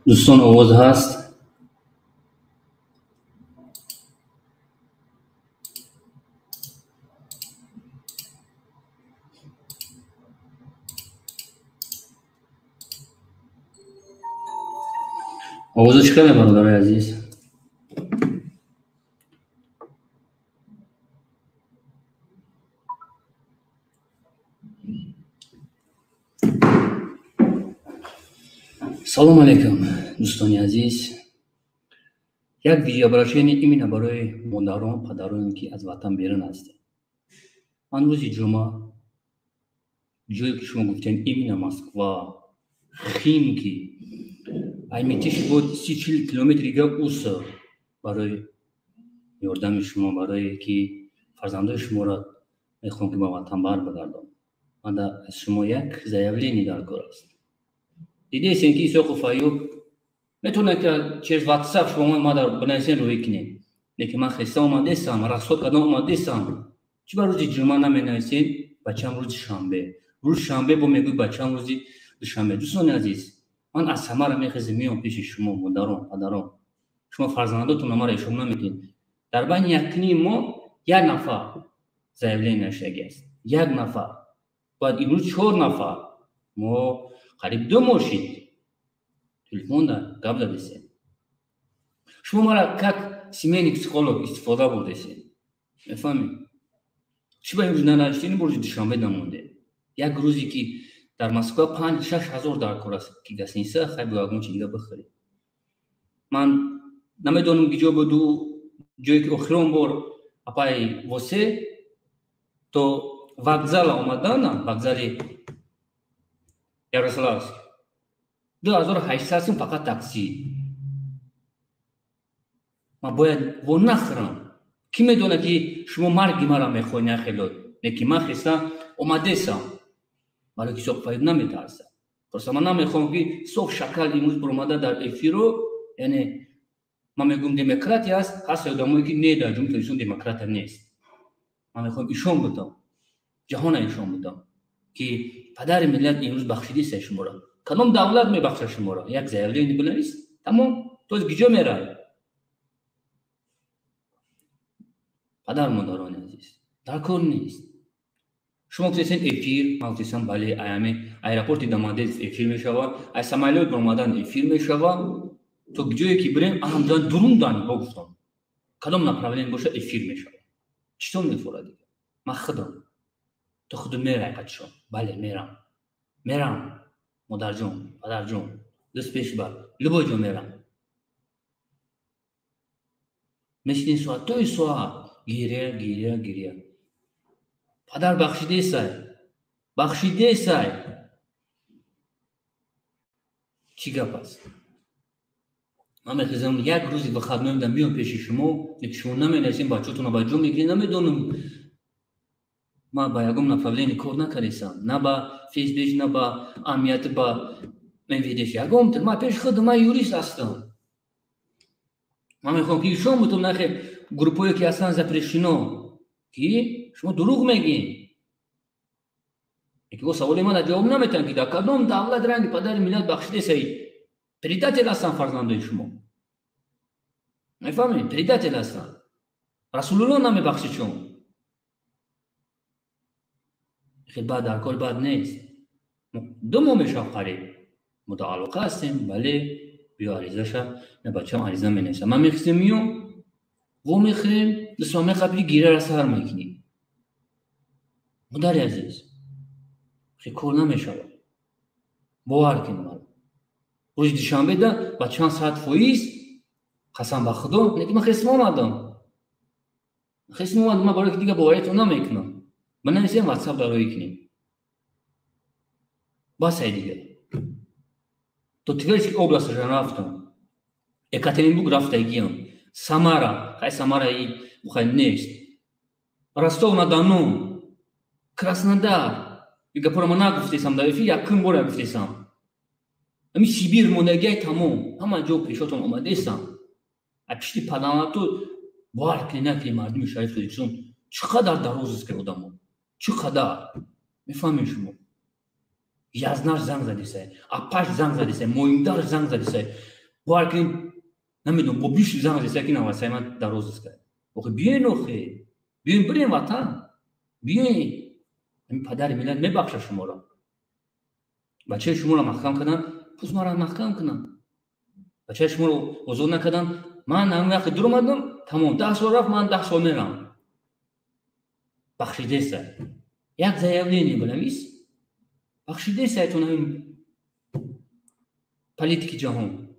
دوستان آواز هست؟ آوازش کمه برادر عزیز. سلام علیکم دوستان عزیز. یک ویدیو براشین ایمینه برای مادران پدران که از وطن بیرون هستند. من روز جمعه جایی که شما گفتین ایمینه مسکوا خیمکی ایمیتش بود 30-40 کیلومتر اوس برای یاردم شما، برای که فرزندان شما را میخوام که با وطن برگردم. من از شما یک زایولی در کار است. دیده این که ایسا خفایو میتونه که چیز واتساپ شما مادر بنویسین روی کنین. لیکن من خسته اومده استم، رخصت کردم اومده استم. چی بر روز جمعه نمینویسین؟ بچه‌م روز شنبه. روز شنبه با میگوی بچه‌م روز دوشنبه. دوستان عزیز، من از همه را میخوام میام پیش شما مادران پدران. شما فرزندانتون ما را شما نمیگین. در بین یکنی ما یک نفر زایولی نشگی است. یک نفر. بعد این روز 4 نفر. ما قریب 2 ماه شد. تلفن در قبل داشتیم. شما مرا как семейный психолог استفاده بردید. میفهمید؟ چی با این روز ننوشتین برج دوشنبه نمونده. یک روزی که در مسکو 5-6 هزار در کار است که گس نیست خیلی باید چیزا بخری. من نمیدونم کجا بودو جایی که آخرین بار اپای واسه تو وокзал آمدن وокзал Ярославск 2800 сум фақат такси. من باید و نخرم. کی میدونه که شما مرگی مرا میخوای نخیلود. لیکن من خستم اومده سم. ولی که صبح فاید نمیترسم. پس من نمیخوام که صبح شکل امروز برآمده در افیرو، یعنی من میگم دموکراتی است، هست آدمایی که نه در جمهوری اسلامی دموکرات نیست. من میخوام ایشون بدم. جهان ایشون بدم که پدر ملت امروز بخشیده است شما را. کدام دولت میبخشه شما را؟ یک زایولی بنویس. تمام تو از کجا میرای؟ پدر مادران عزیز در کار نیست. شما گفتین افیر، من گفتم بله ایامی ایرپورت داماده افیر میشود، از سمایلوت برآمدن افیر میشود. تو کجایی که بریم همدان درون دانی بگفتم. کدام نپروین باشه افیر میشود. چطور میفوره دیگه؟ من خودم. تو خود میرای قدشم. بله میرم. مادر جون، پدر جون، دست پیش بر، لبا جون میرم. مثل ساعت 2 ساعت گیره. پدر بخشیده سای. چی گپ است؟ من میخوام یک روزی بخواد نمیدم بیام پیش شما، لیکن شما نمی‌نویسین بچه‌تون با جو میگیرین نمیدونم. ما با یکم نفرین کار نکردیم، نه با فیسبوک نه با امیت با من ویدیوش یکم ما پیش خود ما یوریست هستم. من میخوام که شما بتون نخیر گروپایی که هستن زپرشینو کی شما دروغ میگین. یکی سوالی من جواب نمیتونم که در کدام دولت رنگ پدر ملت بخشیده سی پریداتل هستن فرزندان شما. میفهمید؟ پریداتل هستن. رسول الله نمیبخشه شما. خیلی بعد در کار بعد نیست. 2 ماه میشه قریب متعلقه هستیم. بله بیا عریضه شد. نه بچه هم عریضه می نیست. من میخواستم میام و میخریم دسامه قبلی گیره را سر میکنیم. مادر عزیز خیلی کار نمیشه. باور کنیم روز دوشنبه ده با چند ساعت فویز قسم به خدا نگه من خسم آمدم. من برای که دیگه باورتون نمیکنم. من نمیسیم واتساپ داروی کنیم. بس های دیگه. تو تیگرسکی область رفتم. екатеринбург رفتگیم. سامارا. خیلی سامارا خیلی نیست. رستov на Дону. Краснодар. دیگه پرما نگفتیسم در افی یکم باره گفتیسم. امی سیبیر موندگی تمام. همه جو پیشاتون اومدیستم. اپشتی پداماتو بار کنی نکنی مردمی شریف تاجیکستان چقدر دراز است که آدمو. چقدر. میفهمین شما. یازناش زنگ زدیسه. اپاش زنگ زدیسه. مویندار زنگ زدیسه. بار کنی نمیدونم با بیش زنگ زدیسه که نواسه من دراز است که. وقتی بیاین اوخی. بیاین بریم وطن. بیاین. این پدر ملت میبخشه شما را. بچه شما را محکم کردن. پوز ما را محکم کنن. بچه شما را آزاد نکردن. من همون وقت دور اومدم تمام 10 سال رفت من 10 سال میرم. بخشیده است. یک زایابلینی بلمیست. بخشیده است ایتون همین پلیتیک جهان.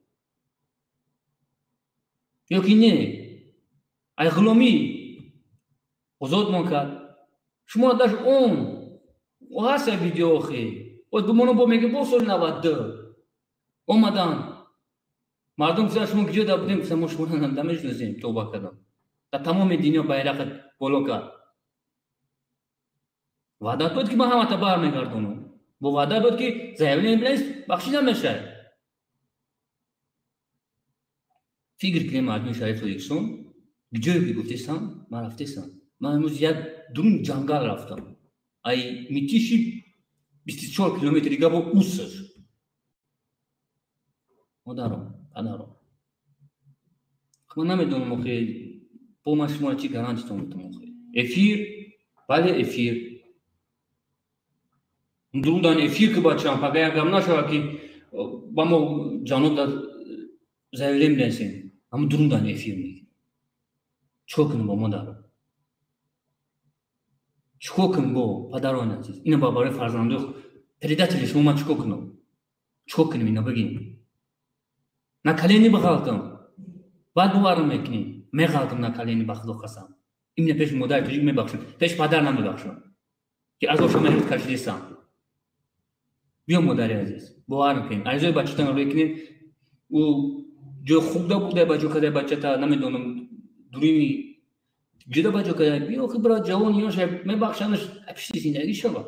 یکی نه. ای غلامی آزاد ما کرد. شما داشت اون و هست ویدیو آخی. و بمانو با میگه با سال 92 اومدن. مردم که شما کجا دا بودیم که ما شما را نمیشناسیم توبه کردم. تا تمام دنیا بیرق بالا کرد. وعده داد که ما همه تا برمیگردونم. با وعده داد که زایابلین بلنس بخشیده میشه. فکر کنیم مردم شریف تاجیکستان کجایی که گفتیستم من رفتیستم. من امروز یک درون جنگل رفتم. ای میتیشی 24 کیلومتر دیگه با اوسش. مادرم پدرم من نمیدونم آخه با من شما چی گرانتتون میتونم آخه افیر بله افیر درودان افیر که بچم پگه اگم نشوه که با ما جانب در زایابلین بلنسیم اما درودان افیر میگیم چکو کنم با مادرم چکو کنم با پدران عزیز اینو با برای فرزندو پریدتلی شما من چکو کنم چکو کنم اینو بگیم на колени бахалтам баъд боварам мекунем меғалтам на колени ба худо қасам имне пеши модари тоҷик мебахшам пеши падар намебахшам ки азошо меҳрат кашидистам биё модари азиз бовар мекунем аризои бачатан рӯй кунем ӯ ҷои хубда буда ба ҷо кадаи бачата намедонам дурини ҷуда ба ҷо кадаи биё хи бират ҷавон ёша мебахшанаш пишти зиндагӣ шава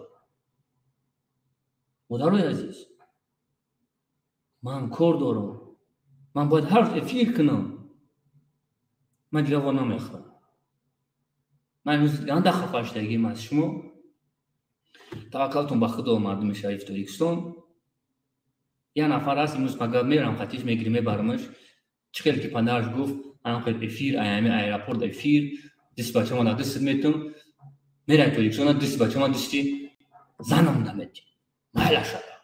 модарои азиз ман кор дорам من باید حرف افیر کنم. من دیگه وا نمیخوام. من امروز گنده خفه شدگیم از شما. توکلتون به خدا مردم شریف تاجیکستان. یه نفر هست امروز مگه میرم خطیش میگیریم میبرمش. چقدر که پدرش گفت من خود افیر ایامی ایرپورت افیر دست بچه من دست میتونم میرم تاجیکستان دست بچه من دستی زنم نمیدی. محله شده.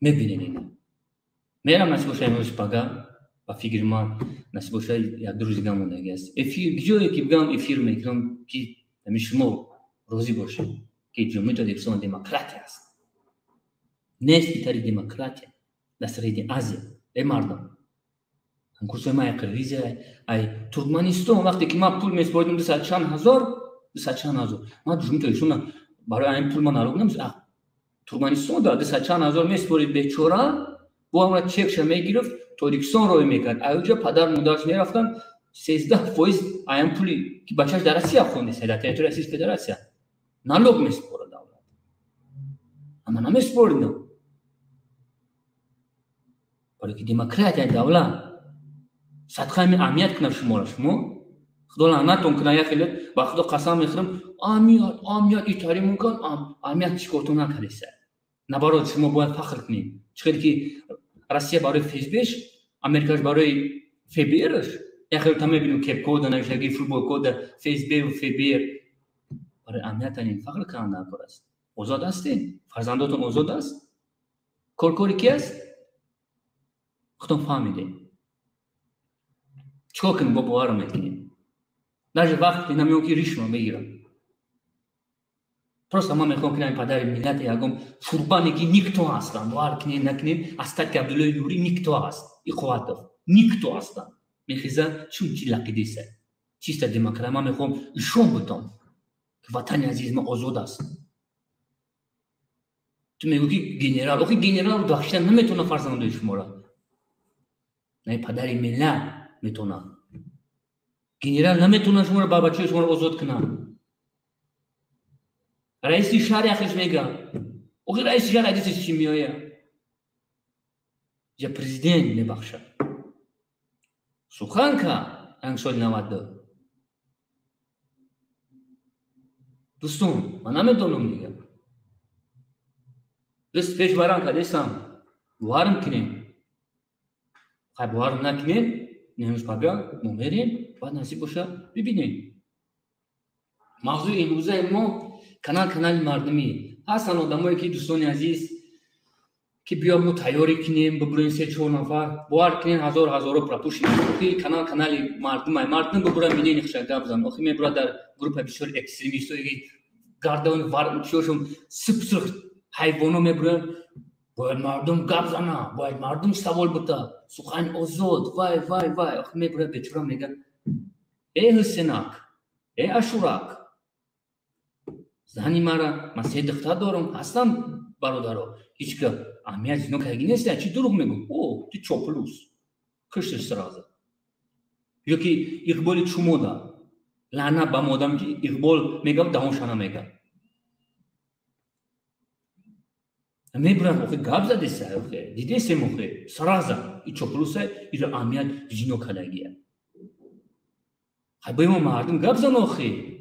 میبینین اینو. میرم نصیب باشه امروز پگه با فکر من نصیب باشه یک دو روز دیگه موندگی است. افیر جایی که بگم افیر میکنم که همین شما روزی باشه که جمهوری تاجیکستان دموکراتی است. نیست ایتری دموکراتی دستوری آزیا ای مردم. انکوسه ما یک ریزه ای ترکمنستان وقتی که ما پول میسپردیم 200,000 ما جمهوری تاجیکستان برای این پول ما نارو نمیشه. ترکمنستان داد 200,000 میسپرید بیچاره با ما چکش میگرفت تاجیکستان روی میکرد. اینجا پدر مادرش میرفتن 13% ایم پولی که بچه‌اش در آسیا خونده سلطنت رئیس فدراسیون نالوگ میسپرد دولت. اما نمیسپردن. برای که دموکراتی دولت صدقه می اهمیت کنه شما خدا لعنتتون کنه یا خیلی با خدا قسم میخورم اهمیت ایتاری ممکن اهمیت چیکارتون نکردیسه. نبارد شما باید فخر کنید. چقدر که روسیه برای فیسبیش، امریکاش برای فیبیرش. یا خیلی تا میبینیم کپ کود نوشتگی فوتبال کود فیسبی و فیبیر برای اهمیت این فخر کننده کار است. آزاد هستین؟ فرزنداتون آزاد است؟ کاری کی است؟ خودتون فهمیدین. چیکار کنیم با باور میکنیم؟ даже وقتی نمیام که ریشم بگیرم. Просто ما میخوام که این پدر ملت یکم فوربانی که نیکتو هستن وار کنین نکنین استاد عبدالله نوری نیکتو هست این قوت نیکتو هستن میخیزن چون چی لقیدی سه چیست دموکراسی ما میخوام ایشون بتون که وطن عزیز ما آزاد است. تو میگو که گنرال آخه گنرال رو داشتن نمیتونه فرزند شما را نه پدر ملت میتونه گنرال نمیتونه شما را بچه شما را آزاد کنه. رئیس شهر اخیش میگه آخه رئیس شهر عزیز چی میآید جا پرزیدنت میبخشه سخن که انگ سال 92 دوستون من نمیدونم دیگه دست پیش برام که دستم وارم کنیم خب وارم نکنیم نمیش پاگا میریم بعد نصیب باشه ببینیم. موضوع امروزه ما کانال مردمی هستن آدمایی که دوستان عزیز که بیا ما تیاری کنیم ببریم 3-4 نفر بار کنیم هزار پراپوش که کانال مردم ببرم مینی نقشه گابزن آخه می برادر گروه بسیار اکستریمیستی گاردون وار چوشم سپسر حیوانو می برم باید مردم گابزنا باید مردم سوال بتا سخن آزاد وای آخه می برادر بچورا میگن ای حسینک ای اشوراک زنی مرا من 3 دختر دارم هستم برادرها هیچ که اهمیت اینو که اگه نیست چی دروغ میگم او تو چوپلوس کشتش سرازه یا که اقبال چومودا لعنت به مادم که اقبال میگم دهانشانه میگم میبرم آخه گاب زده سه آخه دیده سه موخه سرازه این چوپلوسه ایرا اهمیت جینو کلگیه خیلی ما مردم گاب زن آخه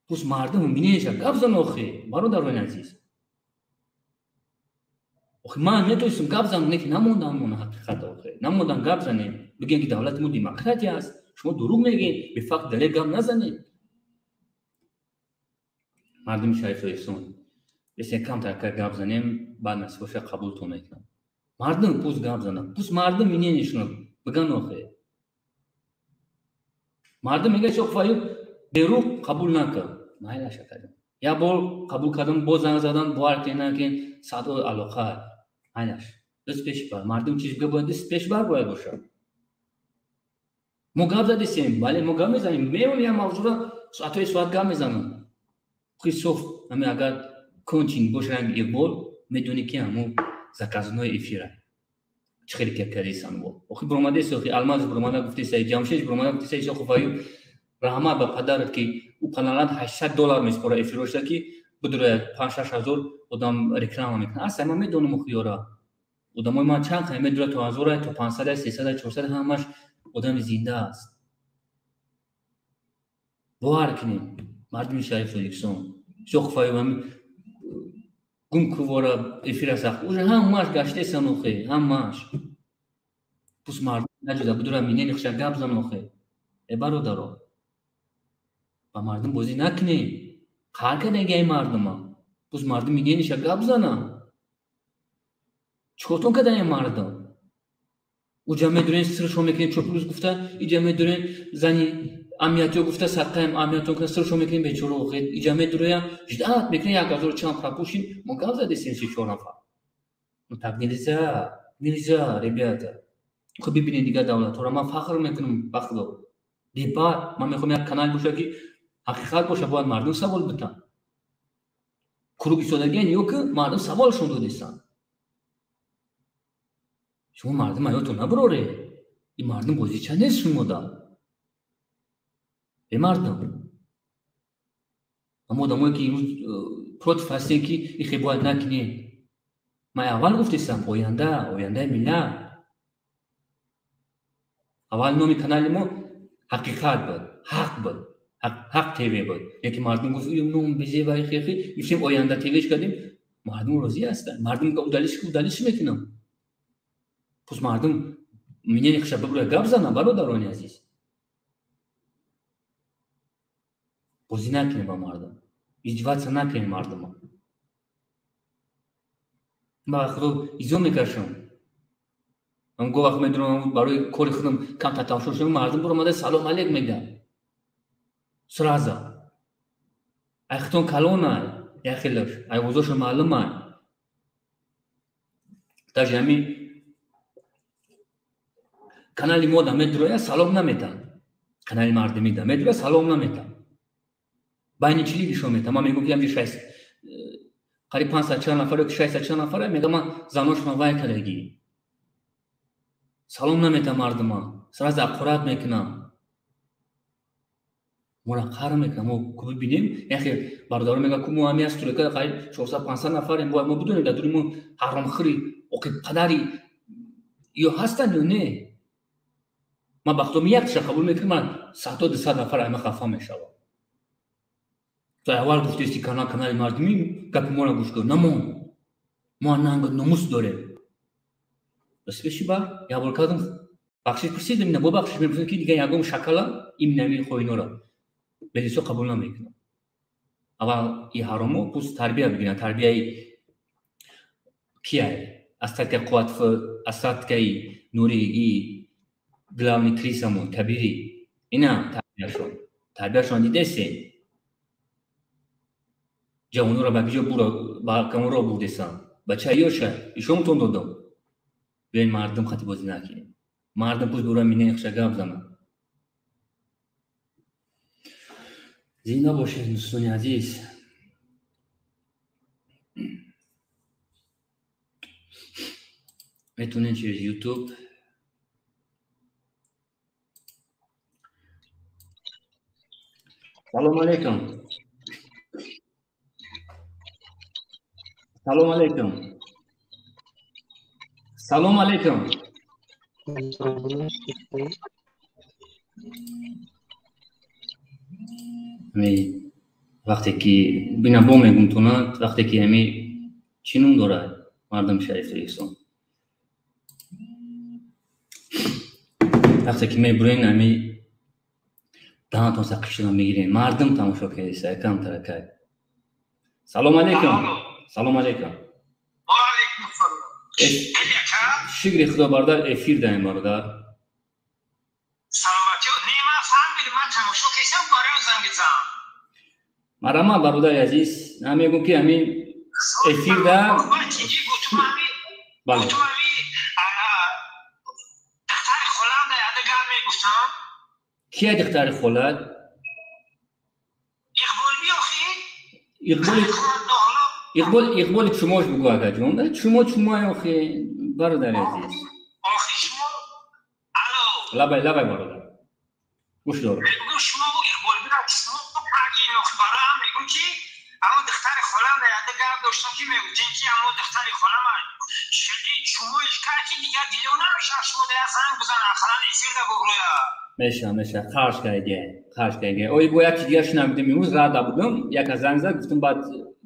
پس مردم مینیشه گاب زن آخه برادران عزیز آخه من نتویستم گاب زن نکی نموندم من حقیقت آخه نموندم گاب زنیم بگین که دولت ما دموکراتی است شما دروغ میگین به فقط دلیل گاب نزنید. مردم شریف ایسون بسیار کم تاکر گاب زنیم بعد نسبوشه قبول تو میکنم مردم پس گاب زنم پس مردم مینیشون بگن آخه مردم میگه شو فایو دروغ قبول نکن نه شکر یا بول قبول کردم باز زدن بار کنه که ساده علاقه اینش دست پیش بر مردم چیز بگه باید دست پیش بر باید باشه ما گاب زدیم ولی ما گاب میزنیم میمون یا موضوع را ساعتهای ساعت گاب میزنم خیصوف همه اگر کنچین باش رنگ اقبال میدونی که همون زکازنای افیره چه خیلی که کردیسان بود آخه برامده سوخی الماز برامده گفتی سای جامشش برامده گفتی سای شو خفایو رحمه به پدرت که او قنالات $800 میسپره افیروش که بدره 5-6 هزار آدم رکلام میکنه اصلا ما میدونم خیارا آدمای ما چند خیلی میدره تو 1000 تو 500 300 400 همش آدم زنده است باور کنیم مردم شریف یکسون شوخ هم گم کوورا افیرا ساخت او همش گشته سنوخه همش پس مردم نجدا بدره مینه نقشه گاب زنوخه برادرو با مردم بازی نکنیم کار کنه گه مردم پس مردم میگه نشه گاب زنه چطور کدای مردم او جمع دورین سرشو میکنیم چوپلوس گفته ای جمع دورین زنی امیاتو گفته سقیم امیاتو که سرشو میکنیم به چورو خید ای جمع دورین جدات میکنیم 1000 چند پراپوشیم ما گاب زده سینسی 4 نفر ну так нельзя ребята خب ببینید دیگه دولت رو من فخر میکنم بخدا دیپار من میخوام یک کانال باشه که حقیقت باشه باید مردم سوال بتن کروگی سودگی نیو که مردم سوالشون رو دیستن شما مردم آیاتو نبروره این مردم بازی چه نیست شما دا به مردم اما آدمایی که امروز پروت هستن که این خیلی باید نکنید من اول گفتیستم آینده ملت اول نامی کانال ما حقیقت بود حق تیوی بود یکی مردم گفت نام بزی و خیلی میشیم آینده تیویش کردیم مردم راضی هستن مردم که دلیش میکنم پس مردم مینه نقشه بگوره گاب زنه برادران عزیز بازی نکنیم با مردم اجوات نکنیم مردم ما خود ایزو میکشم من گو وقت میدونم برای کاری خودم کم تطاشر شدم مردم برو ماده سلام علیک میگم сразу. Айхтон калона, яхилаш, айвозош маълума. Даже ами канали мо дамедроя салом наметам. Канали мардими дамедроя салом наметам. Байни чили гишо метам. Ман мегум ки ами 6 қариб 500 нафар, 600 нафар мегам ман заношма вай караги. Салом наметам мардума. Сразу ақурат мекунам. Мора қар мекунам. Мо ку бибинем, яхи бардор мега ку мо ами аст турека қариб 400-500 нафар мо будунем да дури мо ҳаромхӯри оқиб қадари ё ҳастан ё не. Ман бахтоми як киша қабул мекунам, ман 100-200 нафар ама хафа мешавам. То аввал гуфтести канали мардуми гапи мора гӯш кун. Намон. Мо нанг номус дорем. Басбеши ба я бор кардам бахшиш пурсидам, ина бобахшиш мепурсидам ки дига ягон шакала имнами хоинора белисо қабул намекунам. Аввал и ҳаромо пус тарбия бигиранд. Тарбияи кияй? Астатка қувватф, астаткаи нури и главни крисамон кабири. Ина тарбияшон. Тарбияшон дидесен. ҷавонора ба киҷо ба камонро бурдесам. Ба чайёша ишонтон додам. Бен мардум хати бозӣ накунем. Мардум пуст бура мине яхша гап зана. Зинда бошед дӯстони азиз. метавонед через YouTube салом алейкум. Салом алейкум. Салом алейкум. ами вақте ки бина бо мегумтонад, вақте ки ами чӣ ном дорад мардум шарифи иҳсон. вақте ки мебурен ами даҳатон сақишона мегирен. мардум тамошо кардиса якам таракай. салом алейкум. салом алейкум. ва алейкум салом. шукри худо бародар эфир даем бародар. саломати нема фаҳмидам ман тамошо кардам барам занги зам. марама бародари азиз намегум ки ами эфир да бале духтари холам да ядага мегуфтам. кия духтари холат? иқболби охи? иқболи чумош бугу агаҷон. чумо охи бародари азиз. охи шумо? алло. лабай бародар. гӯш дор. мегум шумо иқболби ра шумо аги нохи барам мегум ки амо духтари холам да ядага доштам ки мегуфтем ки амо духтари холам шуди чумо ишкаки дига дило намеша шумо да занг бизан ахалан эфир да бугроя. меша харш кайге. ой бо як дигар шунавидам имрӯз рада будам. Як аз занг зад гуфтам баъд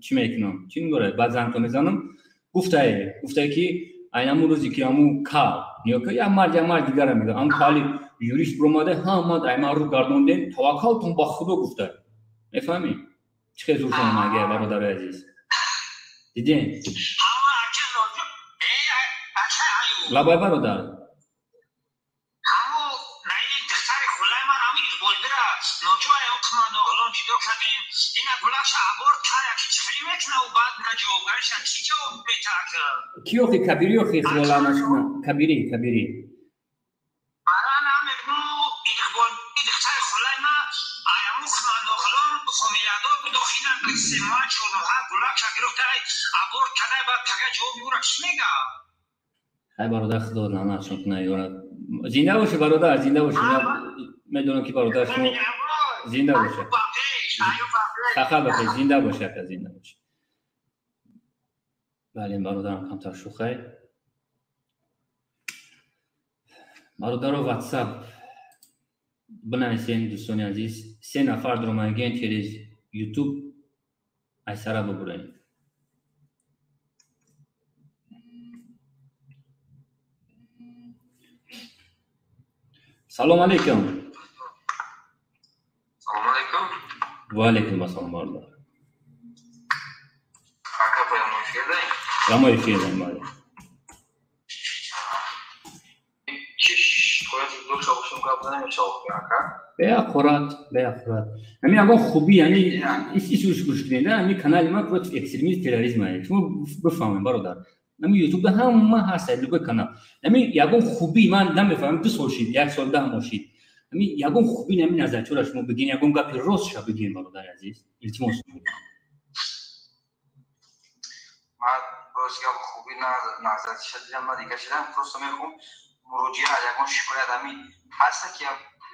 чӣ мекунам? Чӣ дорад? Баъд зангро мезанам. гуфтае ки айнаму рӯзе ки аму кал ниёка як мард дигара мега. Ам кали юрист биромада ҳамад айман рӯ гардондем. Таваккалтон ба худо гуфта. мефаҳмӣ? чӣ хел зур шумо маге бародари азиз. дидем? лабай бародар. ки охи кабири охи хволанашна кабири ай бародар худо лаънатшон кунад ёрад. зинда бошед бародар, зинда бошед. медонам ки бародар шумо зинда бошед. хахал бошед, зинда бошед, зинда бошед. бале бародарам камтар шухай. бародаро WhatsApp бинависен дӯстони азиз. 3 нафар дромаген через YouTube айсара бибурем. салом алейкум. салом алейкум. ва алейкум ассалом бародар. ака паямоишедаем. паямоишедаем бале. чиш хоят دوست باشم که نمیشه به اخرات همین اگه خوبی یعنی ایشوش گوش کنید همین کانال ما پروت اکستریمیسم تروریسم است شما بفهمید برادر همین یوتیوب هم هست لوگو کانال همین یگون خوبی من نمیفهمم تو سوشید یک سال ده ماشید همین یگون خوبی همین نظر چرا شما بگین یگون گپی راست شو بگین برادر عزیز التماس من باز گپ خوبی نظر شدم ما دیگه شدم پروسه میخوام مراجعه یگون شکایت همین هست که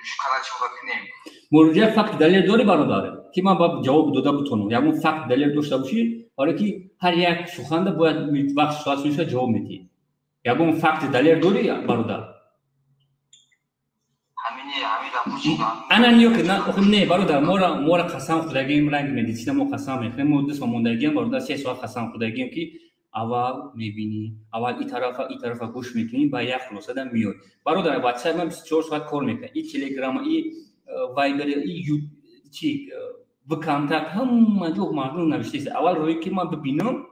شکایت شما بکنیم مراجعه فقط دلیل داره برادر که من باید جواب داده بتونم یگون فقط دلیل داشته باشی حالا که هر یک سخنده باید وقت سوال میشه جواب میدی یگون فقط دلیل داری برادر انا نیو که نه برادر ما را قسم خداییم رنگ میدید ما قسم میخوریم ما دست موندگیم برادر 3 ساعت قسم خداییم که اول میبینی اول این طرف گوش میکنی با یک خلاصه دم میاد برادر واتساپ من 24 ساعت کار میکنه این تلگرام این وایبر این چی و کانتاکت همه جو مردم نوشته است اول روی که من ببینم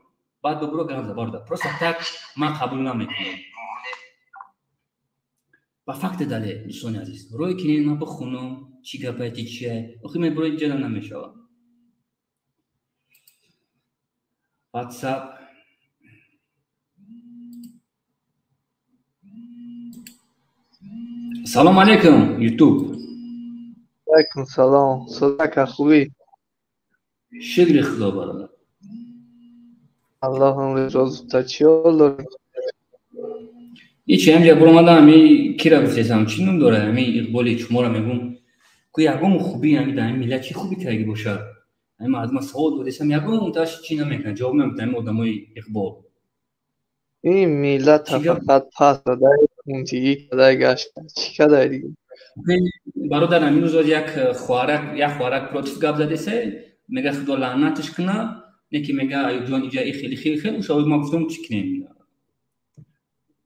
بعد ببرو گرم برادر پروسه تک من قبول نمیکنم با فقط دلیل دوستان عزیز روی که من بخونم چی گپی چیه آخه من برای جدا نمیشه واتساپ سلام علیکم یوتیوب علیکم سلام صدق خوبی شکر خدا برادر الله هم روز تا چیال داره هیچی همجا برو مدام همی کی را گفتیسم چی نم داره همی اقبالی چما را میگم که یگم خوبی همی دارم ملت چی خوبی که باشه همی از ما سوال دادیسم یگم تاش چی نمیکنه جواب نمیدن آدمای اقبال این ملت فقط پس داده منتگی کده گشت چی کده دیگه برادر همین روز یک خوارک پروتف گپ زدیسه میگه خدا لعنتش کنه نکی میگه ایوب جان اینجا خیلی اوشاوی ما گفتم چی کنیم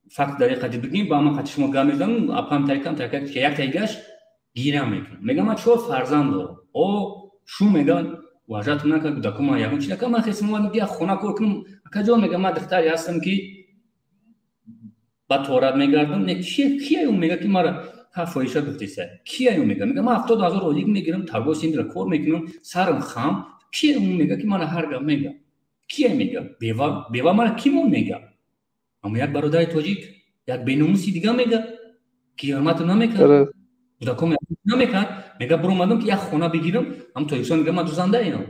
فقط دقیقه بگیم با ما شما گام میزنم اپام تریکم که یک تایگاش گیرم میکنم میگم ما چهار فرزند دارم او شو میگن واجد نکه دکما یکم چی نکه ما خیسم ما بیا خونه کار کنم کجا میگم ما دختری هستم که با تورات میگردم نه کیه اون میگه که ما فایشه گفتیسه کیه اون میگه ما 70000 روزی میگیرم تربوس این را کار میکنم سرم خام کیه اون میگه که ما هر گام میگه کیه میگه بیوا ما کیمون میگه اما یک برادر تاجیک یک بیناموسی دیگه میگه که حرمت نمیکنه دکم نمیکنه میگه برو مادم که یک خونه بگیرم هم تویسون میگه ما دوزنده اینم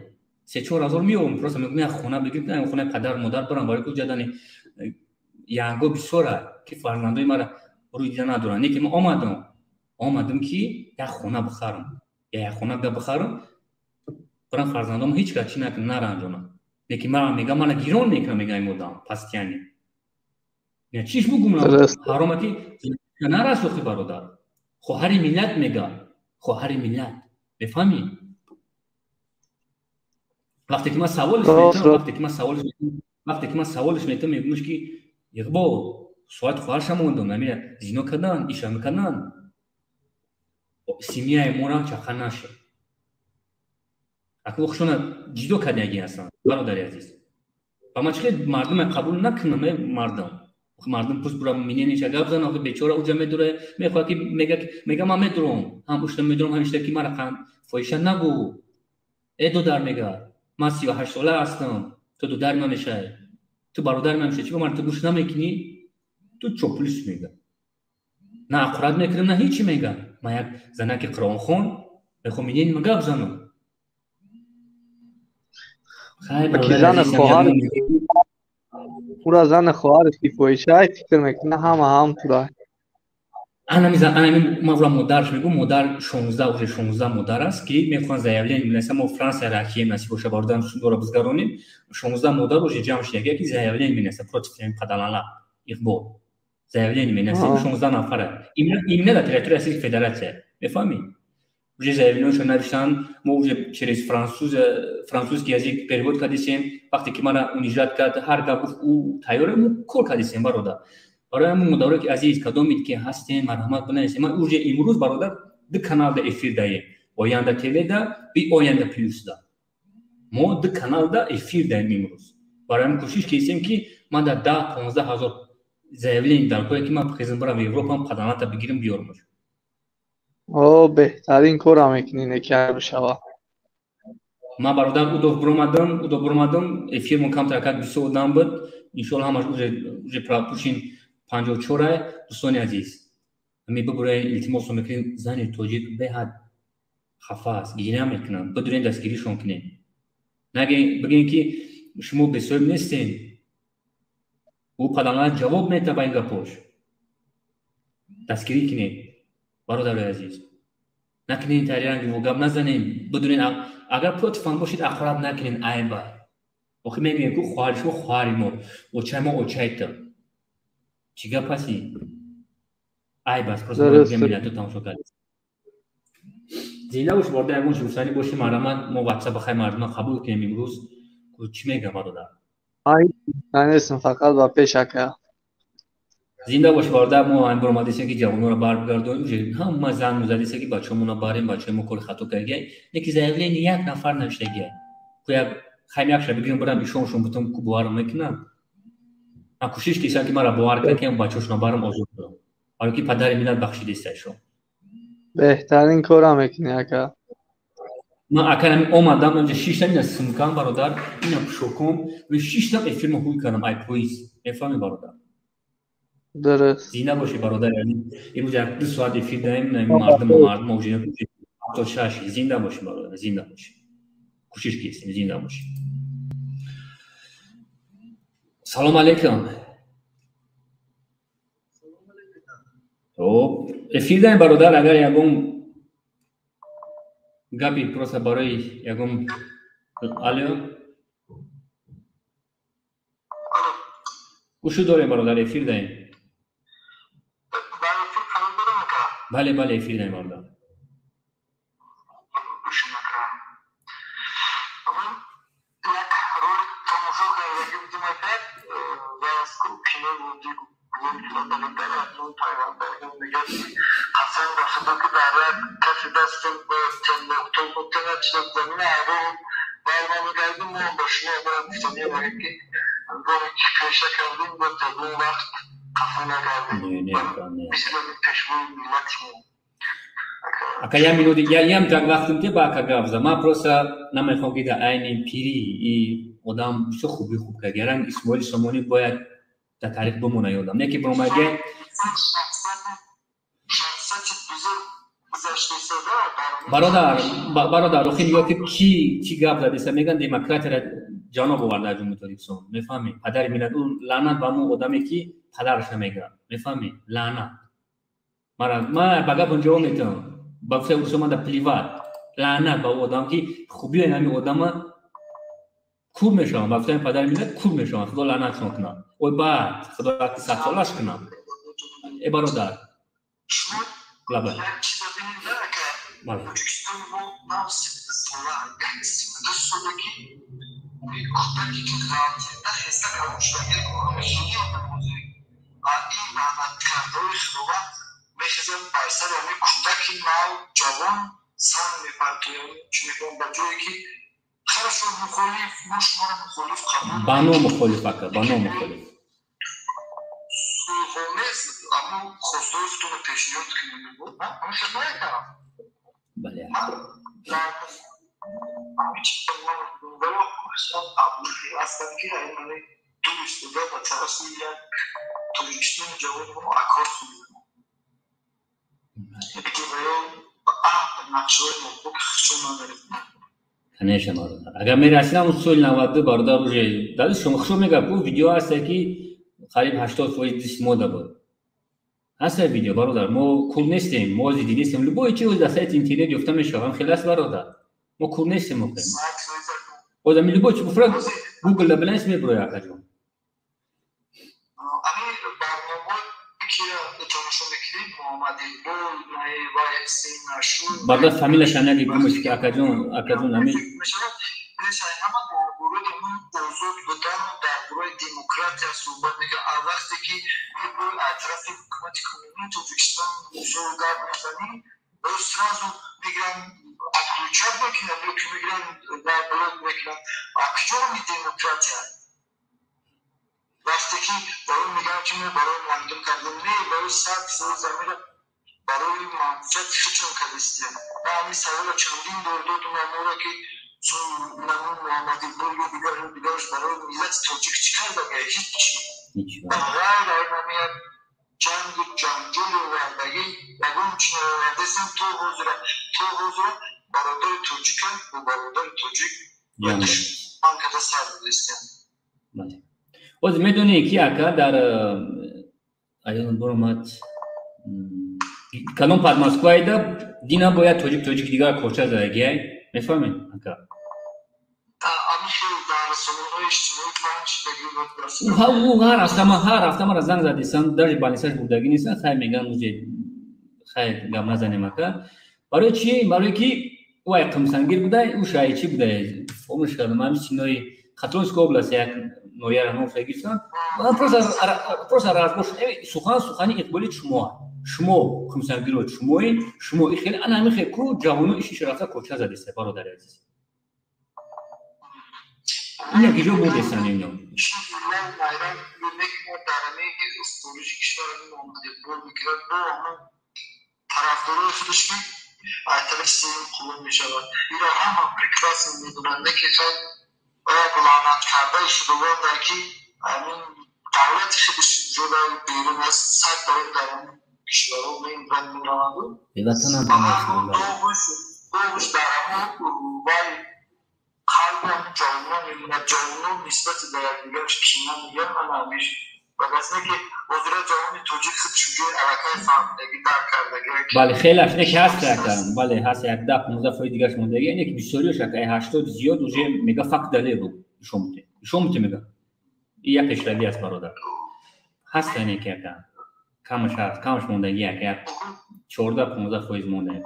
3-4 هزار میوم پروسه میگم یک خونه بگیرم خونه پدر مادر برام برای کجا دادن یانگو بسوره که فرزندای ما روی دیدن ندارن یکی ما آمدم که یک خونه بخرم یا یک خونه بخرم برام فرزندام هیچ کاری نکنه نرانجونم یکی ما میگه من گیرون میکنم میگه مودام پس یعنی نه چیش بگم حرامتی کنار سوخی برادر خواهر ملت میگه خواهر ملت بفهمی وقتی که من سوالش میتونم میگمش که یقبال سوات خواهرش موندم نمیره زینو کردن ایشا میکنن سیمیه مورا چخن نشه اکو وقتشون جدو کردگی هستن برادر عزیز و ما چقدر مردم قبول نکنم مردم پس برام مینینی چه گپ زنه که بیچاره اوجا میدوره میخواد که میگه من میدرم هم پشت میدرم هم اشتکی مرا خان فایشه نگو ای دو در میگه من 38 ساله هستم تو دو در نمیشه تو برادر نمیشه چی من تو گوش نمیکنی تو چوپلیس میگه نه اقرار میکنم نه هیچی میگه من یک زنک قرآن خون میخوام مینینی گپ زنم زن خواهر پورا زن خواهرش که فایشه فکر میکنه هم پورا انا ما مادرش میگم مادر 16 مادر است که میخوان زایاولین میلسه ما فرانسه راکیه نصیب باشه باردن دور بزگارونیم 16 مادر روش جمع شده که زایاولین میلسه پروتستان قدلالا اقبال زایاولین میلسه 16 نفره این نه تریتوری اصلی فدراسیه میفهمی وجه زایاولینشون نوشتن ما وجه چریز فرانسوز که از یک پریود کردیم وقتی که من اون ایجاد کرد هر گفت او تیاره مو کار کردیم برادر برای همون مدارک عزیز کدومی که هستین مرحمت بنویسید من اوج امروز برادر دو کانال دا افیر دایم آینده تیوی دا بی آینده پلیس دا ما دو کانال دا افیر دایم امروز برای همون کوشش کردیم که من در 10-15 هزار زایاولین در کوی که من بخیزم برام اروپا هم قدمت بگیرم بیارمش بهترین کارم میکنین که بشوا. ما برادر او برومادم ефір کم ترکت 20 دام بود انشالله همش уже пропущен 54 دوستان عزیز می ببره التماس میکنیم زن توجیک بهت خفاست گیره میکنن بدون دستگیریشون کنین نگه بگین که شما بسیار نیستین او پدرانه جواب میده با این گپوش دستگیری کنین برادر عزیز نکنین تریرنگی و گپ نزنین بدونین اگر پلتفرم باشید اخراب نکنین عیبه آخه میگیم که خواهر شما خواهری ما اوچای ما اوچای تو چی گپ هستی عیب است پس ما میگم ملت رو تماشا کردید زنده باش برده اگون جوسانی باشی مرامت ما واتساپ بخوای مردم قبول کنیم امروز چی میگم برادر ننستم فقط با پیشکه زنده باش برده ما این برمادیسه که جوانو رو بار بگردونیم هم ما زن مزدیسه که بچه‌مون رو باریم بچه‌مو کل خطا کردگی یکی زایلین یک نفر نشدگی که خیلی یک شب بگیم برام ایشون بتون کو بوار میکنم من کوشش کردم که مرا باور کنم بچه‌شون بارم آزاد کنم حالا که پدر ملت بخشیده استشون بهترین کارم میکنی اکا ما اکنون اومدم اونجا 6 تا سمکان برادر اینا شوکم و 6 تا فیلم خوب کردم ای پلیس افهمی برادر درست زینه باشی برادر امروز یک 2 ساعت فیلم داریم مردم موجود تا شش زنده باشی برادر زنده باشی کوشش کردیم زنده باشی سلام علیکم او فیلم داریم برادر اگر یکم گپی پروسه برای یکم الو گوشو داریم برادر افیر داریم بله بله افیر داریم برادر اگه یه مینوتی یه جا وقتی که با اکا ما پروسا نمیخوام که در عین پیری ای آدم چه خوبی خوب کرد یارن اسماعیل سامانی باید در تاریخ بمونه یادم نه که برامگه برادر آخه یا که کی گپ زده است میگن دموکرات را جانا بورده جمهوری اسلامی میفهمی پدر ملت اون لعنت به اون آدمی که پدرش نمیگه میفهمی لعنت ما بگم اونجا میتونم باکس اسلام در پلیوات لعنت به آدم که خوبی اینمی آدم کور میشم باکس پدر ملت کور میشم خدا لعنتشون کنه و بعد خدا که 100 سالش کنه ای برادر لابد بله میخزم برسر امی کودکی ناو جوان سن میپرتویم چی میکنم با جایی که خرشون مخالف مشمار مخالف قبول بانو مخالف اکا بانو مخالف سوخومز اما خصوصتون رو پیشنیاد کنیم بود من خدمه کنم بله امی چی من دونگاه خواستم قبولی هستم که این دوست بوده و ترسی یک توریشتون جوان رو اکار سوید کنیش مارد اگر می رسیدم اصول 92 برادر روی دادی شما خشم میگه کو ویدیو هست که قریب 80% دیس مودا بود هست ویدیو برادر ما کور نیستیم ما زیدی نیستیم لبوی چیز در سایت اینترنت یافته میشه هم خلاص برادر ما کور نیستیم ممکن آدمی لبوی چی بفرد گوگل بلنس میبره اکا جون برادر فامیلش نگی گمش که اکا جون همین همه گروه موضوع بودن در گروه دموکراتی صحبت میگه وقتی که گروه اطراف حکومت کنونی تو ویشتان موضوع در میزنی درست رازو میگن اکروچار بکنن یا که میگن در بلد بکنن اکجامی دموکراتی هست وقتی که برای میگن که ما برای مردم کردن نه برای سخت سوی زمین برای منفعت خودشون کردستیم و همین سوال چندین دور دادم امورا که چون نمون محمدی بول یا دیگرش برای ملت تاجیک چی کرده که هیچی غیر ایمانیت جنگ جنجال و وردگی نگون چنه وردستیم تو حضور برادر تاجیک و برادر تاجیک بردش من کده سر بودستیم باز میدونی که اکا در ایان برمت کلام پر مسکوی دا دینا باید توجیک دیگر کوچه زدگی میفهمین اکا همیشه در رسانه‌های اجتماعی پنج بگیر او هر هفته مرا زنگ زدیسن در بالینساش بودگی نیستن خیلی میگن موزه خیلی گم نزنیم اکا برای چی؟ برای که او اقم سنگیر بوده او شایچی بوده فهمش کردم همی سینای خطرونسک اوبلاست یک نویر هنو فگیستان پروسا رازبوش سخانی اقبالی شما کمسنگیرو شما ای خیلی انا همی خیلی کو جوانو ایشی شرافتا کوچه زدیسته برادر عزیز این یکی جو بوده سن اینو من bayram yemek derneği psikolojik işlerin olmadı. Bu mikro bu onun taraftarı olmuş ki arkadaşların kullanmışlar. Bir ama prekrasın nedeniyle ki sen bulanat karda işte bu da ki amin devlet xidmətçiləri birin az saat dövrünün işləri olmayın ben bunları. Evet tamam. Doğuş darama vay kalbim canlı nispet değerliler kişinin yanmamış. Babasına ki o zaman canlı çocuk sıçıcı alakayı farklı dar karda gerek. بله خیلی افنه که هست کردم بله هست یک ده 15 فای دیگرش مونده اینه که بیشتریش که 80 زیاد وجه میگه فقط دلیل رو شومته میگه این یک اشتراکی است برادر هست اینه که کمش مونده یک 14 15 فایز مونده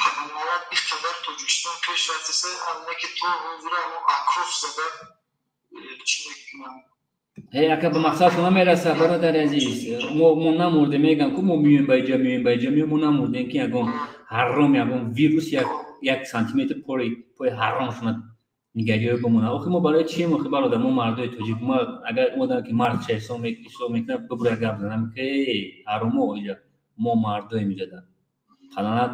Kadınlara iktidar Tacikistan peşrefisi anındaki to huzura ama akrof zada Hey, اگه به مقصد شما میرسه برادر عزیز ما نمورده میگم که ما میون بایجا ما نمورده که اگم حرام اگم ویروس یک سانتیمتر پای حرام شما نگهداری بمونه آخه ما برای چی ما برادر ما مردای تاجیک ما اگر اومدن که مرد چه حساب میکنه ببره گپ بزنم که حرامو اینجا ما مردای میجدن خلانت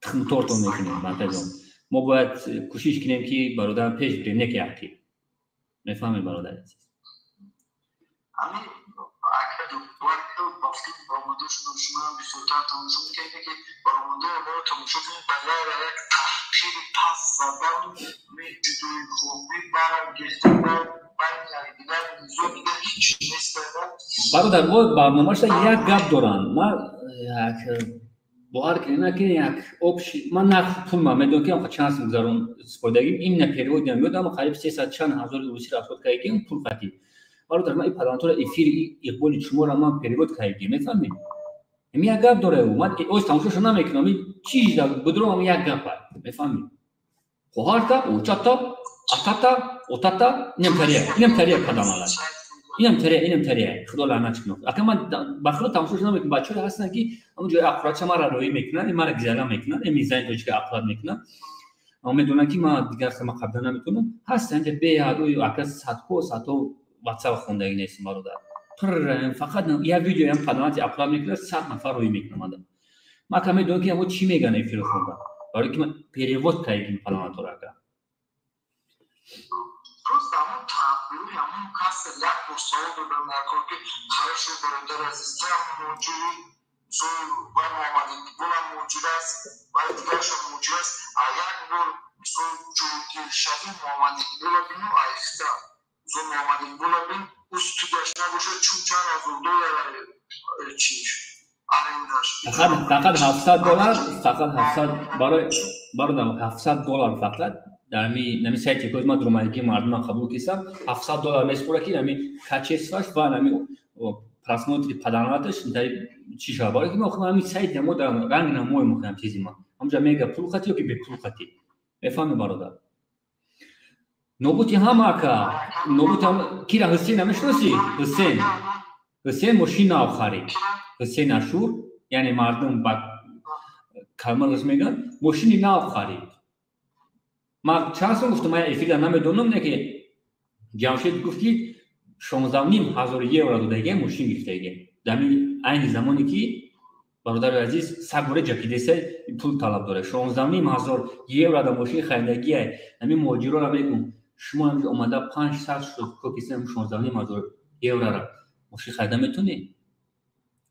تخم تورتون میکنیم منتظم ما باید کوشش کنیم که برادر پیش بریم نه که اخیر میفهمی برادر عزیز همین اگر وقت بافتید با مدرش شما بسیار تماشا میکنید که با مدر ما تماشا کنید برای یک تحقیر پس زدن جدوی خوبی برای گرفتن برای دیگر زود دیگر هیچ نیست برادر ما برنامه‌اش یک گپ دارن ما باور کنید که یک اوپشن من نه پول میدونم که آخه چانس میگذارم سپردگیم این نه پریود میادم قریب 300 چند هزار روسی رفت کردیم پول خاطی برادر ما این پلانتور افیر اقبالی شما را من پریود کردیم میفهمید می یک گپ داره اومد اوست تماشاش نمیکنم چیز بدرم یک گپ میفهمید خوارتا اوچاتا اتاتا اینم تریه کدامالا اینم تریه خدا لعنت کنه اگه من بخدا تماشاش نمیکنم بچه‌ها هستن که همونجوری افراد شما را روی میکنن این مرا گزارا میکنن این میزان توش که افراد میکنن اما میدونن که ما دیگر ما قبلا نمیتونم هستن که به یادو اگه ساعتو واتساپ خوندگی نیست برادر پر فقط یه ویدیو هم قدمت اپلود میکنه 100 نفر روی میکنم ما کمی دو که همون چی میگن این فیلم خوندن برای که من پریود کردیم پلانتور اگه روز دامون تعبیری همون کس یک برسال دادن نکن که خرش رو برادر عزیزی هم موجودی زور و محمدی بول هم موجود است و دیگرش هم موجود است یک بار زور جوگیر شدی محمدی بول هم بینو آیخته زور محمدی بول هم بین استودیش نباشه چون چند از اون دو چیش فقط $700 برای $700 فقط در نمی سایتی که ما درمایگی مردم قبول کردم $700 میسپره که نمی کچیسش و نمی پراسموتری پداناتش در چی شده برای که ما خودم نمی سایت ما در رنگ نموی مخیم چیزی ما همونجا میگه پول خطی یا که به پول خطی میفهمی برادر نوبوتی هم اکا نوبوتی هم کی را حسین نمیشناسی حسین ماشین آخری حسین اشور یعنی مردم با کلمه‌اش میگن ماشین نو خرید ما چند سال گفتم من افیل نمیدونم نه که جمشید گفت که 16,500 یورو دادگی ماشین گرفتگی در این زمانی که برادر عزیز سگوره جکیدسه پول طلب داره 16,500 یورو در ماشین خریدگی همین ماجرا را میگم شما هم اومده 500 شد که کسی 16,500 یورو را ماشین خریده میتونی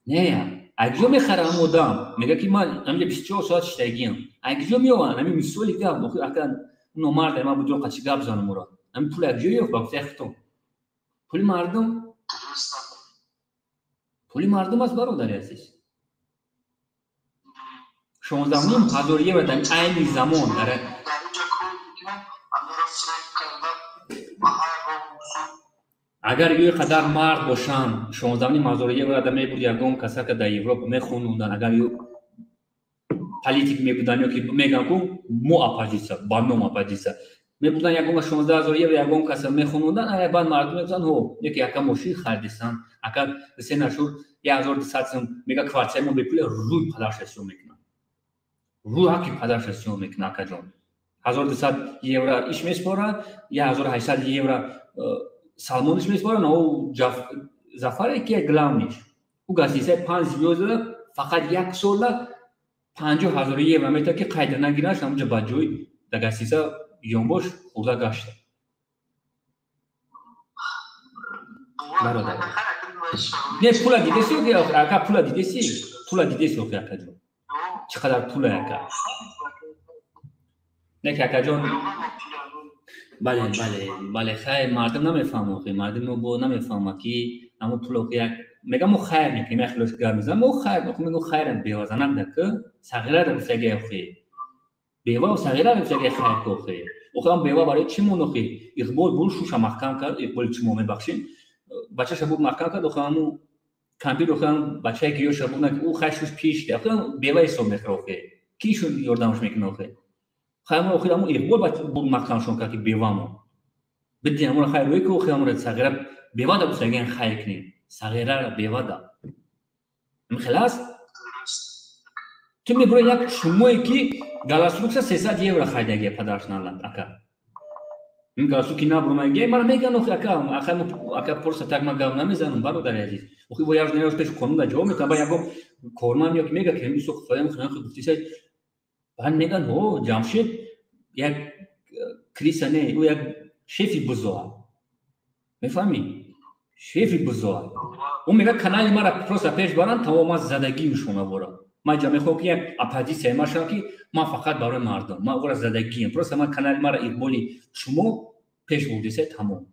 نه اگه میخرم مدام میگه که من همینجا 24 ساعت شتگیم اگه میوان همین مسئولی گام اخی اکن اون مرد ما بدون قچی گاب زنم مرا همین پول اگه یو با تختم پول مردم است برادر عزیز 16,500 یورو در این زمان داره اگر یه قدر مرد باشن 16,500 یورو آدم میبود یگام کسا که در اروپا میخوندن اگر یه پلیتیک میبودن یا که میگن که مو اپوزیسیا با نام اپوزیسیا میبودن یگام 16,000 یورو یگام کسا میخوندن اگر بعد مردم میگن هو یکی اکا ماشین خریدن اگر سه نشور 1200 سوم میگه کوارترمون به پول روی پدرشون میکنن روی حقی پدرشون میکنن که جون 1200 یورو ایش میسپاره 1800 یورو سالمونش میسپارن او زفر که گلامش او گاسیسه 5 یوز فقط یک سال 50,000 یورو میته که قید نگیرنش همونجا باجوی در گاسیسه یونبوش خورده گشته برادر نه پولا دیدسی او که اکا پولا دیدسی او که اکا جون چقدر پولا اکا نه که اکا جون بله خیر مردم نمیفهمه که مردم رو نمیفهمه که اما پول که میگم خیر میکنیم خیلیش گرم میزنم خیر میگم خیرم بیوازنم ده که صغیره رو بسیاری اخی بیوا و صغیره رو بسیاری خیر که اخی اخی هم بیوا برای چی مون اخی اقبال بول شوش محکم کرد اقبال چی مومه بخشین بچه شبود محکم کرد اخی همون کمپیر اخی هم بچه گیو شبود نکه او خیر شوش پیش ده اخی هم بیوا ایسا میخواه اخی کیشون یاردمش میکنه اخی خیلی اخی همون اقبال بول محکمشون کرد که بیوامو بدین همون خیر روی که اخی همون صغیره بیوا ده بسیاری خیر کنیم صغیره را بیوا ده خلاص تو میبره یک شموی که گلاسلوکس 300 یورو خریدگی پدرش نلند اکا این گلاسلوکی نبرو میگه من میگن اکا پرسه تک ما گام نمیزنم برادر عزیز اخی ویاج نیاز پیش کنون دا جواب میتونم با یکم کورمان یا که میگه که همیسو خواهیم خیلی گفتی سید بعد میگن هو جمشید یک کریسه نه او یک شیفی بزرگ میفهمی شیفی بزرگ اون میگه کانال ما را پروسا پیش برن تمام زدگی میشونه برا ما جا میخوام که اپوزیسیا ماشم که ما فقط برای مردم ما اون زدگیم پروسا ما کانال ما را اقبالی شما پیش بردیسه تمام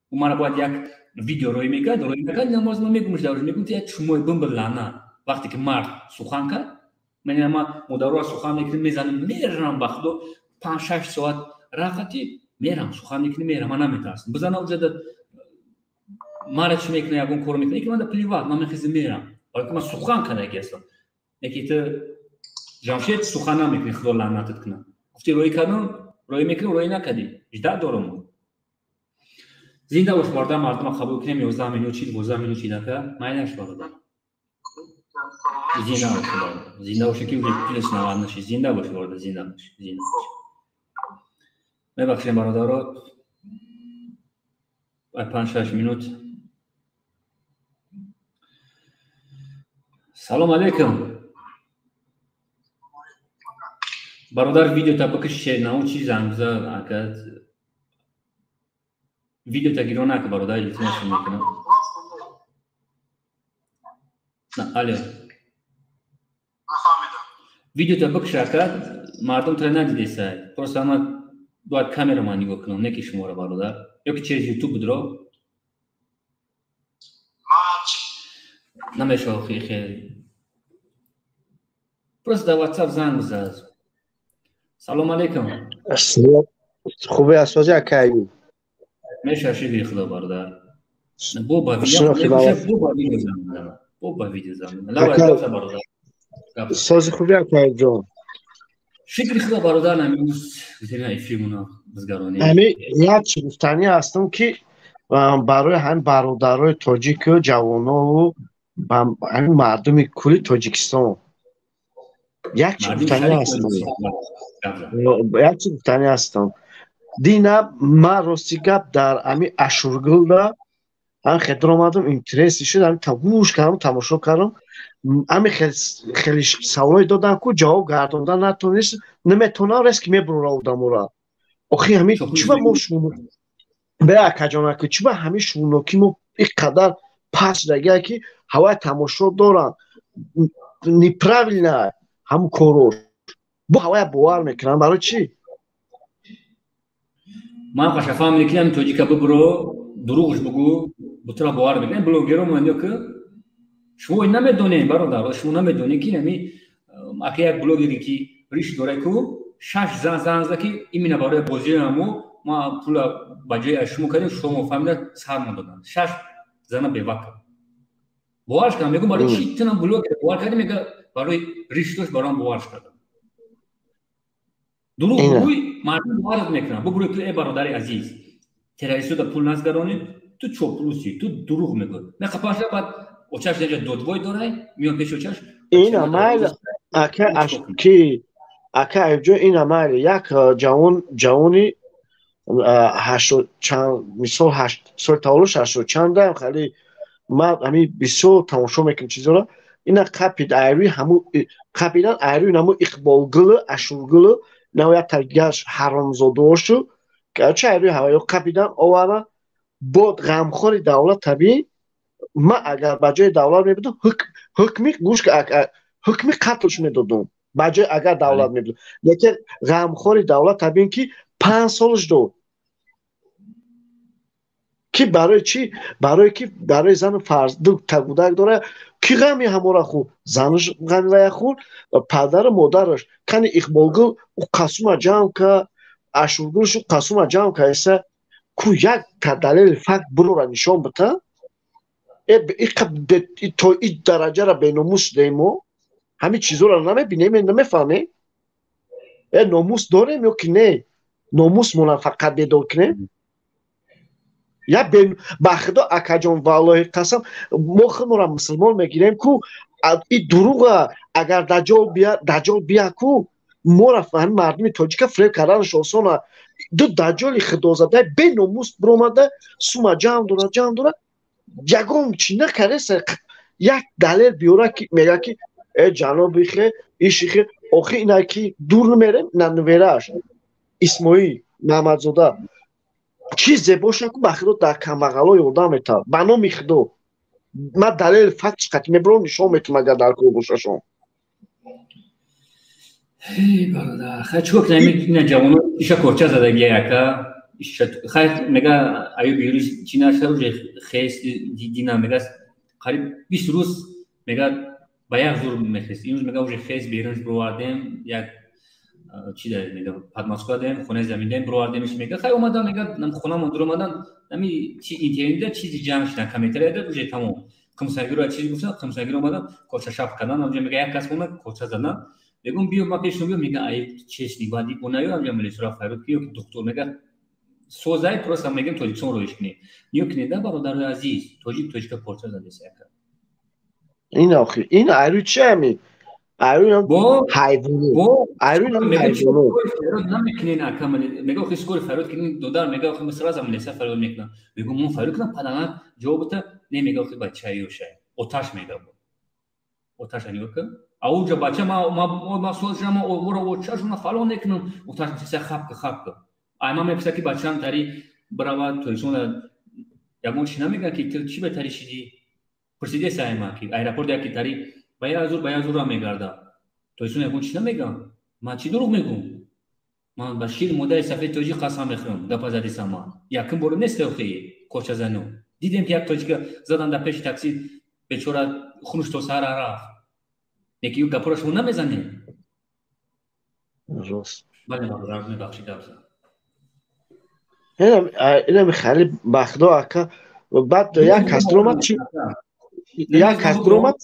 اون ما را باید یک ویدیو روی میگه نماز ما میگمش دارش میگم که شما بمبلانه وقتی که مرد سخن کرد من ما مدارو سخن میکنیم میزنم میرم بخدو 5-6 ساعت راحتی میرم سخن میکنیم میرم من نمیترسم بزنم اونجا مارا چی میکنه یکون کار میکنه که من در پلیوات من میخیزم میرم ولی که من سخن کنه گستم یکی تو جمشید سخن نمیکنی خدا لعنتت کنه گفتی روی کردم روی میکنی روی نکردی اجداد دارم زنده باش برادر مردم قبول کنیم 11 میلیون چی 12 میلیون چی دکه ماینش برادر زنده باش که پلیس نواد نشی زنده باش برادر زنده باش میبخشیم برادر 5-6 minút. سلام علیکم. برادر ویدیو تا بکش نه چیز زنگزه اکد ویدیو تا گیرو نکه برادر ایتونش میکنم. نه الو. ویدیو تا بکش اکد مردم تر ندیده سه. پس اما باید کامera ما نگاه کنم نکی شما را برادر. یا که چیز یوتیوب درو نمیشه آخی خیلی پرست در واتساپ زنگ بزن سلام علیکم خوبه اسواجی اکایی میشه شیدی خدا برادر بو با ویدیو زنگ بو با ویدیو زنگ لابد برادر سازی خوبی اکایی جان شکری خدا برادر نمیدونست بزنی ایفیمونا بزگرانی همین یک چی گفتنی هستم که برای هم برادرای تاجیک و جوانا و همین مردم کل تاجیکستان یک چی گفتنی هستم дина ма рости гап дар ами ашургулда ан хедр омадам интереси шуд ами гӯш кардам тамошо кардам ами хеле саволое додан ку ҷавоб гардондан натонист наметонам рест ки мебурам одамора охи ами чиба мо шумо бе акаҷонаки чиба ҳами шӯноки мо иқадар паст дагия ки ҳавай тамошо дорам неправильно ҳамун корош бо ҳавай бовар мекунам барои чӣ ман қашафам мекунам тоҷика бибуро дуруғш бугӯ бутра бовар мекунам блогеро мондё ки шумо намедонед бародар шумо намедонед ки ами ака як блогере ки риш дорад ку 6 зан зада ки именно барои бозиамо ма пула ба ҷои шумо кардем шумо фамилия сар надодан 6 зана бевака боварш кардам мегӯм барои чӣ тунам блогер бовар кардем мега барои риштош баром боварш кардам дуруғ бугӯй мардум боварат мекунам бубури ту бародари азиз террористода пул назгаронӣ ту чоплуси ту дуруғ мегӯй меқапаша баъд очаш инҷа додвой дорай миён пеши очаш ина майли ака ашки ака айбҷо ина майли як ҷавони мисол соли таваллуд 80 чандам хали ма ами бисёр тамошо мекунам чизора ина қапид айрӯи ҳамун қапидан айрӯи ҳамун иқболгулу ашургулу навоят тагаш ҳаромзодошу ча айрӯи ҳаваё қапидан овара бод ғамхори давлат табии ма агар ба ҷои давлат мебудам ҳукми гӯш ҳукми қатлш медодум ба ҷои агар давлат мебудам лекин ғамхори давлат табиин ки 5 солш дод ки барои чӣ барое ки барои зану фарзду тагудак дора ки ғами ҳамора худ занаш ғами вая худ падару модараш кани иқболгул қасума ҷамъка ашургулшу қасума ҷамъка эса ку як далели факт бурора нишон бита то и дараҷара беномус демо ҳамин чизора намебинем намефаҳмем номус дорем ё ки не номус монам фақат бедор кунем я ба худо акаҷон валлоҳи қасам мо худмора мусулмон мегирем ку и дуруға агар даҷол бия ку мора ҳамин мардуми тоҷика фреб карданаш осона ду даҷоли худозадаи беномус биромада сума ҷамъ дора ягон чӣ накареса як далел биёра ки мега ки ҷаноби хе иши хе охи ина ки дур намерем навераш исмоил маҳмадзода чӣ зебоша ку ба худо дар камбағалои одам мета ба номи худо ма далел фактш қатъӣ мебурам нишон метавам агар дар кор бошашон бародар хай чико кунем ина ҷавоно иша корча задагия яка хай мега аюб юрис чӣ наша рӯже хест дина мега қариб 20 рӯз мега ба як зур мехест имрӯз мега уже хест берунҷ бировардем як چی دارید میگه پادماسکو داریم خونه زمین داریم بروردیمش میگه خیلی اومدم میگه نم خونه من دور اومدن نمی چی اینترنت چیزی جمع شدن کامپیوتر داد روزی تمام کمساگیرو چیزی گفتن کمساگیرو اومدم کوچه شاپ کردن اونجا میگه یک کس اومد کوچه زدن میگم بیو ما پیش میگم میگه ای چیش دیوادی اونایو اونجا ملیسرا فرود کیو دکتر میگه سوزای پروسا میگم توجیکسون روش کنی نیو کنی دا برادر عزیز توجیک کوچه زده سیاکا این آخی این ایرو چه айрӯ ҳайвонӣ айрӯ ҳайвонӣ фарод намекунен акамали мега охи скори фарод кунин додар мега охи сразу амлеса фарод мекунам мегум мон фарод кунам паданак ҷавоби не мега охи бачаи ёша оташ мега оташ аниёка аунҷа бача ма созжама ора очашуна фалон мекунам оташ меса хапка айма меписа ки бачаам тари брава тоисона ягон чи намега ки чи бетари шиди пурсидеса айма ки аэропорт яки тари баязура мегарда тоисун ягон чӣ намегам ман чӣ дурӯғ мегӯм ман ба шир модари сафеди тоҷик қасам мехӯрам гапа задисам ман якум бора нест охи кочазану дидем ки як тоҷика задан дар пеши такси бечора хунуш то сара рафт яки ю гапора шумо намезанем рост бале мабарак мебахшид гап зад инам хали ба худо ака баъд як кас дуромад чи як кас дуромад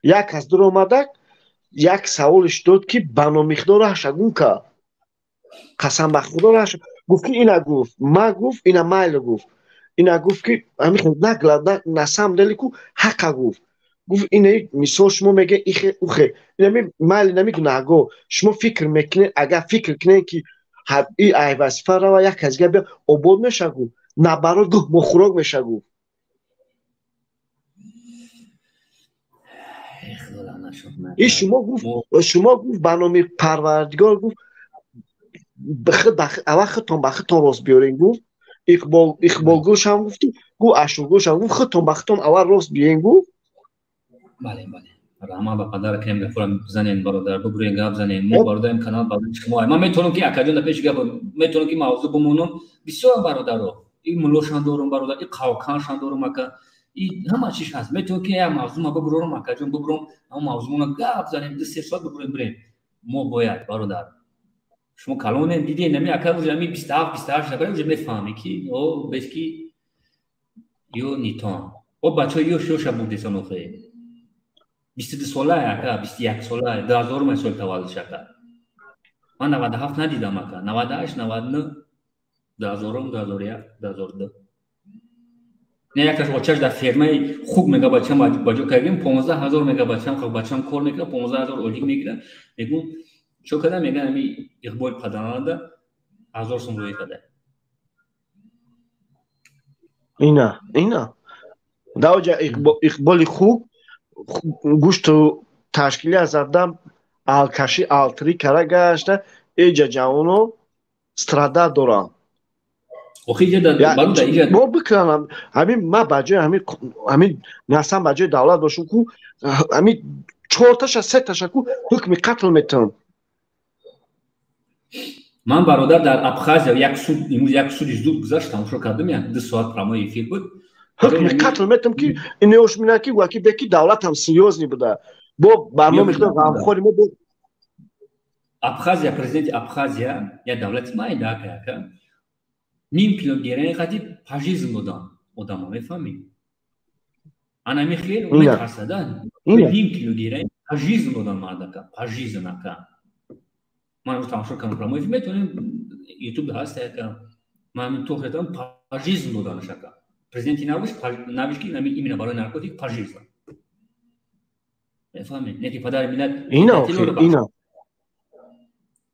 як кас дуромада як саволиш дод ки ба номи худо раҳшагун кард қасам ба худо раҳша гуфт ки ина гуфт ма гуфт ина майли гуфт ина гуфт ки на самом деле ку ҳаққа гуфт گفت اینه مثال شما میگه ایخه اوخه اینمی مال نمیدونه اگه شما فکر میکنه اگر فکر کنه که این ای وظیفه را یک از گه عبود میشه گفت نبرات گفت مخروق میشه گفت این شما گفت برنامه پروردگار گفت اول خطان راست بیارین گفت اقبال گوش هم گفت گفت اشو گوش هم گفت خطان اول راست بیارین گفت بله همه با پدر کم گفتم بزنین برادر بگوین گپ زنین ما برادر این کانال برای شما من میتونم که اکادون پیش گپ میتونم که موضوع بمونم بسیار برادرو این ملوشان دارم برادر این قاوکانشان دارم که این همه چیز هست میتونم که یا موضوع ما بگورم اکادون بگورم اما موضوع ما گپ زنیم 2-3 ساعت بگوریم بریم ما باید برادر شما کلون دیدی نمی اکادون نمی 27 نفر вже میفهمی که او بسکی یو نیتان او بچه یو شوشا بوده سنوخه 22 ساله اکا 21 ساله 2000 سال تولد شده من 97 ندیدم اکا 98 99 2000 2001 2002 نه یکش بچه‌اش در فرمه خوب میگه بچه‌م باجو کردیم 15000 میگه بچه‌م خب بچه‌م کار میکنه 15000 اولی میگیره میگم چه کردم میگه امی اقبال پدرانه 1000 سوم روی بده اینا داوجا اقبال خوب گوشت تشکیلی از آدم آلکشی آلتری کرده گشته ایجا جوانو استرادا دارم اوخی جدا برو ایجا ما بکنم همین ما بجای همین ناسم بجای دولت باشم کو همین 4 تا 3 تا کو حکم قتل میتونم من برادر در ابخازیا یک سود زود گذاشتم شو کردم یک 2 ساعت پرامای افیر بود حکم قتل میتونم که اینوش میناکی وکی بکی دولت هم سیوز نبوده با برنامه خود غمخوری ما ابخازیا پرزیدنت ابخازیا یا دولت ما ایده که نیم کیلوگرم قدی فاشیسم بودن آدما میفهمی انا میخیر میترسیدن نیم کیلوگرم فاشیسم بودن مردکا فاشیسم نکا من رو تماشا کنم پراموی میتونم یوتیوب هست که من تو خودم فاشیسم بودن شکا پرزیدنت نوش کی نمی اینا برای نارکوتیک فاشیسم میفهمی نه که پدر ملت اینا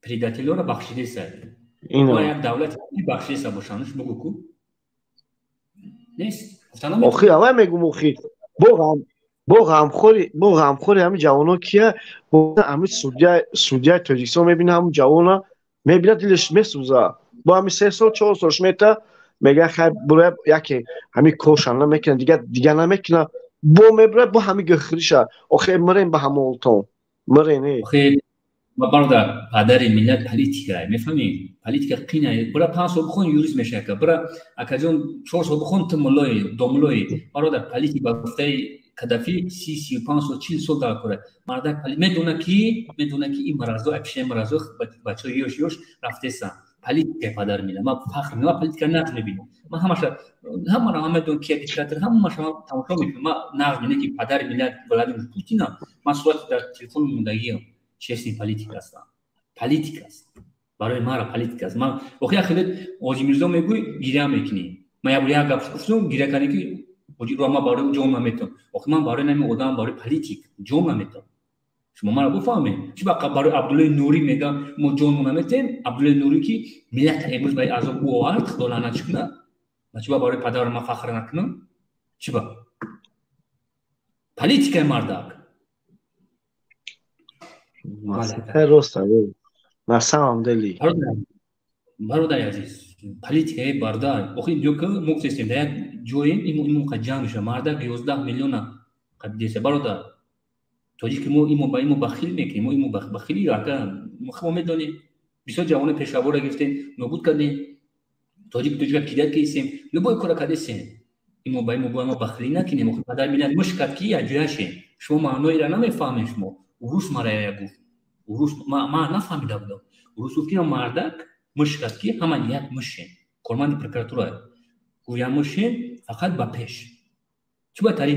پریداتیلو را بخشیده سر اینا یک دولت بخشیده سر باشنش بگو کو نیست آخی اول میگم آخی با غمخوری همین جوانا کیه همین سودیا تاجیکستان میبینه همین جوانا میبینه دلش میسوزه با همین 3 سال 4 سالش میته میگه خیر برای یکی همین کوشن نمیکنه دیگه نمیکنه با میبره با همین گخریشه آخی مرین به همه اولتون مرینه آخی ما برادر پدر ملت پلیتیکه میفهمی پلیتیکا قینه برای 5 سال بخون یوریست میشه که برای اکاجون 4 سال بخون تمولای دومولای برادر پلیتی با گفته کدافی 35 سال 40 سال داره کره مردک پلیت میدونه کی این مرزو اپشه مرزو بچه یوش رفته سن پلیتیکا پدر ملت ما فخر ما پلیتیکا نت میبینیم ما همه دون کی دیکتاتور همه شما تماشا میکنیم ما نمیدونیم که پدر ملت ولادیمیر پوتین ما صورت در تلفن موندگی چیزی پلیتیک است برای ما را پلیتیک است من وقتی خیلی آجی میرزا میگوی گیره میکنی من یا برای گپ گفتم گیره کنی که آجی رو ما برای جون نمیتون وقتی من برای نمی آدم برای پلیتیک جون نمیتون شما ما را بفهمید چی برای عبدالله نوری میگه ما جون نمیتیم عبدالله نوری که ملت امروز برای از او آورد خدا لعنت کنه و چی برای پدر ما فخر نکنم چی پلیتیک مردک راست نرسم دلی برادر عزیز پلیتیکای بردار اخی جو که مکسیم در جویم این قجام میشه مرد 11 میلیون قدیسه برادر توجی که ما اینو بخیل میکنیم اینو بخیلی راکا ما میدونیم بسیار جوان پیشوا را گرفتیم نابود کردیم توجی که توجی کیدت کیسیم لبای کار کردیم اینو ما بخیلی نکنیم پدر میلاد مشکل کی اجاشه شما معنی را نمیفهمید شما روس مرا گفت روس ما نفهمیده بودم روس گفت که مردک مشکل کی همان یک مشین کارمند پروکراتورا گویا مشین فقط با پیش چه با تری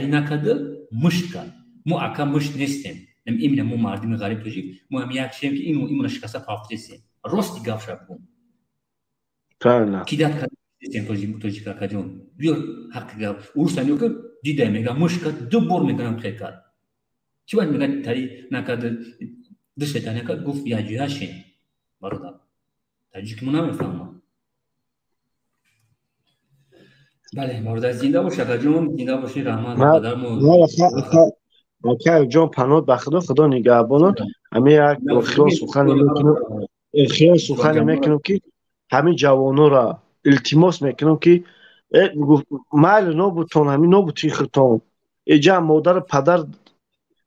نکرده مشکل ما اکا مش نیستیم نمی‌ایم ما مردم غریب توجی ما هم یک شیم که اینو نشکسته پافتیم راستی گاف شدم فعلا کیدت کردیم توجی که کجون بیار حق گاف روس نیو که دیده میگه مشکل دو بار میگم خیر کرد چی باید میگه تری نکرد دست تنی کرد گفت یا جوهشین برادر تاجیک مون نمیفهمم بله برادر زنده باش اکا جون زنده باشی رحمت پدرمو اکا جون پناه به خدا نگهبانت همه یک خیال سخن میکنم که همین جوانو را التماس میکنم که مایل نبودتون همین نبودین خودتون اینجا مادر پدر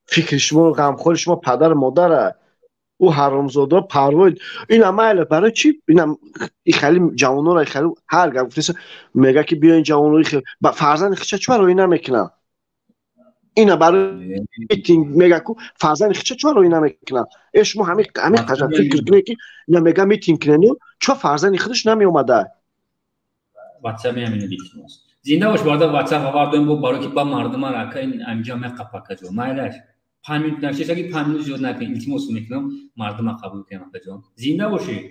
فکر شما غمخوار شما پدر مادر او حرامزاده پروای این مایل برای چی این خیلی جوانو را خیلی هر گفت میگه که بیاین جوانو با فرزند خچ چرا روی نمیکنن اینا برای میتینگ میگه کو فرزند خچ چرا روی نمیکنن شما همین قضا فکر کنید که اینا میگه میتینگ کنن چرا فرزند خودش نمی اومده واتساپ همین دیشماست زنده باش برادر واتساپ آوردم با برای که با مردم را که این انجام قپاکا جو مایلش 5 minut نشه اگه 5 minut زیاد نکنی التماس میکنم مردم قبول کنن اکا جون زنده باشی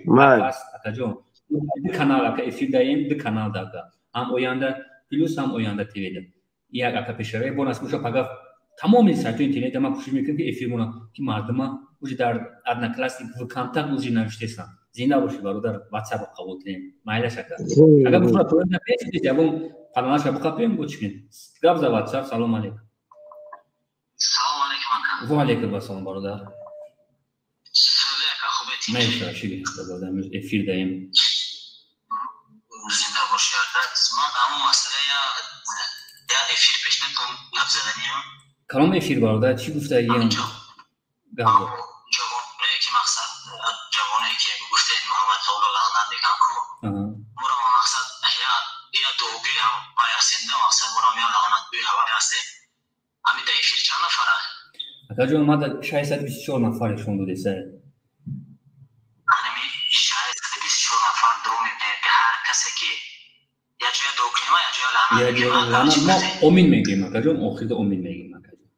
اکا جون دو کانال اکا افیر دایم دو کانال داکا هم اوینده پلوس هم اوینده تیوی ده یک اکا پیشره بوناس موشا پگاه تمام سایت اینترنت ما کوشش میکنیم که افیر مونا که مردم وجود در ادنا کلاس و کانتاکت وجود نوشتهشن زنده باشی برادر واتساپ قبول کنیم مایلش اکا اگه بخواد تو نپیچید جوون فلانش بقاپیم گوچین گابز واتساپ سلام علیکم و علیکم السلام برادر سلام خوبتی مرسی شیلی برادر افیر دایم زنده باشی من همون مسئله یا افیر پیش نکنم لفظ زدنیم کلام افیر برادر چی گفته اگه جوانه که مقصد جوانه که گفته محمد طول لعنت میگن کو مرا مقصد یا دوبی هم بایرسنده مقصد مرا میان لعنت بی هوا هسته همین در افیر چند نفره اکا جون ما 624 نفرشون بوده سر همین 624 نفر دو میبینه که هر کسی که یا جویا دو کلمه یا جویا لعنت میگه ما امین میگیم اکا جون آخر امین میگیم اکا جون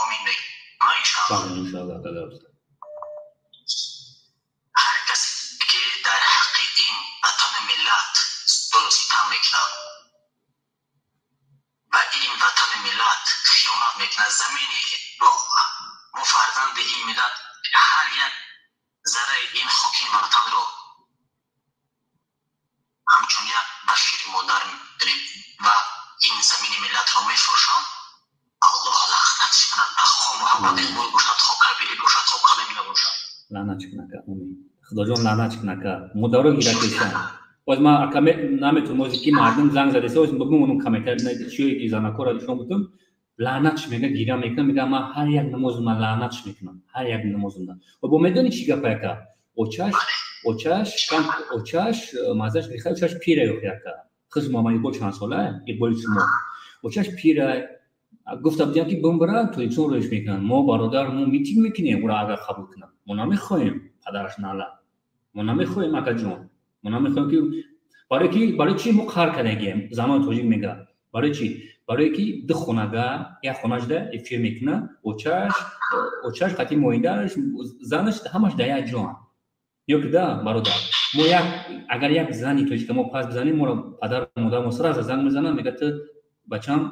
امین میگیم ما انشاءالله اکا درست هر کسی که در حق این وطن ملت درستی تم میکنه و این وطن ملت خیانت میکنه زمینی ما فرزند این ملت هر یک ذره این خاکی وطن رو همچون یک بشیر مادر میدونیم و این زمین ملت رو میفروشن الله لعنتش کنه خو محمد مول باشد خو کبیری باشد خو کلمی نباشد لعنت کنه امین خدا جون لعنت کنه مدارو گیرکشن باز ما اکامه نمیتونم که مردم زنگ زده سه بگم اونم کامنتر نه چیه که زنا کورا شما بودم لعنتش میگه گیرا میکنه میگه ما هر یک نماز ما لعنتش میکنم هر یک نماز و با میدونی چی گپه که اوچاش مازش میخواد اوچاش پیره رو که خز مامانی با چند ساله یه بولی شما اوچاش پیره گفتم دیگه که بمبرا تو چون روش میکنن ما برادرمون میتینگ میکنیم اون اگر قبول کنم ما نمیخوایم پدرش ناله ما نمیخوایم اکا جون ما نمیخوایم که برای چی مقهر کنگیم زمان توجیه میگه برای چی برای که دو خونگه یا خونش ده افیر میکنه اوچاش خطی مویندهش زنش همش ده یک جوان یا که ده برادر ما اگر یک زنی توجیه که ما پس بزنیم ما پدر مادر ما سر از زن میزنه میگه تو بچم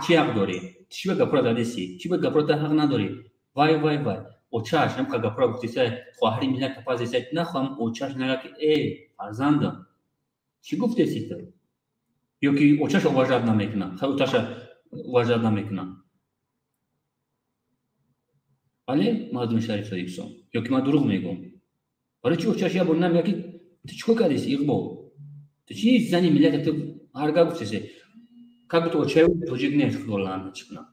چی حق داری چی به گپرا دادیسی چی به گپرا حق نداری وای اوچاش هم که گپرا گفتی سه خواهری ملت پس سه نخوام اوچاش نگه که ای فرزندم چی گفتی سی تو یا که اوچاش واجد نمیکنه خب اوچاش واجد نمیکنه ولی مردم شریف دیگه یا که ما دروغ میگم برای چی اوچاش یا بونم یا که تو چیکار کردی اقبال تو چی زنی ملت تو هرگاه گفتی سه как бы то человек тоже не школа начина.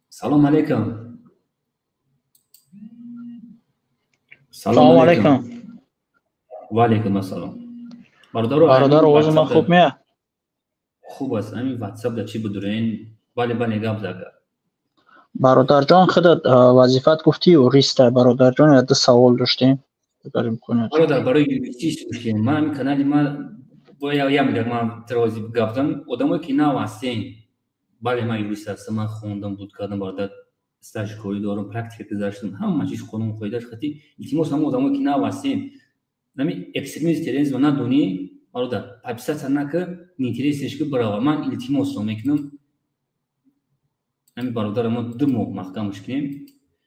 Салам алейкум. Салам алейкум. Ва алейкум ассалам. برادر آواز من خوب میاد؟ خوب است. همین واتساپ در چی بدورین؟ بله گپ زده. برادر جان خودت وظیفت گفتی و ریست برادر جان یاد سوال داشتیم. بگیم کنید. برادر برای چی داشتیم؟ ما همین کانال ما باید میگم من ترازی گفتم آدمایی که نوستین بله من یوریست هستم من خوندم بود کردم برادر استاژ کاری دارم پرکتیک گذاشتم همه چیز خودم خودش خاطی التماس هم آدمایی که نوستین نمی اکستریمیست ترنز و ندونی برادر پاپسات نکه نیتریسش که برای من التیماس میکنم همین برادر ما دمو محکمش کنیم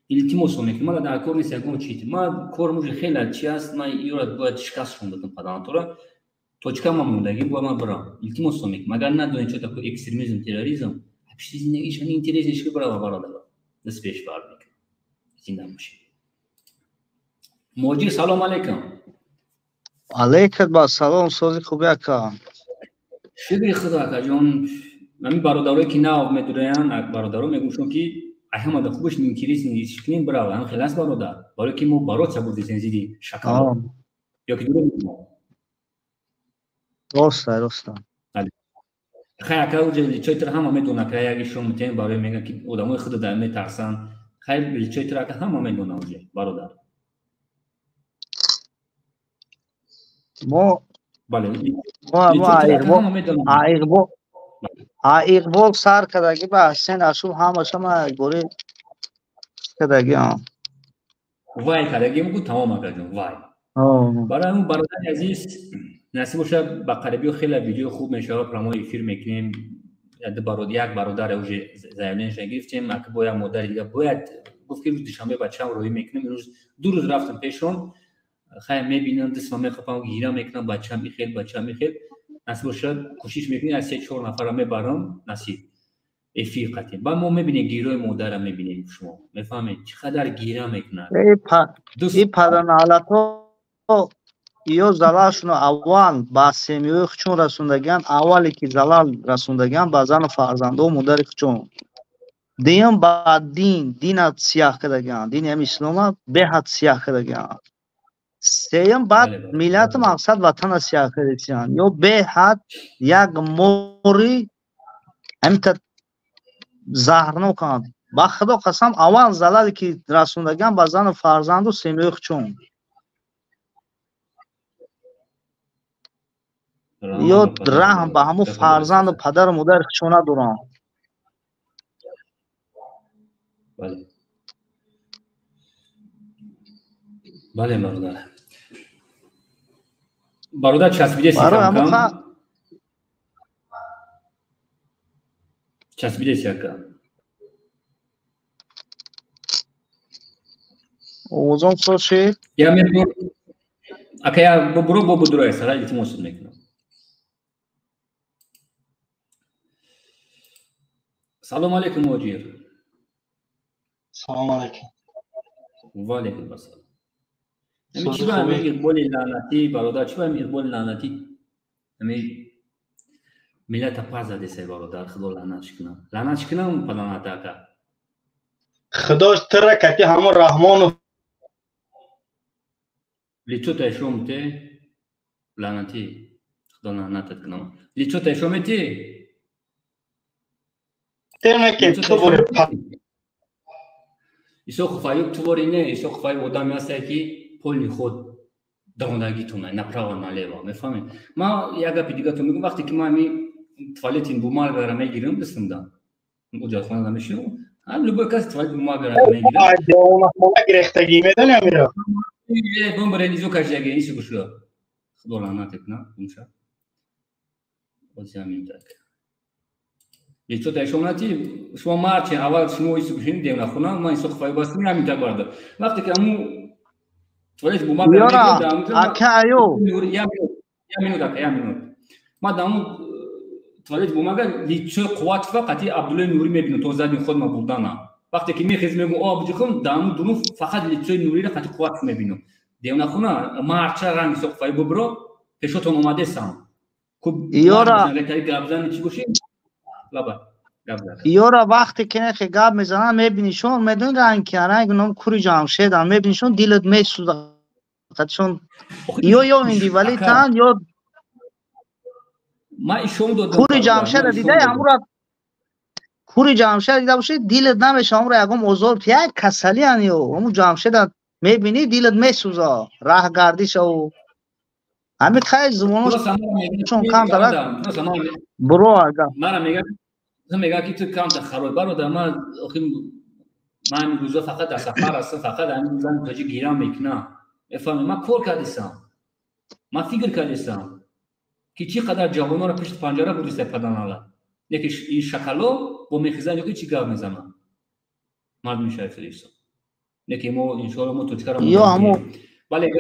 التیماس میکنم ما در کار نیست یکم چیتی ما کارمون خیلی چی است ما یورات باید شکست بدم پدانتورا точка мамундagi бо ма бирам илтимос мекунам агар надонед чо тако экстремизм терроризм вообще зиндагишон интереснешки бирава бародар дас пеш бар мекунам зинда бошед моҷи салом алейкум алейкум ба салом сози хуби ака шукри худо акаҷон ҳамин бародарое ки нав медураян бародаро мегӯшон ки аҳамада хубаш интереснешкинин бирава ҳам хеле аст бародар барое ки мо барот сабуди зензиди шакал ёки дуро роста خیر اکا چای تر همه میدونه که اگه شما میتونید برای میگن که آدمای خود در میترسن خیر چای تر اکا همه میدونه اونجا برادر ما بله ایقبال سر کدگی به حسین اشوب همه شما گوری کدگی وای کدگی میگو تمام اکا جون وای برای اون برادر عزیز نصیب باشه با قریبی خیلی ویدیو خوب میشه پرومو افیر میکنیم یک برادر اوج زایلینش گرفتیم اگه با یک مادر دیگه باید گفت که روز دوشنبه بچه‌ام روی میکنیم روز دو روز رفتم پیشون خیلی میبینم دستم میخوام گیرا میکنم بچه‌ام میخیل نصیب باشه کوشش میکنیم از 3-4 نفر میبرم نصیب افیر قطعی با ما میبینیم گیرای مادرم میبینیم شما میفهمید چقدر گیرا میکنن این پدران حالتو ё залалшуно аввал ба семёи хучун расондаган аввале ки залал расондаган ба зану фарзанду модари хучун дуюм ба динат сияҳ кардаган дини ҳам ислома беҳад сияҳ кардаган сеюм баъд миллати мақсад ватана сияҳ кардаган ё беҳад як мори ҳамита заҳрноканд ба худо қасам аввал залале ки расондаган ба зану фарзанду семёи хучун ё раҳм ба ҳамун фарзанду падару модари хучун надоранд бале бародар часпидеси камкам часпидеси ака овозон соши я мебур ака я бубуро бо будурай сара илтимос мекунам салом алейкум моҷир салом алейкум ва алейкум ассалом чӣ ба ҳамин иқболи лаънатӣ бародар чӣ ба ҳамин иқболи лаънатӣ ҳамин миллата пас задесай бародар худо лаънатш кунам лаънатш кунам паланата ака худош тира кати ҳамон раҳмону лицотай шомте лаънатӣ худо лаънатат кунам лицотай шометӣ исо хуфаёб тувори не исо хуфаёб одаме ҳастае ки полни худ дондагитона направо налево мефаҳмед ман як гапи дигатон мегӯям вақте ки ман ҳамин туалетин бумагара мегирам дастамда оҷатхона намешавам ҳам любой кас туалет бумагара мегирам бомбаренизо кашдаги исо гушо худо лаънате кунам умша ози ҳамин так лицотай шомати шумо марчи аввал шумо исо гушин демна хона ман исо хуфаи басми ҳамин так барда вақте ки ҳамун туалет бумагара акаё я минут ман даму туалет бумагара лицои қувват фақати абдуллои нурӣ мебинам то задни ходма бурдана вақте ки мехезм мегӯям о абуҷихон даму дунуф фақат лицои нуриро қати қувват мебинам демна хона марча ранг исо хуфаи бубро пешотон омадесам гапзани чӣ гӯшем ёра вақте ки нехе гап мезанам мебинишон медони ранг ном кури ҷамшедам мебинишон дилат месӯзад ё индивалитан ё кури ҷамшеда дидаи ҳамура кури ҷамшеда дида бошед дилат намешавад ҳамура ягон озор як касалиан ё ҳамун ҷамшеда мебинӣ дилат месӯза раҳгардишаву ҳамин хай зубонашон кам дорад буро ага мега ки ту камта хароб бародар ман ҳамин рӯза фақат дар сафар ҳастам фақат ҳамин зани тоҷи гирам мекунам мефаҳмед ман кор кардесам ман фикр кардесам که چقدر جوان‌ها را پشت پنجره بریسته پدنالا یکی این شکلو با میخزن یکی چی گپ میزنن مردم شریف ایسا یکی ما انشاءالله ما تو چکار همو ولی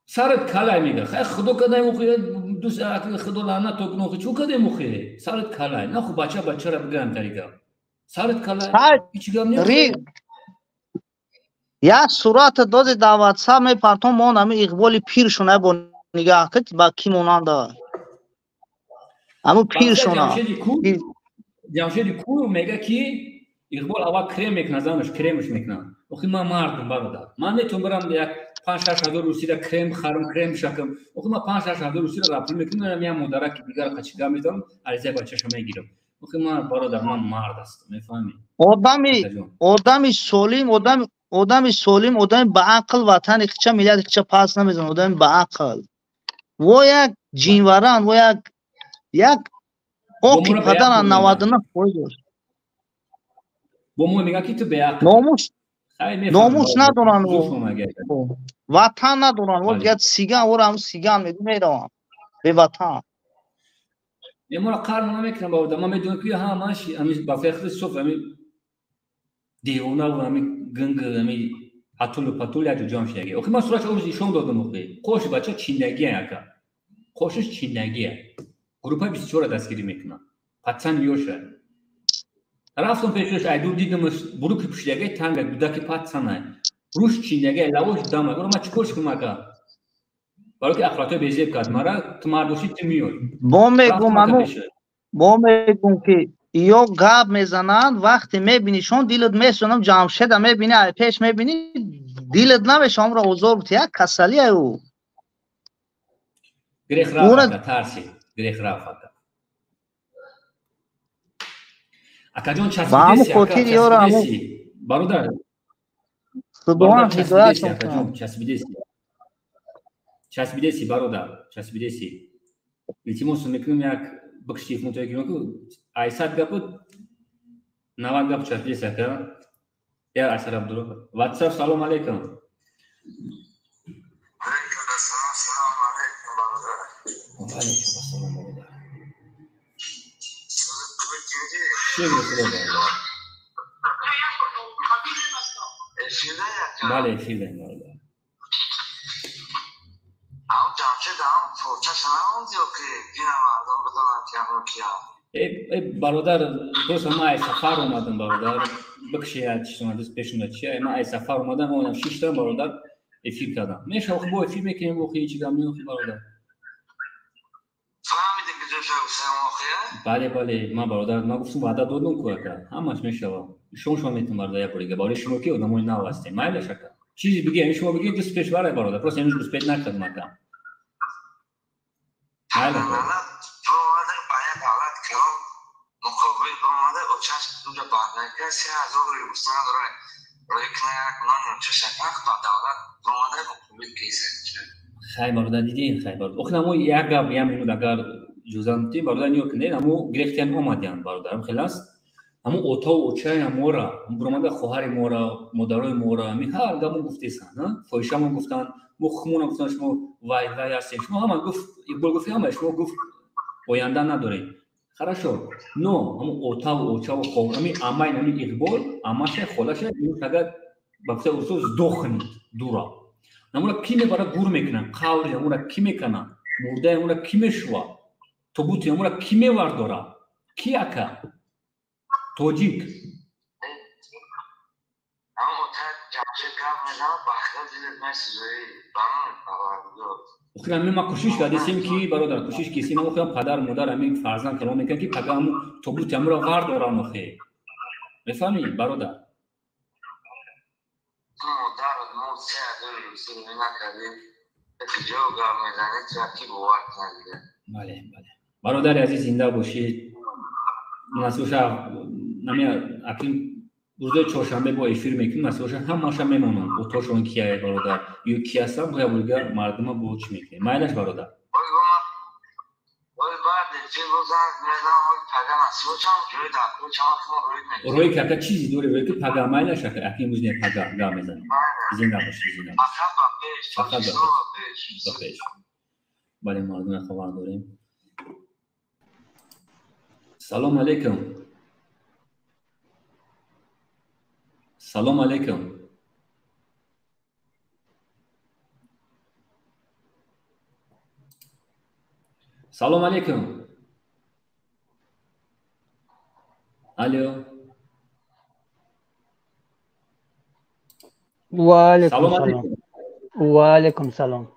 سرت کلای میگه خیلی خدا کدای مخی دوست خدا لعنت تو کنه چون کدای مخی سرت کلای نه خب بچه را بگیرن طریقه سرت کلای هیچ گپ نیست یا صورت دوز دعوت سا می پرتون مون همی اقبال پیر شونه با نگاه کت با کی مونانده همو پیر شونه جمشیدی کو میگه کی اقبال اول کرم میکنه زنش کرمش میکنه اخی من مردم برادر من نتون برم یک 5-6 هزار روسی را کرم خرم کرم شکم اخی من 5-6 هزار روسی را رپل میکنم میام مدرک دیگر قچیگا میذارم عریضه بچه‌شو میگیرم اخی من برادر من مرد هستم میفهمی آدمی سالم آدم با عقل وطن اخچه میلیارد اخچه پاس نمیزن آدم با عقل و یک جینوران و یک اوکی پدر 99 خود با مو میگه کی تو به عقل ناموس ندارن وطن ندارن و گت سیگان و هم سیگان میروان به وطن ما قرن نمیکنم با آدم ما میدونم که ها ماشی همین با فخر صبح همین دیوونه و همین گنگ همین پاتول یا جام شیگه اوکی ما سراغ اومدی شون دادم اوکی خوش بچه چیندگیه اکا خوشش چیندگیه گروه 24 دستگیری میکنن پاتسان میوشه رفتم پیشش ایدو دیدمش بروک پشتگی تنگ دودکی پاتسانه روش چیندگی لواش دامه اونو ما چیکارش کنم اکا برای که افراطی بیزیب کرد مرا تو مردوشی تو میای با میگم که یا گاب میزنن وقتی میبینیشون دیلت میسونم جمشید میبینی پیش میبینی دیلت نمیشم را حضور بودی یک کسلی او گریخ رافتا ترسی گریخ رافتا اکا جان چسبیدیسی برادر خدوان هدایت اکا جان چسبیدیسی برادر چسبیدیسی التماس میکنم یک بکشیف متوجه کنم که 80 گپ 90 گپ چسبیدیسی اکا یا اثر عبدالله واتساپ سلام علیکم سلام علیکم برادر علیکم السلام برادر بله فیلم برادر برادر درست ما ای سفر اومدم برادر بکشید شما دست پیشون چیه ما ای سفر اومدم اونم 6 تا برادر فیلم کردم میشه خب با فیلم میکنیم بو هیچ گام نمیخوام برادر فهمیدی که جوش حسین واقعا بله ما برادر ما گفتم وعده دادم که همش میشه شما میتونم برادر یا بریگه برای شما که آدمای نو هستین مایل شکر چیزی بگی شما بگی دست پیش برای برادر پس امروز دست پیش نکردم مردم مایل مقابل اومده با چشم دور بعد کسی از اون روستان داره روی کنار کنان چشم بعد دولت اومده مقابل کیسه خیلی برادر دیدین خیلی برادر اخنا مو یک گپ میمونه اگر جزانتی برادر نیو کنه امو گرفتن اومدن برادر خلاص امو اوتا و اوچای مورا برامده خواهر مورا مدارای مورا می هر گمو گفتیسن ها فوشامو گفتن مخمون گفتن شما وای هستین شما هم گفت اقبال گفت هم شما گفت آینده نداره хорошо но همون اوتا و اوچا و خورمی اما این همین اقبال اما شه خودش این فقط بخش اصول دخنید دورا نمونه کی میبره گور میکنن قاوری نمونه کی میکنن مرده نمونه کی میشوا توبوتی نمونه کی میورداره کی اکا توجیک اما اوتا جمشه کم میزنم بخدا دیدت میسوزایی بامون خبر اخیرا ما کوشش کردیم که برادر کوشش کردیم ما خودم پدر مادر همین فرزند کلام میکنن که پگام توبوت امرا ورد دارن مخه میفهمی برادر مادر ما سه روزی نکردیم اتجاه گام میزنه چکی بوقت ندیده بله برادر عزیز زنده باشید مسئوشا نمی اکنون روز چهارشنبه با افیر میکنیم مسئوشا همه‌شا میمونن اوتاشون کیه برادر یا کی هستن باید بولگر مردم بوچ میکنه مایلش برادر بعد چه روزا میدم پگام مسئوشم جوری دکتر چما رو روی که چیزی دوره روی که پگام مایلش اکنون روز نه پگام گام میزنه زنده باشید زنده فقط با پیش برای مردم خبر داریم. سلام علیکم. سلام علیکم. سلام علیکم. الو. و علیکم سلام سلام. علیکم. و علیکم سلام.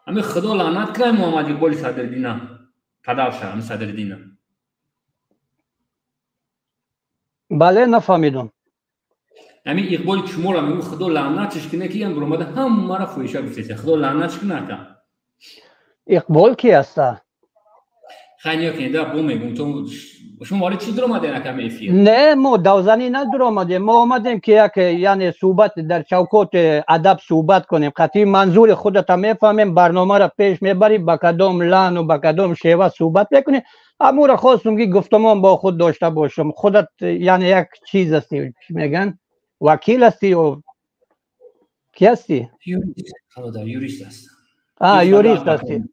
همه خدا لعنت کنه محمد اقبال صدرالدین پدرش همه صدرالدین. بله نفهمیدم. همین اقبال شما را میگم خدا لعنتش کنه که این برآمده هم مرا فویشا گفته خدا لعنتش کنه که اقبال کی است؟ خیلی کنده بو میگم تو شما وارد چی در اومده نکم افیر؟ نه ما دوزنی ندر آمدیم. ما آمدیم که یک یعنی صحبت در چوکات ادب صحبت کنیم. قطعی منظور خودت میفهمیم، برنامه را پیش میبریم، با کدام لحن و با کدام شیوه صحبت میکنیم. اما را خواستم که گفتمان با خود داشته باشم. خودت یعنی یک چیز هستی، میگن وکیل هستی و کی هستی؟ یوریست. خدا یوریست است. یوریست هستی.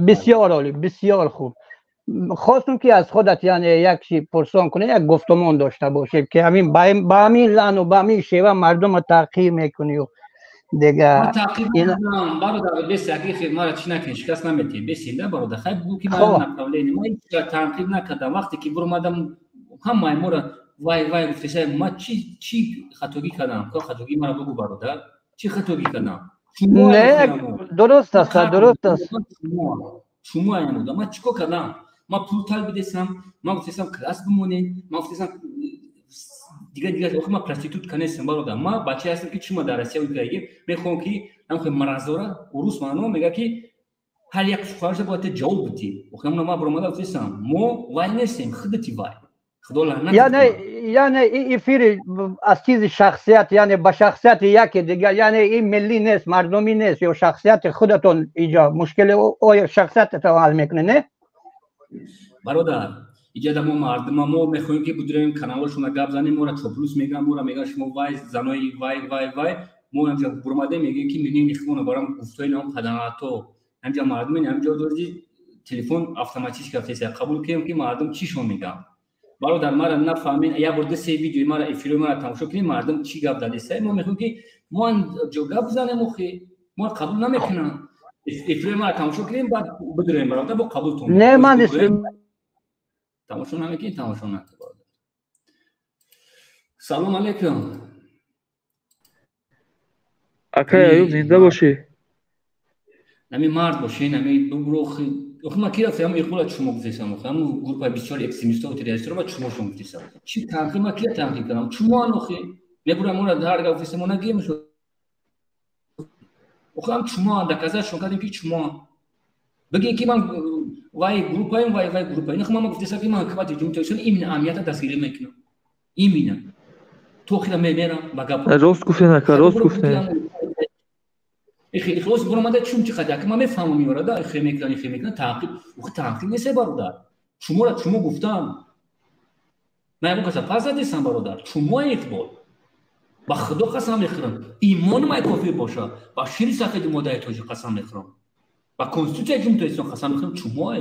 بسیار عالی، بسیار خوب. خواستم که از خودت یعنی یک چی پرسان کنی، یک گفتمان داشته باشی که همین با همین لحن و با همین شیوه مردم تعقیب میکنی و دیگه ما تعقیب نمیکنم برادر. بس اگه ما را چی نکنی شکست نمیتی بسینده برادر. خیلی بگو که من نقولینی ما هیچ تعقیب نکردم. وقتی که برو اومدم همه ما را وای گفته ما چی خطاگی کردم؟ که خطاگی مرا بگو برادر. چی خطاگی کردم؟ نه درست است، درست است. شما اینو ما چیکار کردم؟ ما پول طلب دیدم، ما گفتم کلاس بمونین، ما گفتم دیگه ما پراستیتوت کنیم برادر. ما بچه هستیم که چی مدرسه اوکیه میخوام که هم مرزورا روس مانو میگه که هر یک سوالش باید جواب بدی. ما برام گفتم ما وای نیستیم خودتی وای. خدا لعنت. یعنی این فیر از چیز شخصیت، یعنی با شخصیت یکی دیگه، یعنی این ملی نیست، مردمی نیست، یا شخصیت خودتون اینجا مشکل او شخصیت تو حل میکنه. نه برادر اینجا ما مردم ما میخوایم که بدریم کانالشون گپ زنیم، ما را چوپلوس میگن، ما را میگن شما وای زنای وای ما اینجا برماده میگیم که منین اخوان برام گفتای نام خدماتو اینجا مردم اینجا دورجی تلفن اتوماتیک کافیه قبول کنیم که مردم چی شو میگن. برادر ما را نفهمین یا برده سه ویدیو ما را افیلم ما را تماشا کنیم مردم چی گپ داده سه ما میخوایم که ما جو گپ زنیم مخی ما قبول نمیکنن. افیلم ما را تماشا کنیم بعد بدریم برادر با قبول تو. نه من تماشا نمیکنی تماشا نکن. سلام علیکم. اکا ایوب زنده باشی. نمی مرد باشی نمی بگو ما کی رفتم اقبال شما گفتم خودم گروه 24 اکستریمیست و تروریست رو شما گفتم چی تنقیب ما کی تنقیب کنم شما نخی میبرم اون در گفتم اون گیم شد خودم شما دکازه شما کردیم که شما بگی که من وای گروپایم وای گروپایم نه ما گفتم که من حکومت جمهوری این امنیت دستگیری میکنم این تو خیلی میرم بگم راست گفتین اکا راست گفتین. خلاص برو ماده چون چقدر که ما میفهمم میوره خیلی میکنه تعقیب نیست برادر. شما گفتم من میگم پس دیدم برادر شما اقبال با خدا قسم میخورم ایمان ما کافی باشه با شیر سفید ماده توجه قسم میخورم با کنستیتوسیون جمهوری قسم میخورم شما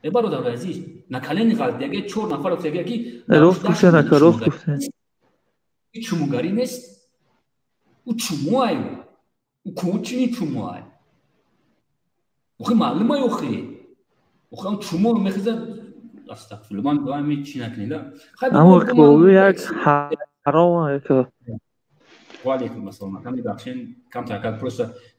اقبال برادر عزیز نکلین غلط دیگه 4 نفر افتاده که راست گفتین اکا راست گفتین. شما گاری نیست او چموای او کوچینی چموای او معلومه او خیلی او چمو رو میخزد استغفر الله من دائما چی نکنیدم. اما اقبال یک حرام که و علیکم السلام کمی بخشین کم تاکید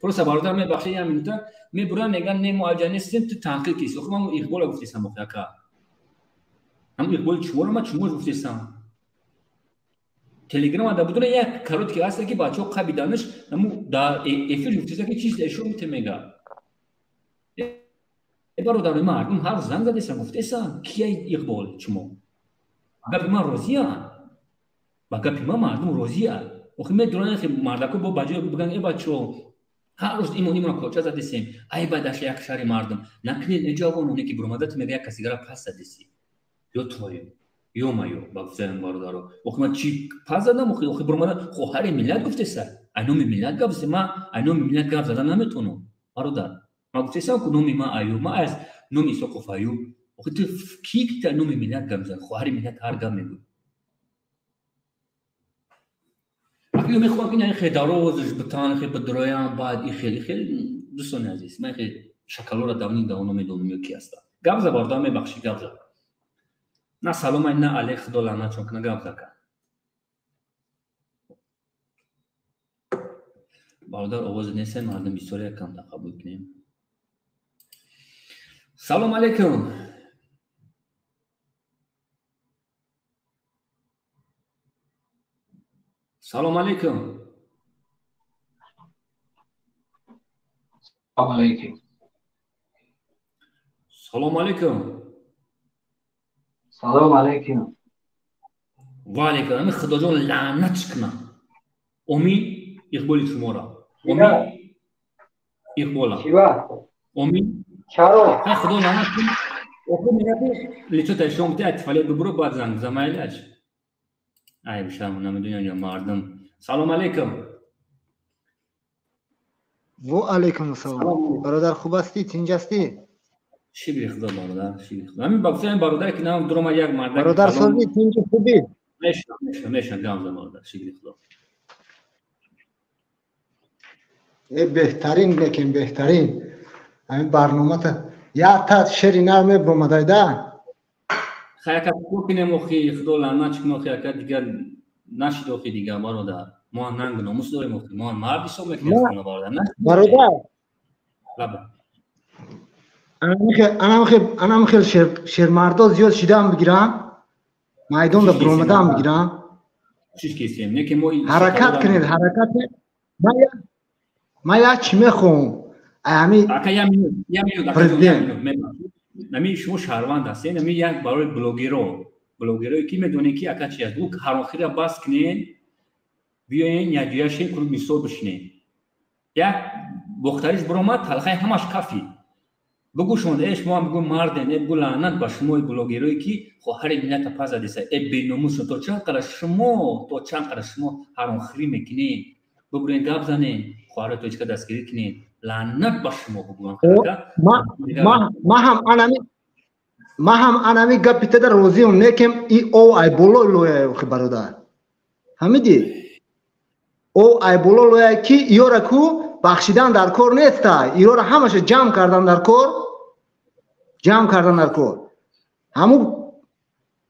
پروسه برادر می بخشین یه منوتا می برای نگن نه معالجه نیستیم تو تنقیل کیست خب من اقبال گفتم مخاطب هم اقبال چمو رو ما چمو گفتم تلگرام دا بدون یک کاروت که هست که بچه‌ها قبی دانش نمو دا افیر گفتم که چیز اشون میگه برادر مردم هر زنگ زدن گفتن کی اقبال چمو گپ ما روزیه با گپ ما مردم روزیه وقتی میدونن که مردکو با بچه‌ها بگن ای بچه‌ها هر روز ایمونی ما کوچا زدیم ای بعدش یک شهر مردم نکنید اجابه اونی که برمادت میگه کسی گرا پس زدی یا توی یا مایو با گفتن باردارو وقتی چی پس زدم وقتی برمادت خو هر ملت گفته سر انوم ملت گفته ما انوم ملت گفت زدن نمیتونم برادر ما گفتم که نومی ما ایوب ما از نومی سقف ایوب وقتی تو کی که نومی ملت گم زد خواهر ملت هر گم میگه اگه میخوام این خیلی داروزش بتان خیلی بدرویان بعد این خیلی دوستان عزیز من خیلی شکلورا داونی داونو میدونم کی است گم زد باردام میبخشی گم زد نه سلام نه علی خدا لعنت چون کنه گم زد برادر آواز نیستن مردم بیشتر کم قبول کنیم سلام علیکم سلام علیکم سلام علیکم سلام علیکم سلام علیکم و علیکم خدا جان لعنت کنه امید اقبالی شما را امید اقبالا امید چرا خدا لعنت کنه اخو میگه لیچو تا شما ته اتفاقی ببرو بعد زنگ زمایلش ای بشم نمیدونم یا مردم سلام علیکم و علیکم السلام برادر خوب هستی تینج هستی چی بی خدا برادر چی بی خدا همین بگفتم برادر که نام درما یک مرد برادر سازی تینج خوبی میشه گام برادر چی بی خدا بهترین بکن بهترین همین برنامه تا یا تا شری نرمه برومدایده خیلی کوپینه مخی خدا لعنت کنه خیلی دیگر نشید اخی دیگر برادر ما ننگ ناموس داریم اخی ما مردی سو میکنیم برادر نه برادر لبه انا خیلی شیر مردا زیاد شیدم بگیرم میدان دا برومدم بگیرم چیش کیسیم نه که ما حرکت کنید حرکت ما یا چی میخوام همین اکا یا میاد نمی شما شهروند هستین نمی یک برای بلوگرو کی میدونه کی اکا چی است بو هر آخری باز کنین بیاین یا جیاشین کرد میسو بشینین یک بختریش برومد تلخی همش کافی بگو شما ایش ما بگو مرد نه بگو لعنت با شما بلوگروی کی خو هر ملت پاز دیسه ای بینوموس تو چند قرار شما هر آخری میکنین ببرین گاب زنین خواره تو چیکار دستگیری کنین لعنت با شما بگوان ما هم انامی گپ در روزی اون نکم ای او ای بولو لویا برادر همیدی او ای بولو لویا کی ایورا کو بخشیدن در کار نیست ایورا همش جمع کردن در کار همو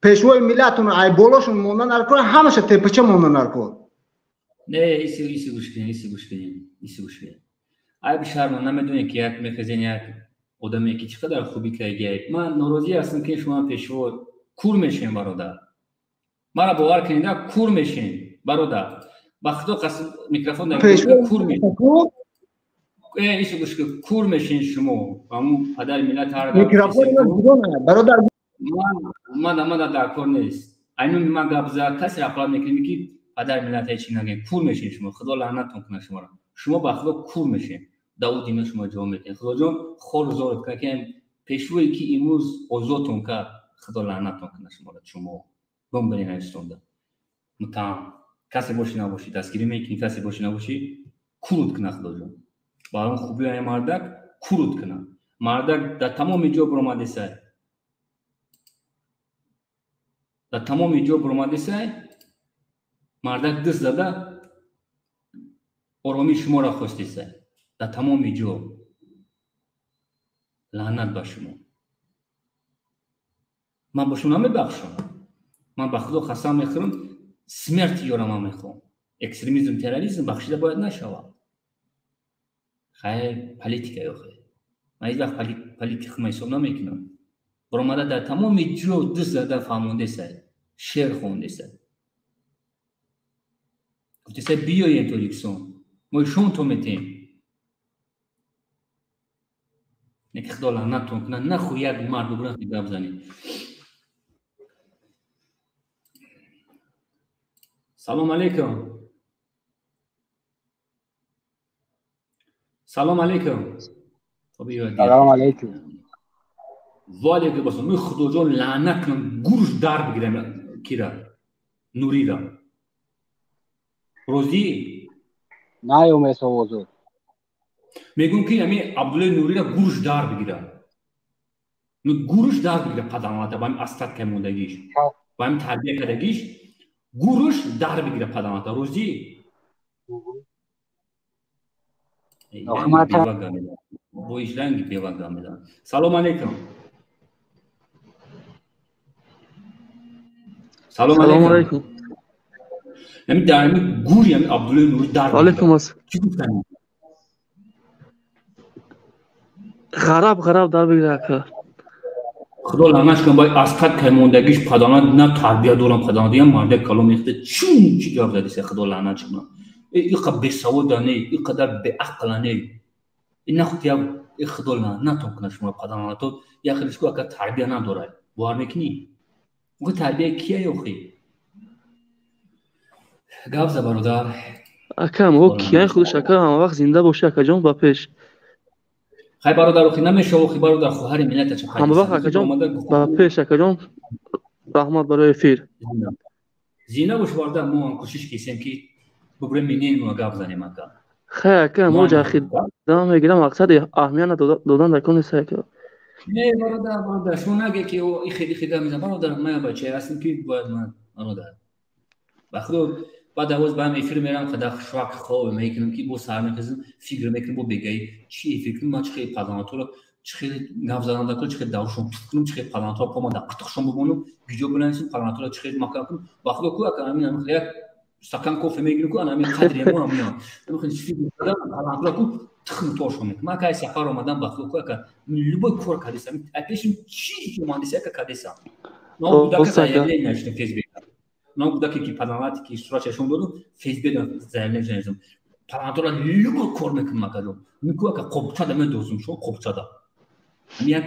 پیشوای ملتون ای بولوشون موندن در کار همش تپچه موندن در کار نه ایسی گوش کنین ای بشرم نمیدونی که یک میخزین یک آدمی که چقدر خوبی که من ناراضی هستم که شما پیشوا کور میشین برادر مرا باور کنید کور میشین برادر بخدا قسم میکروفون در کور میشین ایسی گوش که کور میشین شما همون پدر ملت هر میکروفون برادر من در کار نیست اینو من گابزا کسی اقلام میکنیم که پدر ملت هیچی نگه کور میشین شما خدا لعنتتون کنه شما را شما بخدا کور میشین داود اینو شما جواب میکنید خدا جان خور زورت که پیشوایی که امروز اوضاعتون که خدا لعنتتون کنه شما بم برین استونده متام کسی باشی نباشی دستگیری میکنی کسی باشی نباشی کورت کنه خدا جان با اون خوبی های مردک کورت کنه مردک در تمام جا برآمده سای مردک دست داده آرامی شما را خواسته سای در تمام جا لعنت با شما من با شما نمیبخشم من به خدا قسم میخورم سمرت یارم میخوام اکستریمیسم تروریسم بخشیده باید نشود خیر پلیتیکا یا خیر من هیچ وقت پلیتیک حساب نمیکنم برآمده در تمام جا دست داده فهمونده سای شعر خونده سای گفته سای بیاین تو یکسون ما شون تو میتیم یک خدا لعنتتون کنه نخو یک مرد ببرن که گپ زنید سلام علیکم سلام علیکم سلام علیکم والی که بسم خدا جان لعنت کنم گورش در بگیرم کیرا نوری را روزی نه اومد حضور میگم که همین عبدالله نوری را گوش دار بگیره. گوش دار بگیره پدرانات با این استاد که موندگیش با این تربیت کردگیش گوش دار بگیره پدرانات روزی bu işten gidiyor bakalım. Selamun aleyküm. Selamun aleyküm. Yani daimi gur yani Abdullah Nuri dar. Aleyküm assalam. Garab dar bigire ka. خدا لعنتش کنه باید اسقط کموندگیش پدانات نه تربیت دارم پدانات هم مرد کلام اخته چون چی جواب دادی سه خدا لعنتش کنه اینقدر بی‌سوادانه اینقدر بی‌عقلانه این نخواد یا خدا لعنتتون کنه شما پداناتو یا خیلیش که تربیت نداره باور میکنی اون تربیت کیه یوخی گفت برادر اکم او کیه خودش اکم هم وقت زنده باشه اکا جان با پیش خیلی برادر خیلی نمیشه و خیلی برادر خوهر ملت چه هم وقت اکا جان با پیش اکا جان رحمت برای فیر زینه باش برادر ما کوشش کردیم که ببریم منین ما گپ زنیم اکا خیلی اکا ما جا خیلی دام میگیرم مقصد اهمیت دادن در کنی سه اکا نه برادر شما نگه که این خیلی میزن برادر ما بچه هستیم که باید من برادر بخدا بعد از با هم فیلم میرم خدا شوک خواب میکنم که با سر میخزم فکر میکنم با بگی چی فکر ما چه خیلی پدانات رو چه خیلی نفزان دکل چه خیلی داوشون فکرم چه خیلی پدانات رو پا ما دقیقشون بگونم ویدیو بلندشیم پدانات رو چه خیلی مکان کنم بخدا کو اگر همین خیلی استکان کافه میگیرم کو همین قدری ما میان میخوام چی فکر پدانات رو کو تخم توش میکنم ما که سفر آمدم بخدا کو اگر لبای کار کردیم اتیشم چی مهندسی که کردیم نه بوده که زایده نشته فیسبوک não budak ki padalat ki structure şundodu Facebook zerle jenzim padanatola lugo kormek makalo niko ka qopça da men dozum şu qopça da miyan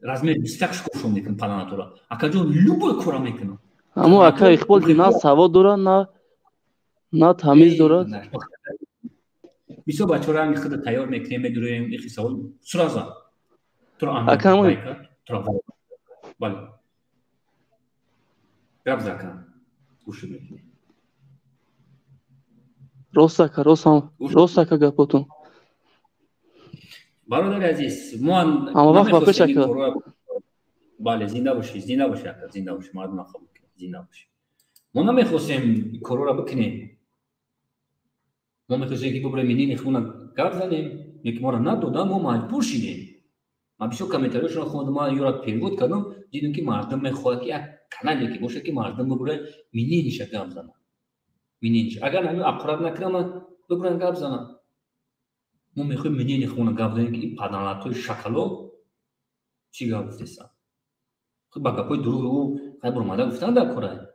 razmer bistak şkoşum nekin padanatola akajo lugo koramek no ama aka iqbol ki na savod dora na tamiz dora biso bachora mi khida tayyor mekinем medurim ikhi savol suraza tur an aka tur bale gabzaka روسا که گپوتون برادر عزیز ما اما وقت با پیش اکا بله زنده باشی زنده باشی مردم خوب زنده باشی ما نمیخواستیم کارو را بکنیم ما میخواستیم که ببریم اینی خونه گپ زنیم یک ما را ندادن ما مجبور شدیم ما بیشتر کامنتاریشون خوندم ما یورا پیرگود کردم دیدم که مردم میخواد که کانالی که باشه که مردم ببره مینی نشه گپ زنن مینی نشه اگر همین اقرار نکنم ببرن گپ زنن ما میخوایم مینی نخونه گپ زنیم که این پداناتوی شکلو چی گپ زدن خب با گپای دروغ خیلی برماده گفتن در کره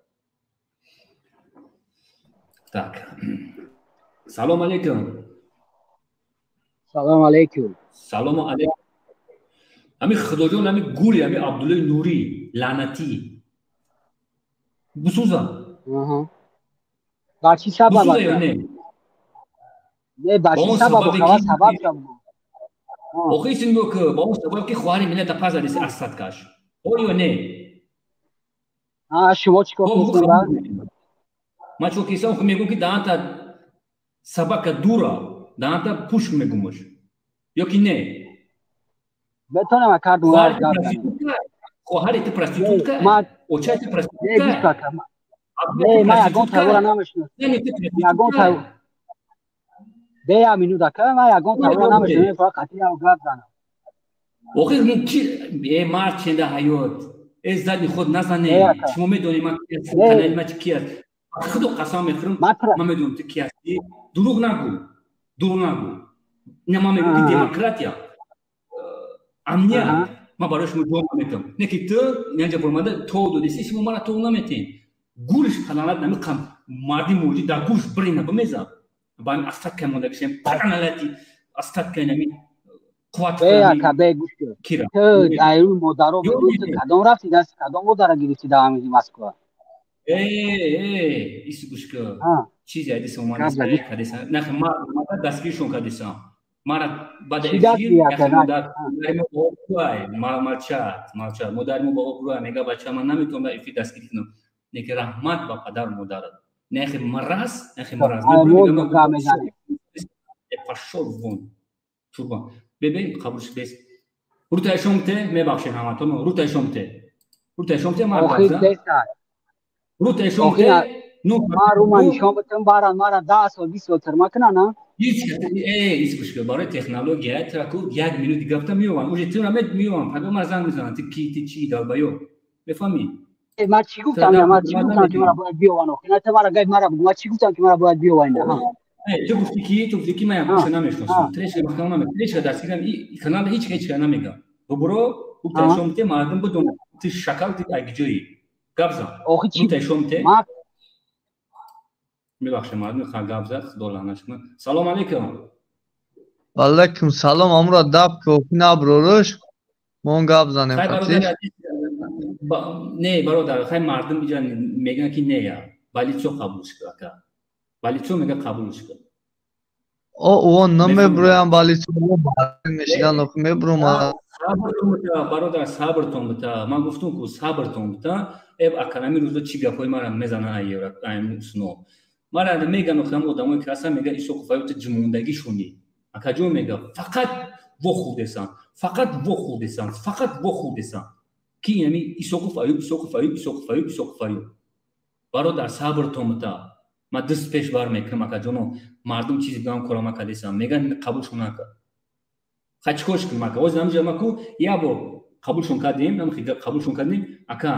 tak سلام علیکم سلام علیکم سلام علیکم همین خدا جان همین گوری همین عبدالله نوری لعنتی بسوزا با چی سبب بسوزا یا نه نه با چی سبب خواهد سبب شما آخه ایسی میگو که با اون سبب که خواهری ملت پس علیسی اسد کش او یا نه شما چی کنید ما چو کیسا خو میگو که دانتا سبب که دورا دانتا پوش میگومش یا که نه بتونم کارد وارد خواهری تو پرستیتوتکا اوچای تو پرستیتوتکا نه ما یگون تاورا نمیشنم یگون تاورا بیا مینو دکه ما یگون تاورا نمیشنم فقط قطعی او گرد زنم آخه این چی مرد چنده حیات ازدادی خود نزنه شما میدونی من کانال ما چی است خودو قسم میخورم من میدونم تو کی هستی دروغ نگو نه ما میگم دموکراتیا امنیت ما براش مجبور میکنم نه که تو اینجا برماده تو دو دیسی شما مرا تو نمیتین گورش پلانات نمیکنم مردی موجود در گوش برینه بمیزم با این استاد که مونده کشیم پلاناتی استاد که نمی قوات بیا که گوش کن تو دایرون مدارو کدام رفتی دست کدام مدارا گرفتی در همیزی مسکو ایسی گوش کن چیزی هدیس اومانه کدیسا نه ما دستگیرشون کدیسا مارا بعد افیر مدار مو باوی مارچات مدار مو باوی میگه بچه من نمیتونم افیر دستگیری کنم نه که رحمت با پدر مدار نه که مرز میگم فشار وون турбан бебин қабулш бес рутай шомте мебахшин ҳаматон рутай шомте мар рутай шомте Марума нишон битам баран мара 10 сол 20 сол терма канана искушка барои технология траку 1 минут дига гуфтам миёвам уже тирамед миёвам фаҳмо мар занг мизанам ти чи далбаё мефаҳмӣ ман чӣ гуфтам ки мара бояд биёван охина та мара гайд мара бугу ман чӣ гуфтам ки мара бояд биёван ту гуфтӣ ки ман гӯша намешносам трешка дастгирам и канал ҳеч намегам бубуро рутай шомте мардум бидонад ти шакал ти агиҷои гап зан рутай шомте мебахшед мардум ха гап зад худо лаънат кунад салом алейкум алейкум салом амро даб кӯпина броруш мон гап занем не бародар хай мардум иҷа мегӯянд ки нея балицо қабул шуд ака балицо мега қабул шуд он намеброям балицо мешидан ох меброма бародар сабртон бита ман гуфтум ку сабртон бита эб аканами рӯза чӣ гапҳои мара мезана айно мара меган охам одамое ки ҳастан мега исоқуфаёти ҷумондагӣ шунӣ акаҷон мега фақат вохӯрдесан фақат вохӯрдесан ки яъни исоқуф аюб бародар сабртон бита ман дст пеш бармекунам акаҷоно мардум чизи биам корама кардесам меган қабулшон накард хай чӣ корш кунам ака оз намиҷа маку як бор қабулшон кардем ака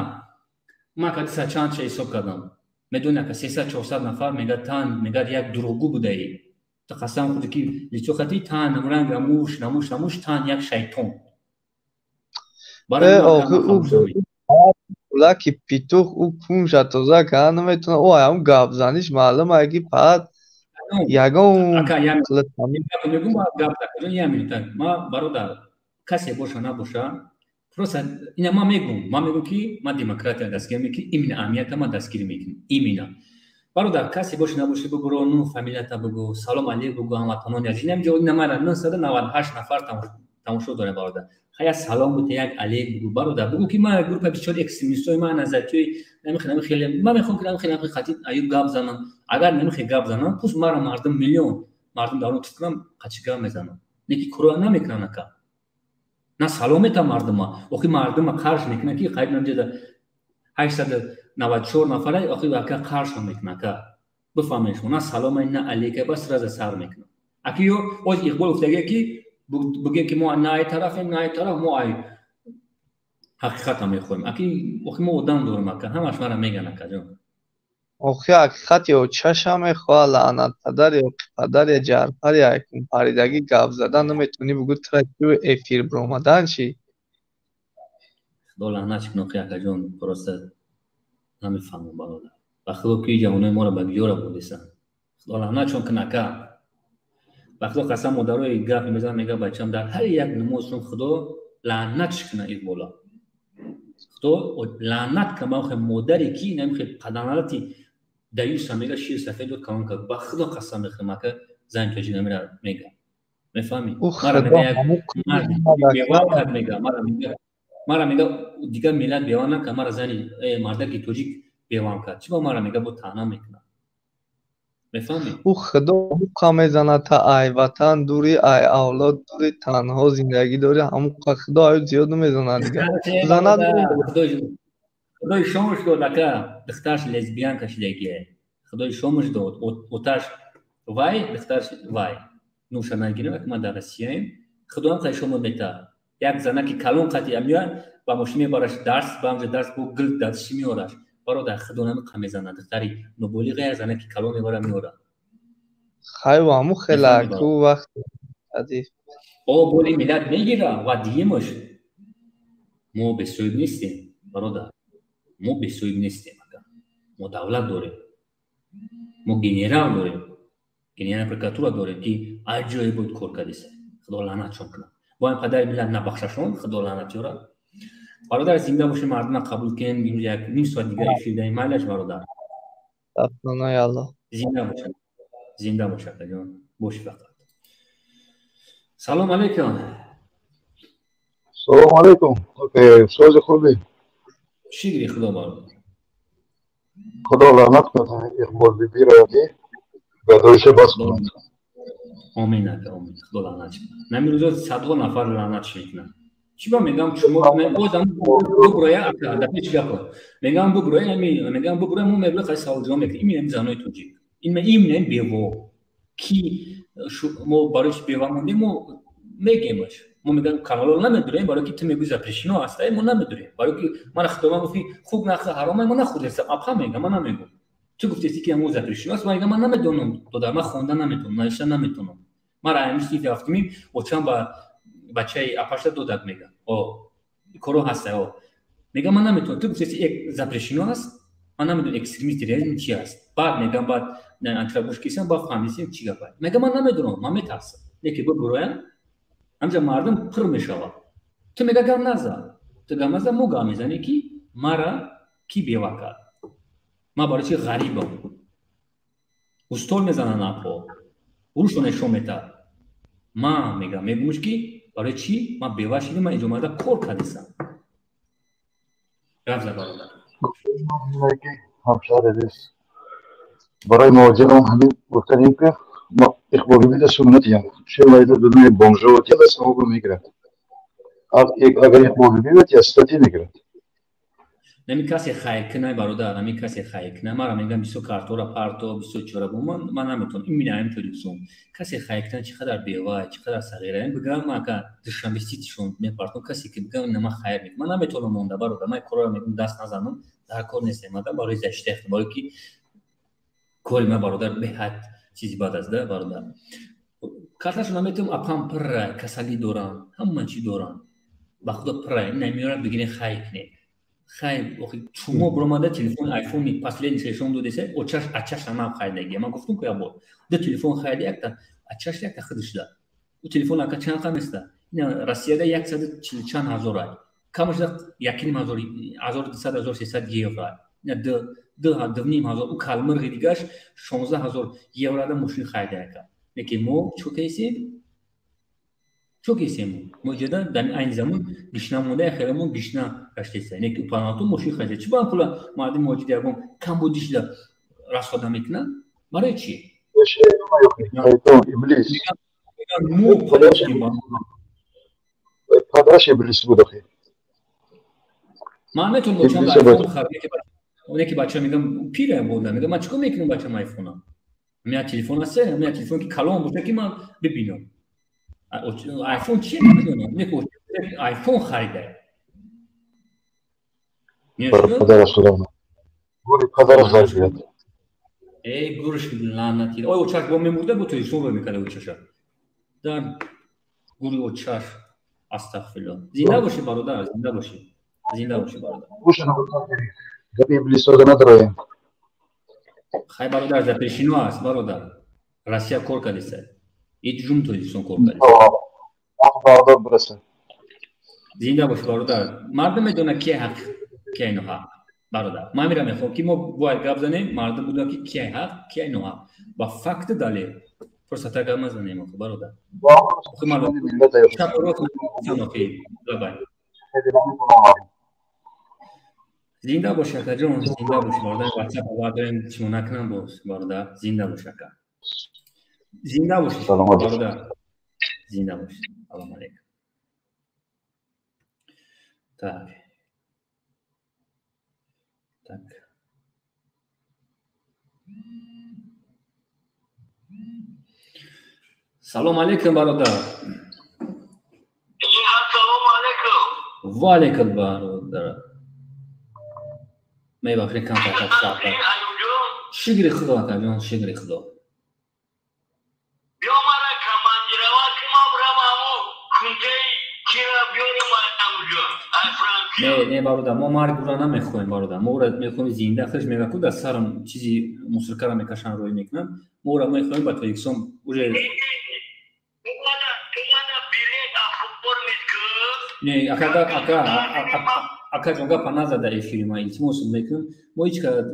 ман ака диса чанд ча ҳисоб кардам медони ака 300-400 нафар мегад як дурӯғгӯ будаӣ та қасам худи ки лицохати тан ранг намуш тан як шайтон ки петух ӯ пунша тоза кана наметуна ӯ ам гапзаниш маълум аги пад ягон бародар касе боша набоша просто ина ман мегӯм ки ман демократия дастгир ки имина аҳамията ман дастгирӣ мекунам имина бародар касе боша набоша бигуро ну фамилията бигу салом алейк бигу ҳаматонони аз инам ҷо намара 998 нафар тамошо дорем бародар хая салом буда як алейк бигу бародар бигу ки ман группа бисёр экстремистои ман назариёи намехеле ман мехоҳам ки намехеле хати аюб гап занам агар намехеле гап занам пус мара мардум миллион мардум дар он тукрам қачи гап мезанам неки куро намекунам ака на саломета мардума охи мардума қарш мекунад ки қайд намҷада 894 нафара охи ака қаршон мекунад ака бифаҳмед шумо на салома на алейка бас раза сар мекунад аки ё оз иқбол уфтага ки бигем ки мо на ай тарафем на ай тараф мо ай ҳақиқата мехоҳем аки охи мо одам дорем ака ҳамаш мара меган ака ҷон охи ҳақиқат ё чаша мехоҳад лаънат падар ё падар я ҷарпар я паридагӣ гап задан наметавонӣ бигӯ траки эфир биромадан чи худо лаънат кунад охи акаҷон просто намефаҳмам бародар ба худо ки ҷавонои моро ба гиёра бурдесан худо лаънатшон кун ака ба худо қасам модарои гап мезанам мега бачам дар ҳар як намозшон худо лаънатш кунад иқбола худо лаънат кунад охи модаре ки намехе паданалати даюса мега шир сафедо калон кард ба худо қасам мехӯрам ака зани тоҷика мера мега мефаҳмӣ мара мега дигар миллат бевам накард мара зани мардаки тоҷик бевам кард чӣ ба мара мега бо таъна мекунад мефаҳмӣ ӯ худо ҳуққа мезанад та ай ватан дури ай авлод дури танҳо зиндагӣ дори ҳамуққа худо аю зиёд намезанад дигар занад худои шомш дод ака духтарш лесбиянка шидагие худои шомш дод оташ вай духтарш вай нуша нагирем ак ма дар россияем худоам қай шомо мета як занаки калон қати амёяд ба мошин мебараш дарс баамҷа дарс бо гил дастши меораш бародар худо намеқа мезанад духтари ноболиға як занаки калон мебара меора хайва ҳаму хелаку вақт боли миллат мегира ва диемош мо бесоиб нестем бародар мо бесоиб нестем мо давлат дорем мо генерал дорем генерал прокуратура дорем ки ҳар ҷое бояд кор кардеса худо лаънатшон кунад боян падари миллат набахшашон худо лаънат ёра бародар зинда бошем мардума қабул кунем як ним соат дигар эфир дадем майлаш бародар афсонаи алло зинда бош акаҷон боши фақат салом алейкум салом алейкум сози хуби шигри худо бародар худо лаънат кунад иқбол бибиро ки гадоиша бас кунад آمین اکا آمین خدا لعنت کنه نمی روزا صدها نفر لعنتش میکنن چی با میگم شما من بازم ببرای اکا دفعه چی کن میگم ببرای میگم ببرای مو مبلغ خیلی سال جام میکنه این زنای توجی این این بیو کی مو باریش بیو موندیم مو میگیمش مو میگم کانال نمیدونیم برای کی تو میگی زپرشینو هسته مو نمیدونیم برای کی من خدمت گفتی خوب نخ حرام من نخورد است اپا میگم من نمیگم تو گفتی که مو زپرشینو است میگم من نمیدونم تو در من خوندن نمیتونم نوشتن نمیتونم ما را امروز رفتیم و چند با بچه اپاشتا دادم میگم او کارو هسته او میگم من نمیتونم تو گفتی یک زپرشینو است من نمیدونم اکستریمیست ریاضی چی است بعد میگم بعد انتربوش کیسم با فهمیدیم چی گفت میگم من نمیدونم من میترسم یکی ببرویم همجا مردم پر میشود تو میگه گام نزن تو گام نزن مو گام میزنی کی مرا کی بیواکد ما برای چی غریبم استول میزنن اپو روشو نشون میده ما میگم کی برای چی ما بیوا شدیم ما اینجا اومده کار کردیم رفت برادر همسر عزیز برای مواجهه همین گفتنیم که ما اخباری میده سنتی هم چه وایده دنیا بانجا و تیل اسمو رو میگرد اگر اخباری بیوید یا استاتی میگرد نمی کسی خیر کنه برادر نمی کسی خیر کنه ما را میگم 20 کارتورا پارتو 24 بوم من نمیتونم این میگم تلویزیون کسی خیر کنه چقدر بیوای چقدر صغیره بگم ما که دشمن بیستیشون میپارتون کسی که بگم نما خیر میکنه من نمیتونم مونده برادر من کارا میگم دست نزنم در کار نیستم ما برای زشته برای کی کاری ما برادر به حد چیزی بعد از ده برادر کارتاش نمیتونم اپام پر کسلی دوران همه چی دوران با خدا پر نمیاره بگیرین خیر کنه خیر وقتی شما برامده تلفن آیفون میپاسلین سشون دو دیسه اچاش هم خریدگی من گفتم که ابو ده تلفن خریدی یک تا اچاش یک تا خودش ده او تلفن اگه چند قم است این روسیه ده 140 چند هزار ای کمش ده 1,200 یورو نه ده نیم هزار او کالمر دیگهش 16000 یورو ده ماشین خریده که نکی مو çok isim. Mojada dan aynı zaman gişna moda xelamon gişna kaçtıysa. Ne ki panatı moşi xaçı. Çıban pula madem mojid yapım Kambodiş'de rastladım ekna. Marayçı. Şey yok. İblis. Mu padaşı. Padaş iblis bu dahi. Mehmet onu çam iPhone xarbe ki ona ki bachcha migam pire boda migam ma chiko mekinum bachcha iPhone-a. Mea telefon ase, mea telefon ki kalon boşa ki ma bebinam. آیفون چیه نمیدونم نکوش آیفون خریده پدرش خدا گوری پدرش زار بیاد ای گورش لعنتی اوی اوچاش با میمورده با توی شما میکنه اوچاشا در گوری اوچاش استغفرالله زنده باشی برادر زنده باشی برادر گوشنو بطور کنی گبی ابلیس رو نداره خیلی برادر زپرشینو هست برادر راسیا کور کردیسه ایت جون توی سون کور کردیسه برادر برسه زنده باش برادر مردم میدونه کی حق کی نه حق برادر ما میرم میخوام که ما باید گپ زنیم مردم بدونه که کی حق کی نه حق با فکت دلیل فرصت گپ نزنیم برادر خب مردم شب رو سانو کی لبای زنده باش که جون زنده باش برادر واتساپ آوردیم چون نکنم باز برادر زنده باش که زنده باش برادر زنده باش سلام علیکم Tak. Salam alaikum برادر. سلام علیکم. و علیکم برادر. می بخیر کام تا تا. شکر خدا کامون شکر خدا. بیا مرا کمانجروا که ما برامو کنته کیرا بیارم اونجا. نه برادر ما مرگ رو نمیخوایم برادر ما رو میخوایم زنده خودش میگه که سرم چیزی موسیقی میکشن روی میکنن ما رو میخوایم با تو یکسم اون نه اکا جونگا پناه در افیری ما ایت موسم میکنم ما هیچ که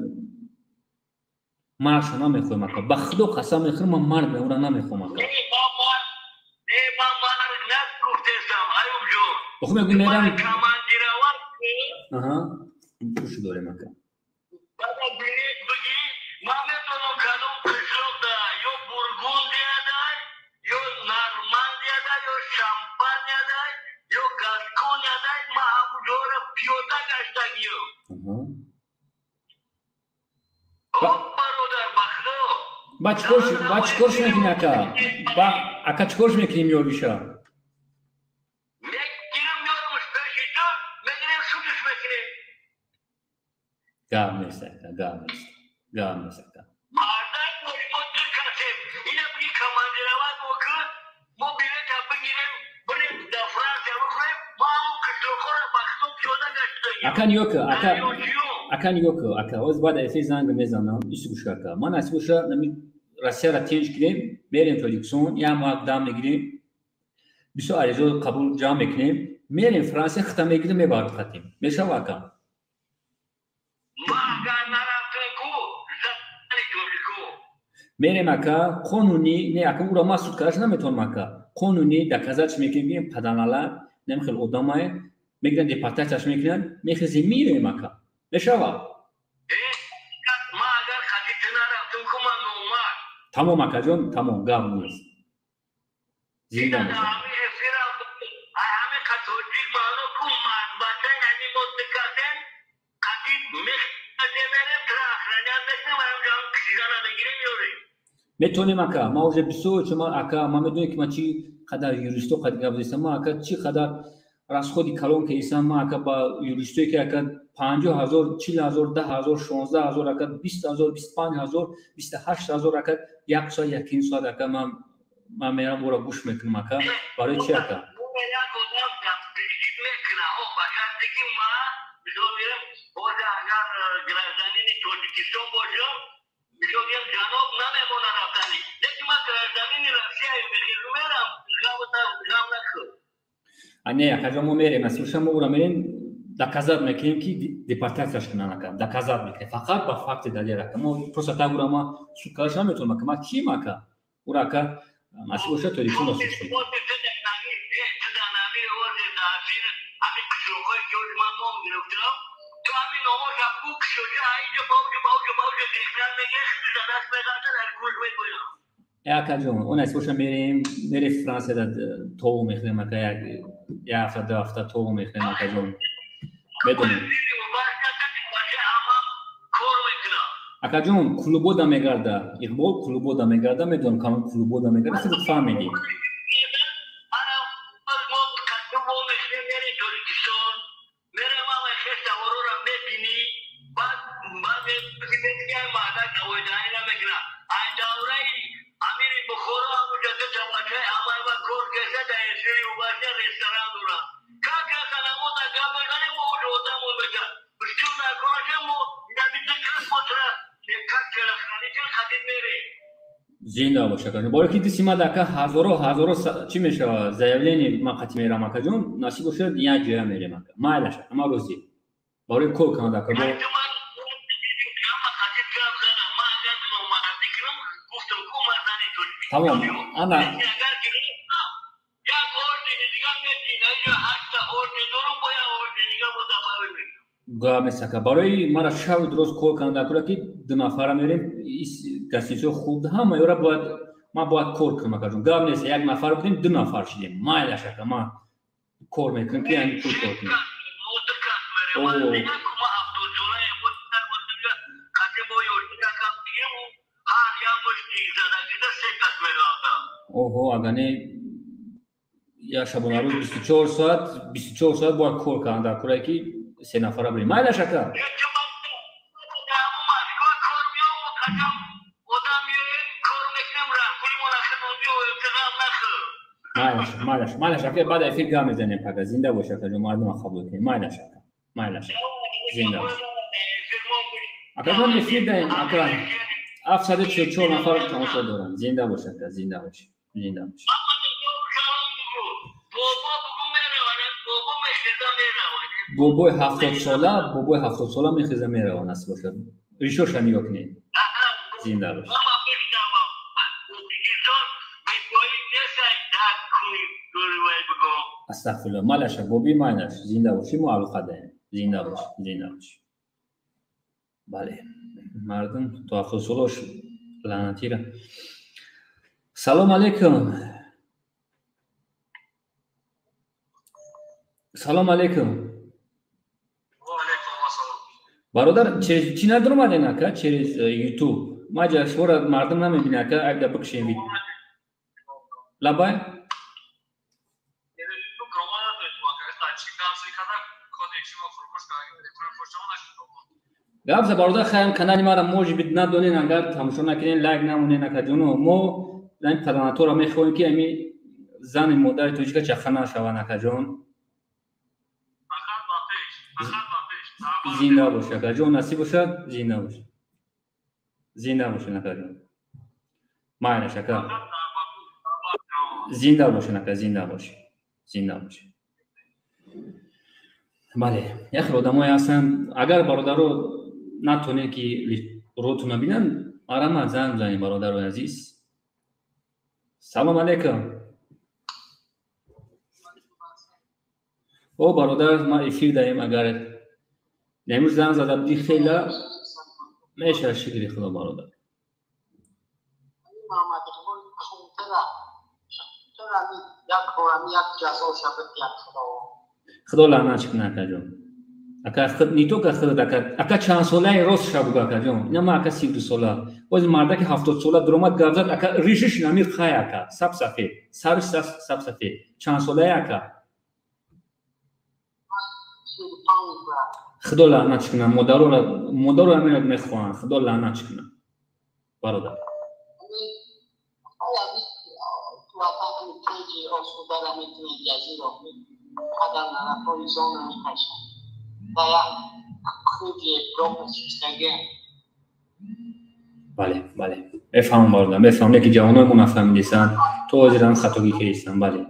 مرگ رو نمیخوایم اکا بخدا قسم میخورم ما مرگ رو نمیخوایم اکا بخوام میگم میرم aha kuş dole maka baba bilet bagi mame tono kanun kışlokda yok Burgundya'da با چیکارش میکنی اکا؟ با اکا چیکارش میکنی میوریشا؟ گام نیست اکا، گام نیست اکا. اکن یوکو اکا از بعد افی زنگ میزنم ایش گوش اکا من از گوش نمی راسیا را تینج کردیم میریم پرودکسیون یا ما اقدام میگیریم بیشتر آرزو قبول جام میکنیم میریم فرانسه ختم میگیریم میبارد خاتیم میشه واقعا میریم اکا قانونی نه اکا اورا ما سود کارش نمیتونم اکا قانونی دکازاچ میکنیم پدانالا نمیخل ادامه میگن دیپارتاچش میکنن میخزی میریم اکا نشوا تمام اکا جون تمام گام نیست زنده باشه میتونیم اکا ما اوج بسو چما اکا ما میدونیم که ما چی قدر یوریستو قد گفتیم ما اکا چی قدر راست خودی کلون که ایسان ما اکا با یوریستوی که اکا 50,000 40,000 10,000 16,000 اکا 20,000 25,000 28,000 اکا یک سال یکین سال اکا ما میرم اورا گوش میکنم اکا برای چی اکا نه اکا جمو میریم از شما اورا میریم دکازات میکنیم که دیپارتاچش کنن اکا دکازات میکنیم فقط با فکت دلیل اکا ما پروستا اورا ما سوکارش نمیتونم اکا ما چی اکا اورا اکا مسئولش توری چون دوستش کنیم اکا جون اون اسمش میری فرانسه داد تو میخریم اکا یک هفته دو هفته تو میخریم اکا جون بدونیم اکا جون کلوبو دا میگرده اقبال کلوبو دا میگرده میدونم کامل کلوبو دا میگرده خودت فهمیدی زنده باشه کنه برای که دیسیما دکا هزارو چی میشه زایلینی ما قطعی میرم اکا جون نصیب شد یک جای میریم اکا مایلش اما روزی برای کل کنه دکا با تمام انا گام سکا برای مرا شب درست کل کنه دکا که دو نفر میریم کسیشو خوب همه یورا باید ما باید کار کنیم اکا جون گام نیست یک نفر بودیم دو نفر شدیم مایلش اکا ما کار میکنیم که یعنی کل کار کنیم اوه اگه یا شبانه روز 24 ساعت باید کار کنم در کاری که 3 نفر بریم مایلش اکا مایلش اکا بعد افیر گام میزنیم اکا زنده باشه اکا جون مردم قبول کنیم مایلش اکا زنده باشه اکا جون افیر داریم اکا 744 نفر تماشا دارن زنده باشه اکا زنده باشه بابای 70 ساله میخیزه میروان است باشه ریشوش هم نگاه کنید زنده باشه استغفرالله مالش بابی ماینش زنده باشی معلوقه دهیم زنده باش بله مردم تو 70 سالش لعنتی را سلام علیکم برادر چی ندارم آدم که через یوتیوب ما جاشورا مردم نمیبینه که اگه بکشیم وید لبای گاب برادر خیام کانال ما را موج بد ندونین اگر تماشا نکنین لایک نمونین نکردونو مو این پلاناتو را میخوایم که امی زن مادر تویی که چخنا شوه نکجون زنده باشه که جون نصیب باشه زنده باشه نکجون معنی شکر زنده باشه نکجون زنده باشه بله یخ آدمای هستن اگر برادر رو نتونه که روتون ببینن آرام زنگ بزنید برادر عزیز سلام علیکم او برادر ما افیر داریم اگر نمیشه زنگ زده بودی خیلی میشه شکری خدا برادر خدا لعنت کنه کجون اگر خود نیتو که خود اگر چند ساله روز شبوگا کجون نه ما اگر 32 ساله باز مرده که 70 ساله درآمد گرفت اگر ریشش نمیر خای اگر سب سفید سرش سب سفید چند ساله اگر خدا لعنت کنه مادر رو همین میخوان خدا لعنت کنه برادر بله بفهم برادر بفهم که جوانای ما نفهمیدن تو حاضرن خطاگی کردن بله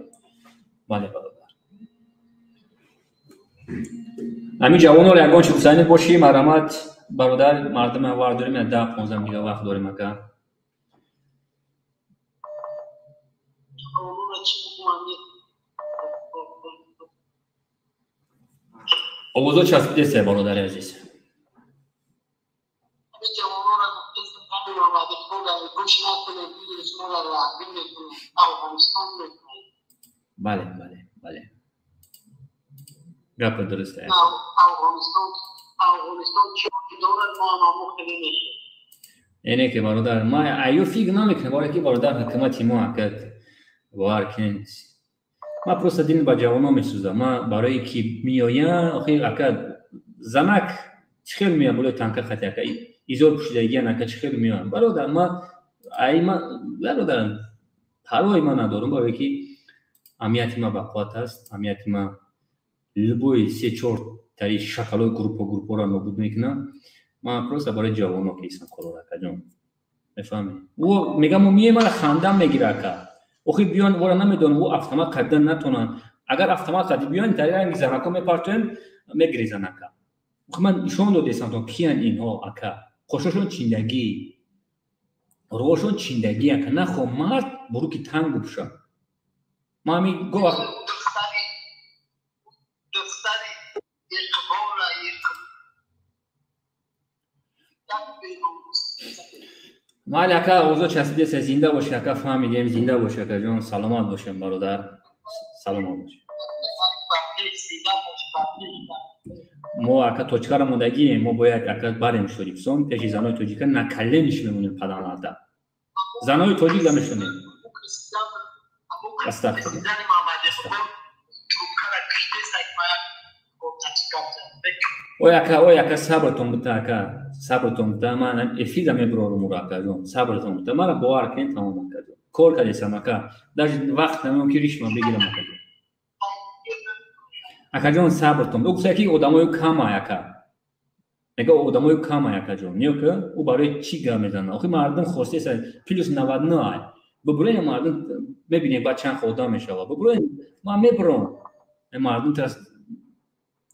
برادر همین جوان‌ها رو اگه چه حسینی باشی مرامت برادر مردم وارد داریم 10 15 دقیقه وقت داریم اگه آوازو چسبیده سه برادر عزیز بله گپ درسته اینه که برادر ما ایو فکر نمیکنه برای که برادر حکومتی ما حکت وارکن ما پروسه دین با جوانان میسوزه ما برای که میاین آخه اکد زنک چخیل میان بلوی تانکه خطی که ایزور پوشیدگی نکه چخیل میان برادر ما برادر پروای ما ندارم برای که امیتی ما بقوات هست امیتی ما любой сечор тари шакалой группа набуд мекунам ман просто барои ҷавоно ки исам кора каҷон мефаҳмед ӯ мегам мие мара хандам мегира ка охи биён вора намедонам ӯ автомат қадан натонан агар автомат қади биён тари ранги занако мепартоем мегирезан ака охи ман нишон додесам то киян инҳо ака қошошон чиндагӣ рошон чиндагӣ ака нахо мард буруки танг бупуша ма ҳамин гоҳ مال اکا اوضاع چسبیده سه زنده باشه اکا فهمیدیم زنده باشه اکا جان سلامت باشیم برادر سلامت باشیم ما اکا توچکار موندگی ما باید اکا بریم شدیم سون پیشی زنای توجیکا نکله نیش میمونیم پدانالده زنای توجیک دمشونیم استغفرالله او яка сабртон бута ака сабртон бута ман эфида меброрум ура ака ҷон сабртон бута мара бовар кунед тамом ака ҷон кор кардесам ака даже вақт намеон ки ришма бигирам ака ҷон ака ҷон сабртон укса ки одамои камай ака мега одамои камай ака ҷон ниё ки ӯ барои чӣ гап мезана охи мардум хостеса плюс 99 бибурен мардум мебине ба чанд одам мешава бибурен ман мебурам мардум тас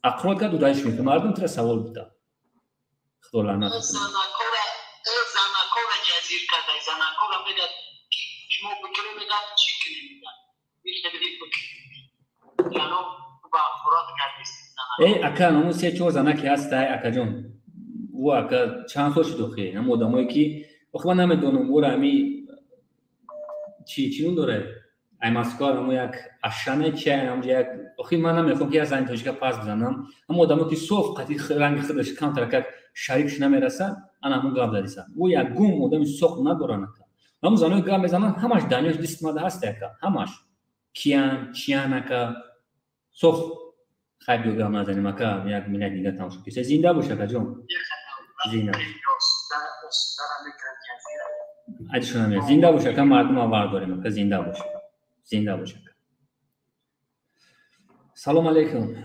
اقرار کرد و دایش میکنه مردم تر سوال بوده خدا لعنت کنه زنکور جزیر کرده زنکور میگه شما بکره میگه چی کنی میگه میشه بدید بکره یعنی با خورات کردیست ای اکا نمون سه چور زنکی هست اکا جون او اکا چند سال شد خیلی هم آدمایی که وقت من نمیدونم او را همی چی نون داره اماسکار همون یک اشانه چه هم یک آخی من نمیخوام که از این توجه پاس بزنم اما آدمی که صوف قطعی رنگ خودش کم ترکت شریکش نمیرسن انا همون گام داریسن او یک گم آدمی صوف ندارن همون زنای گام بزنن همش دانیش دیست ماده هست که همش کیان چیانه که صوف خیلی گام نزنیم که یک مینه دیگه تماشا کنید زنده باشه که جون زنده ادشون زنده باشه که مردم آورد داریم که زنده باشه زنده باشه سلام علیکم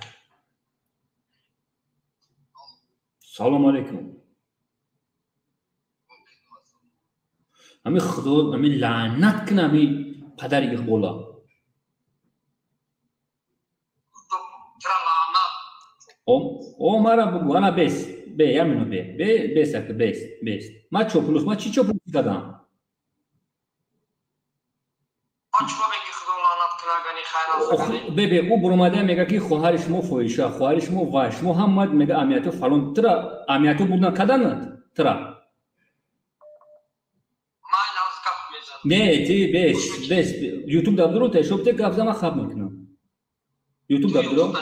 سلام علیکم امی خدا امی لعنت کنه امی پدر اقبالا او مرا بگو انا بیس بی همینو بیس اکه بیس ما چوپلوس ما چی چوپلوس کردم ببین او برامده میگه که خواهر شما فویشه خواهر شما وای شما هم میگه امیاتو فلان ترا امیاتو بودن کدن ترا نه تی بیس یوتیوب دادرو تا شوب ته گفت ما خب میکنم یوتیوب دادرو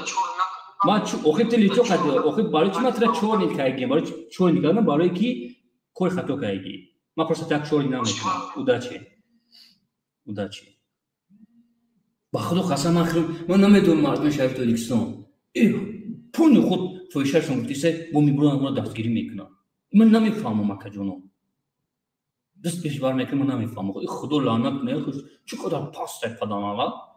ما اوخی تلی چو خاطر اوخی برای چی متر چور نیت کایگی برای چور نیکردم برای کی کوی خطا کایگی ما پروسه تک چور نمیکنم удачи با خدا قسم من نمیدونم مردم شهر تاجیکستان پول خود فویششون گفتیسه با میبرن اونا دستگیری میکنن من نمیفهمم اکا جونو دست پیش بار میکنم من نمیفهمم خدا لعنت کنه چقدر پاست پدانالا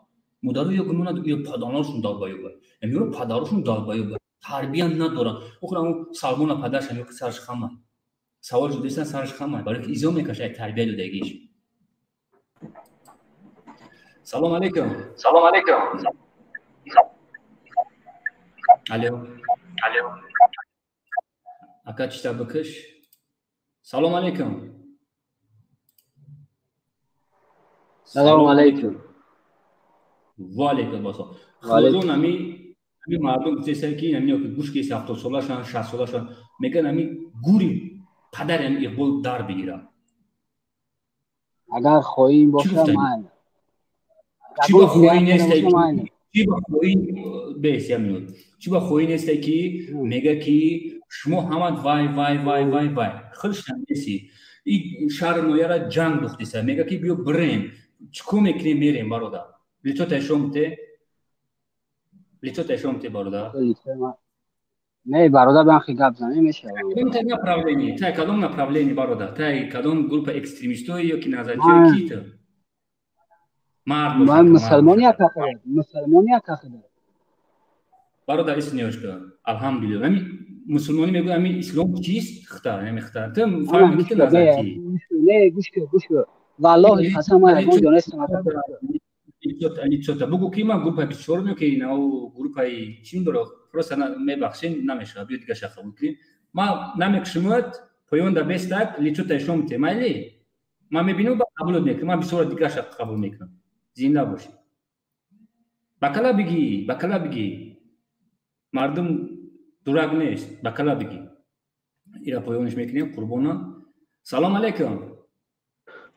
مدارو یا گمونا یا پداناشون داد بایو یعنی رو پدرشون داد بایو تربیت ندارن اخر اون سالمون پدرش هم سرش خمه سوال جدیستن سرش خمه برای که ایزا میکشه یک تربیت دادگیش سلام علیکم سلام علیکم الو اکا چطور بکش سلام علیکم سلام علیکم و علیکم السلام خودون امی مردم گفتن که نمی‌دونم که گوش کیسه 70 سالشان 60 سالشان میگن امی گوری پدر امی اقبال در بگیره اگر خواهیم باشه من چی با خویی نیسته چی با خویی بیسی همینود چی با خویی نیسته که میگه که شما همه وای خلش نمیسی این شهر نویره جنگ دختیسه میگه که بیو بریم چکو میکنیم میریم برادر لیتو تشومته برادر نه برادر بانخی گپ زنی میشه تا کدام направление برادر تا کدام گروپ اکستریمیستوی یا که نظرچه کیته من مسلمانی عقیده برادر اسم نیوشته الحمدلله همین مسلمانی میگه همین اسلام چیست خطا نمیخطا تو فهمی که نظرتی نه گوش کن والله قسم من دونستم لیچوتا بگو که من گروپ 24 میگه که اینا گروپ چین برو پروسه میبخشین نمیشه بیا دیگه شخص کنیم ما نمیکشمت پایون در بستک لیچوتا شوم تمالی ما میبینم قبول میکنم ما بسیار دیگه شخص قبول میکنم زنده باشی بکلا بگی مردم دروغ نیست بکلا بگی ایرا پایونش میکنیم قربانا سلام علیکم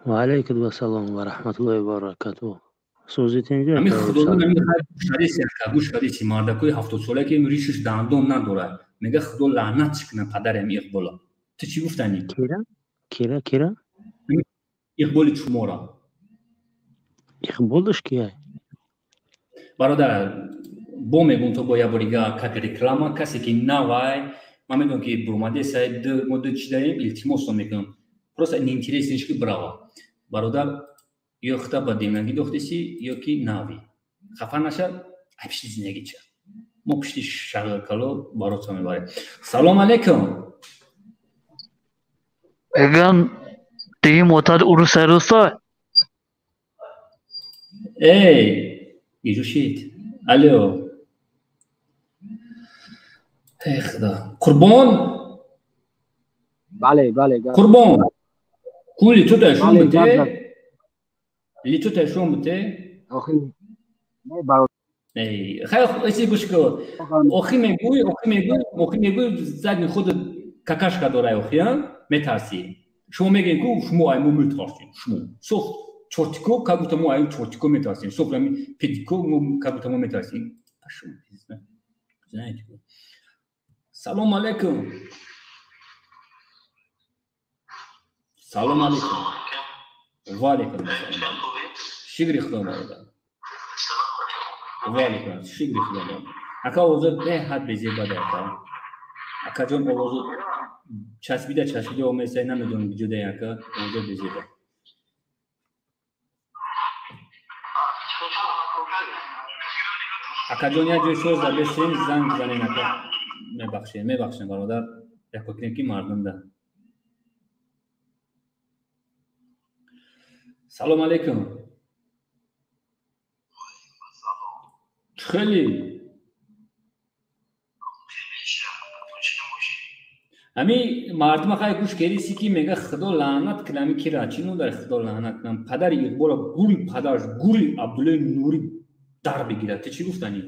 و علیکم السلام و رحمت الله و برکاته سوزیت اینجا همین خدا نمیگه گوش کردی مردکوی 70 ساله که ریشش دندون نداره میگه خدا لعنتش کنه پدر امی اقبالا تو چی گفتنی کیرا اقبال چمورا اقبالش کیه برادر بو میگم تو باید بریگا که رکلاما کسی که نوای من میگم که بروماده ساید مدت چی داریم التماس میکنم پروسه اینترسش که براو برادر یا خطا با دیمنگی دختیسی یا کی ناوی خفه نشد هیچ زندگی چه ما پشتی شغل کلو برات میبره سلام علیکم اگم دیگه معتاد عروس روستا ای یجو شید الو ای خدا قربان بله قربان کولی تو تشون بده لیتو تشون بده آخه نه برای خیلی اسی گوش کن آخی میگوی زدن خود ککش که داره آخی میترسی شما میگین که شما ایمو میترسین شما سخت чортико, как будто мы аю чортико метросим. Софрами педико, как будто мы метросим. Пошел, знаете. Салам алейкум. Салам алейкум. Валикум. Шигри хлома. Валикум. Шигри хлома. Ака озо бехад безеба дака. Ака ҷон овозу часпида омеса намедонам ҷуда яка озо безеба. Ака ҷон як ҷой соз дар бесем занг занен ака. Мебахшем бародар. Як кӯкнем ки мардумда. Салом алейкум. Хеле. Ами мардума хай гӯш кериси ки мега худо лаънат кунам ки рачину дар худо лаънат кунам. Падари Иқбола гули падарш гули Абдуллои Нурӣ дар бигирад. Ты чӣ гуфтанӣ?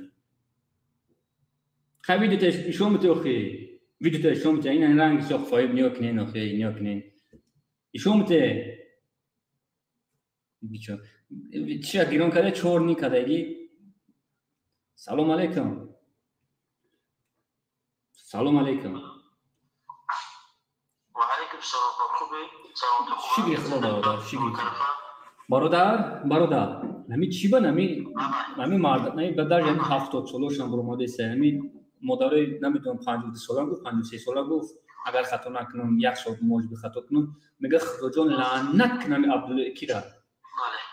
Хай видеота ишон бите охи. Видеота ишон бите. Ин ранги сох фоиб ниё кунен охи, ниё кунен. Ишон бите. Бичо. Чиа гирон када чорни кадаги. Салом алейкум. Салом алейкум. Ва алейкум салом. Хубе? Салом. Шигри хло бародар, шигри. Бародар. Нами чӣ ба нами мард, нами бадар ями 70 солошам буромадеса. Нами модарои намедонам 52 сола гуфт, 53 сола гуфт. Агар хато накунам, як сол мож бихато кунам, мега худоҷон лаънат кунам Абдуллои кира.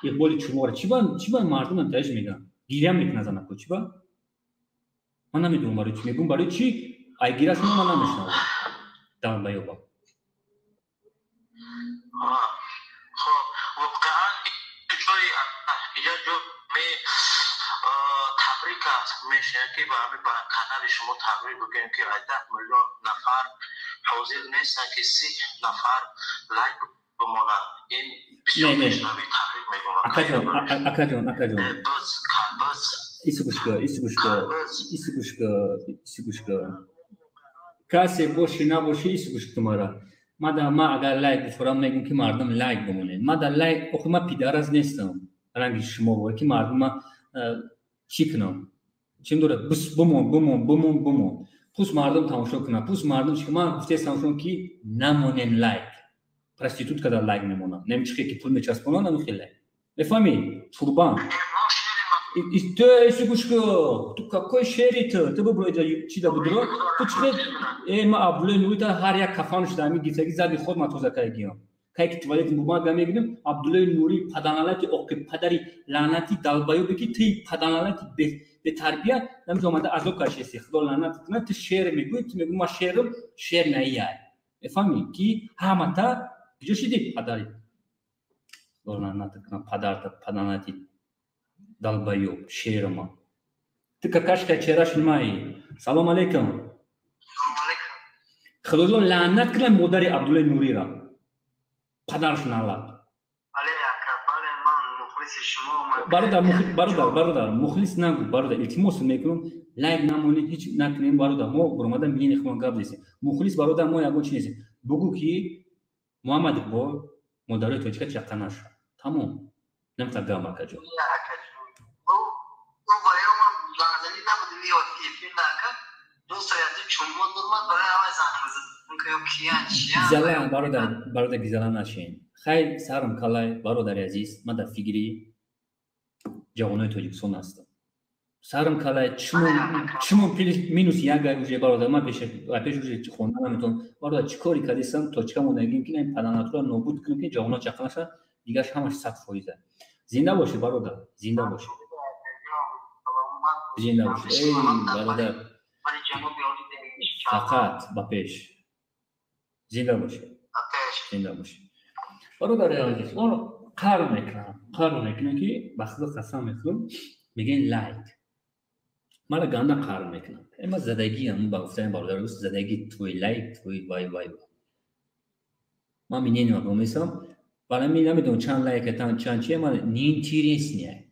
Иқболи чумора чӣ ба мардумам таиш мегам? Гиря мекуназам ко чӣ ба? Ман намедонам барои чӣ мегум, барои чӣ айгирашуно ман намешнавам. Дар баёба. واقعا اینجا جو می تبریک میشه که به همین کانال شما تبریک بگیم که 10 میلیون نفر حاضر نیستن که 30 نفر لایک بمونن. این بسیار پیشنهادی تبریک میگم. اکا جان ایسو گوش کن کسی باشی نباشی ایسو گوش کن مرا. ما اگر لایک بفرام میگم که مردم لایک بمونه. ما در لایک آخه ما پیدارز نیستم. رنگی شما بود که مردم ما چی کنم؟ چیم دوره بس بمون. پس مردم تماشا کنن. پس مردم چی که ما گفته سامشون که نمونن لایک. پرستیتوت کدر لایک نمونن. نمیشه که پول میچسبونن نمیشه لایک. بفهمی؟ چوربان. Ты сигушка, ты какой шери ты бы бройда чида будро? Ты чхе ма Абдуллои Нурита ҳар як кафанш дами гитаги зади ход ма тоза кайгиям. Кай ки туалет бумад гамегидим Абдуллои Нурӣ паданалати оқи падари лаънати далбаё бики ты паданалати бетарбия намиз омада азоб кашеси худо лаънат куна ты шер мегӯи ты мегӯ ма шерам шер наияй. Мефаҳмӣ ки ҳамата киҷо шиди падари худо лаънат куна паданалати далбаё шерма. Ты какашка чераш нимаи? Салом алейкум. Худоҷон лаънат кунад модари Абдуллои Нурира. Падарш налад. Бародар, мухлис нагу, бародар, илтимос мекунам, лайк намонед, ҳеч накунем бародар. Мо буромада милини хумон гап дестем. Мухлис бародар мо ягон чи нестем. Бугу ки Муҳаммад Иқбол модарои тоҷика чақа наша. Тамом. Намта гам акаҷон. Гизалан бародар гизалан нашин. Хайр сарам калай бародари азиз, ман дар фикри ҷавонои Тоҷикистон ҳастам. Сарам калай чумон минус як ай уже бародар ман пеш уже хонда наметавонам бародар чӣ кори кардисам то чӣ монагим ки ин паданатро нобуд кунем ки ҷавонот чақа наша дигаш ҳамаш 100%. Зинда бошед бародар, зинда бошед. Зинда бошед. Эй бародар. Фақат ба пеш. Зинда бошед. Зинда бошед. برادر عزیز ما قرار میکنم که بخدا قسم میخورم میگن لایک من گنده قرار میکنم اما زدگی هم با گفتن برادر دوست زدگی توی لایک توی وای من میگم ما میسم ولی من نمیدونم چند لایک تا چند چیه من نینتیریسنیه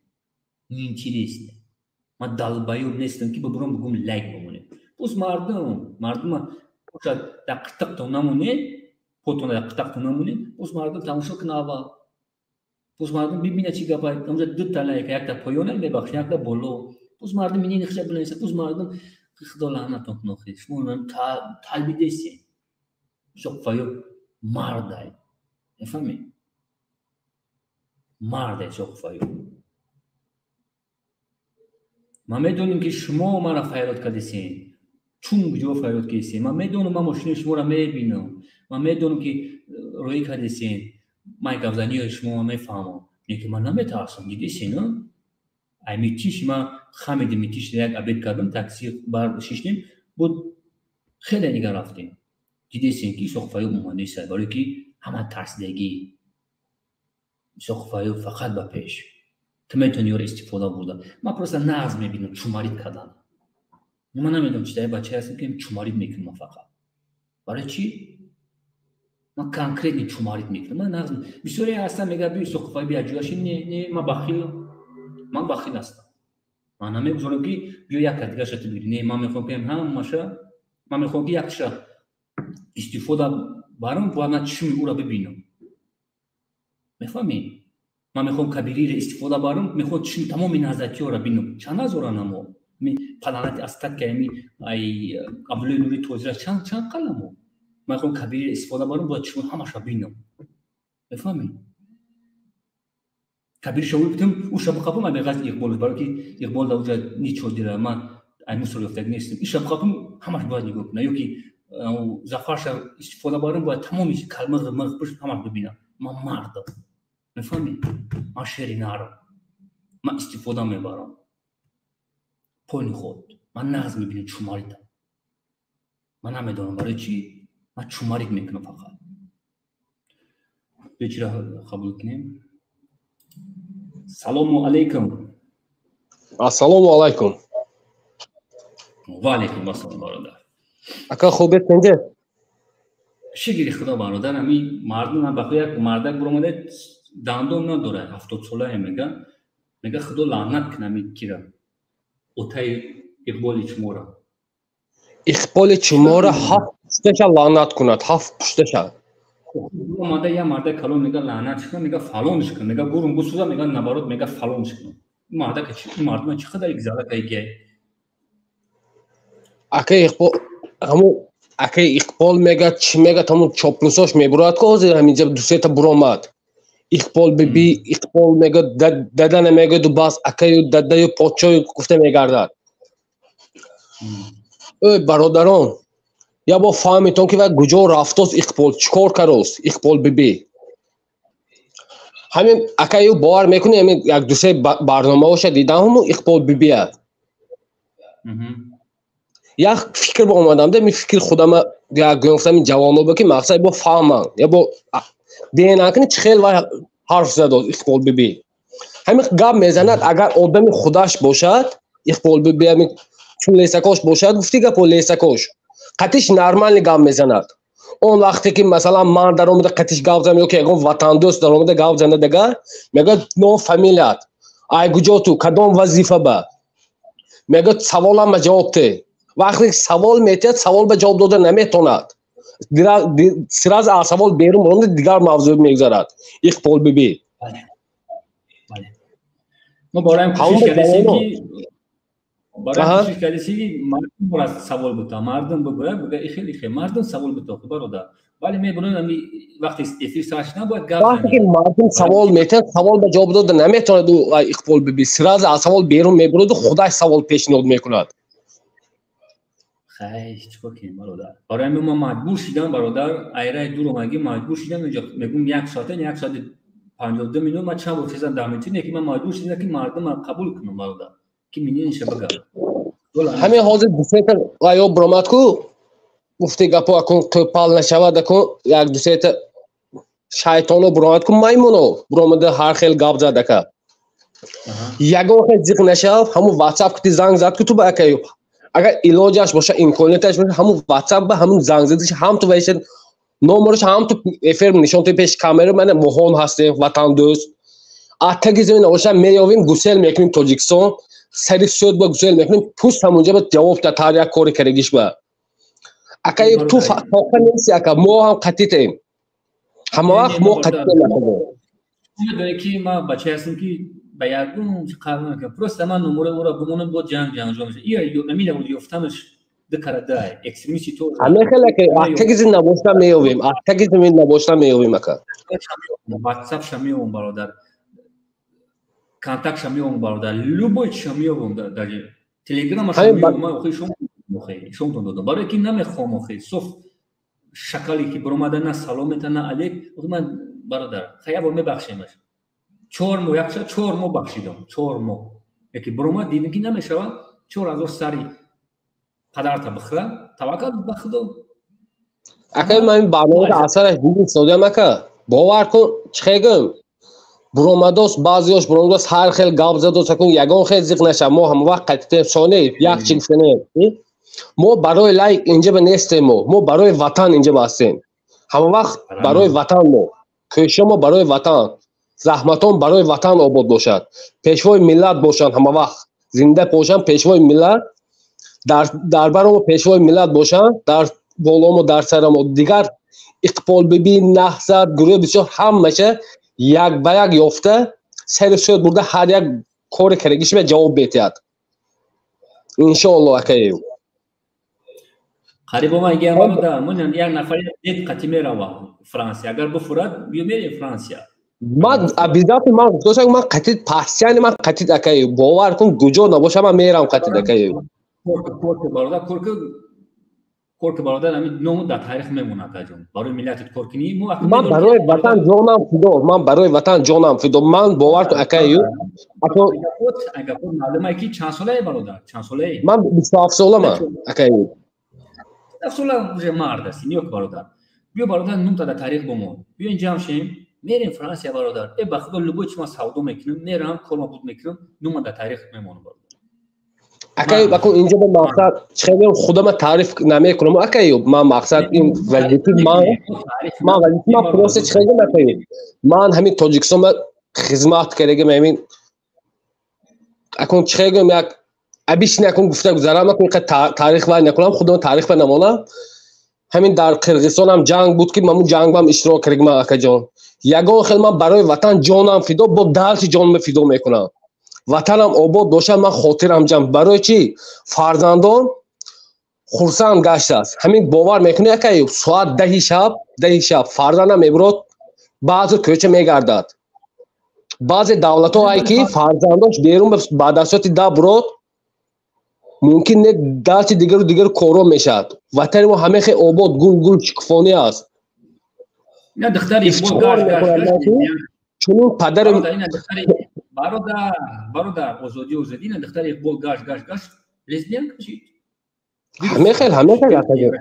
من دلبایو نیستم که ببرم بگم لایک بمونه پس مردم شاید دقیق تو نمونه پوتون قطق نمونیم، اوس مردم تماشا کنه اول پس مردم ببینه چی گپ است اونجا دو تا لایک یک تا پایونه میبخشه یک تا بالا پس مردم اینی نخشه بلنسه پس مردم خدا لعنت کنه خودش من طالبی دیسی شوق فایو مردای نفهمی مرد شوق فایو ما میدونیم که شما مرا فریاد کردین چون جو فریاد کردین ما میدونم ما ماشین شما را میبینم ما میدونم که روی کردین ما گفتنی شما میفهمم اینکه من نمیترسم دیدی نه ای میتیش ما خمید میتیش یک ابد کردم تاکسی بار شیشتیم بود خیلی نگاه رفتیم دیدی که شوق فایو مهندی است برای که همه ترسیدگی شوق فایو فقط با پیش تمیتونی رو استفاده بوده ما پروسه ناز میبینم چومارید کردن من نمیدونم چطوری بچه هستیم که چومارید میکنم فقط برای چی ما کنکریت چومارید میکنم من ناز بسیاری هستم میگه بی شوق فایو بیا جوش نه ما بخیل هستم من نمیگذارم که بیا یک دیگه شت بگیری نه من میخوام که هم ماشه من میخوام که یک شت استفاده برام باید چی او را ببینم میفهمی من میخوام کبیری را استفاده برام میخوام چی تمام نزدیکی را ببینم چند هزار نمو می پلانت استاد که می ای قبل نوری توزیع چند قلمو من میخوام کبیری استفاده برام باید چی همش را ببینم میفهمی کبیر شو گفتم او شب خواب ما بغاز اقبال برای که اقبال دوجا نیچو دیره من مسئول افتاد نیستم این شب خوابم همش باید نگاه کنم یا که زفرش استفاده برام باید تمامی کلمه مغپش همش ببینم من مردم میفهمی من شعری نرم من استفاده میبرم پایین خود من ناز میبینم چوماریدم من نمیدونم برای چی من چومارید میکنم فقط به چی را قبول کنیم سلام علیکم السلام علیکم و علیکم السلام برادر اکا خوبه کنجه شگیری خدا برادر همی مردم هم بخواه یک مردک برامده دندون نداره 70 ساله میگه خدا لعنت کنه میگیره اوتای اقبال چمورا اقبال چمورا 7 پشتش لعنت کند 7 پشتش اومده یه مرده کلون میگه لعنت کنه میگه فلانش کنه میگه گورم بسوزا میگه نبارد میگه فلانش کنه این مرده که این مردم چقدر اگزاله که اگه اقبال میگه چی میگه تمام چاپلوساش میبرد که حاضر همینجا دو سه تا برآمد اقبال ببی اقبال میگه ددن میگه دو باز اگه دده پاچای گفته میگردد ای برادران یا با فهمیتون که کجا رفتاست اقبال چیکار کرداست اقبال ببی همین اگه یو باور میکنی همین یک دو سه برنامه هاش دیدم همون اقبال ببیه یک فکر با اومدم ده می فکر خودم یا گفتم این جوانو با که مقصد با فهمن یا با دینا کنی خیلی حرف زد اقبال ببی همین گپ میزند اگر آدم خودش باشد اقبال ببی همین چون لیسکاش باشد گفتی گپ لیسکاش قطعش نرمال گپ میزند اون وقتی که مثلا من در اومده قطعش گپ زدم یا که اگه وطن دوست در اومده گپ زنده دیگه میگه نو فامیلیت ای کجا تو کدام وظیفه با میگه سوالم جواب ده وقتی سوال میتید سوال به جواب داده نمیتوند سراز از سوال بیرون مونده دیگر موضوع میگذارد اقبال ببی ما بارایم کوشش کردیم که برای کسی مردم سوال بوده مردم بگه خیلی مردم سوال بوده برادر ولی میگن وقتی افیر سرچ نباید گپ وقتی مردم سوال میتید سوال به جواب داده نمیتوند اقبال ببی سراز از سوال بیرون میبرد و خودش سوال پیشنهاد میکند خیلی چیکار کنیم برادر برای ما مجبور شدم برادر ایره دور اومدیم مجبور شدم اینجا میگم یک ساعت 52 مینوت ما چند وقت زدم دامتینه که من مجبور شدم که مردم قبول کنم برادر که منین شبگه همین حاضر دو سه تا آیا برآمد کو گفتی گپا کن قپال نشود کن یک دو سه تا شیطانو برآمد کو میمونو برآمده هر خیل گپ زده که یگو خیل زیق نشد همون واتساپ کتی زنگ زد که تو با اکیو اگر علاجش باشه امکاناتش باشه همون واتساپ به همون زنگ زدش هم تو ویش نمرش هم تو افرم نشون تو پیش کامera من مهم هستم وطن دوست اتگی زمین باشه میاویم گوسل میکنیم تاجیکستان سری سود با گوسل میکنیم پوست همونجا به جواب تا یک کاری کردیش با اگر تو فاکر نیستی اگر ما هم قطعیم همه وقت ما قطعیم میدونی که ما بچه هستیم که به یکون قانون که پروست من نمره او را بمونم با جنگ جا میشه یا امین بود یفتمش دکرده اکستریمیستی تو همه خیلی که اتگیز نباشتم میویم اتگیز نباشتم میویم اکا واتساپ شمیوم برادر کانتاکت شمیوم برادر لوبوی شمیوم در تلگرام شمیوم ما خودی شما دادم برای که نمیخوام خیلی صف شکلی که برآمده نه سلامت نه علیک من برادر خیلی میبخشیمش 4 ماه یک 4 ماه بخشیدم 4 ماه یکی برآمد دیدم که نمیشه 4000 سری پدرت بخره توکل به خدا اکا من برنامه اثرش دیدم سودم اکا باور کن چخگم برآمداست بعضیاش برآمداست هر خیلی گاب زد و یگان خیلی زیق نشه ما هم وقت قطعه شانه یک چیز کنه ما برای لایک اینجا به نیستیم ما برای وطن اینجا هستیم همه وقت برای وطن ما کوشش ما برای وطن زحمتون برای وطن آباد باشد پیشوای ملت باشن همه وقت زنده باشن پیشوای ملت در برام پیشوای ملت باشن در بالام و در سرم دیگر اقبال ببین نهضت گروه بسیار همشه یک به یک یافته سر شد برده هر یک کار کرگیش به جواب بیتید ان شاء الله اکیو قریبا ما اگه ما دا من یک نفر یک قتیمه رو فرانسه اگر بفراد بیمیری فرانسه من ابیزات من گفتم من قتید پاسیان من قتید اکیو باور کن گوجو نباشه من میرم قتید اکیو کورک برادر همین نمود در تاریخ میمونه کجون برای ملت کورکنی من برای وطن جانم فدا من برای وطن جانم فدا من باور کن اکیو اگه خود معلومه که چند ساله برادر چند ساله من 27 سالمه اکیو 27 ساله مرد هستی نیوک برادر بیا برادر نم تا در تاریخ بمون بیا اینجا شیم میریم فرانسه برادر ای بخدا لبوچ ما سعودو میکنم میرم کلمه بود میکنم نم در تاریخ میمونه اکیو بکن اینجا به مقصد چه خودم تعریف نمیکنم اکیو من مقصد این وظیفه من پروسه چه نکنم من همین تاجیکستان خدمت کردم همین اکن چه یک ابیش نکن گفته گذرم نکن تاریخ وای نکنم خودم تاریخ نمونم همین در قرقیزستان هم جنگ بود که من جنگ هم اشتراک کردم اکا جان یگان خیلی من برای وطن جانم فدا با درس جانم فدا میکنم وطنم آباد باشه من خاطرم جمع برای چی فرزندان خرسند گشته است همین باور میکنه که ساعت 10 شب فرزندم میبرد بعض کوچه میگردد بعض دولت ها که فرزندانش بیرون بعد از ساعت 10 برد ممکن نه دست دیگر کارو میشد وطن ما همه خیلی آباد گل شکفانی است نه دختری بول چون پدر برادر آزادی نه دختر اقبال گاش لزبیان کشید همه خیلی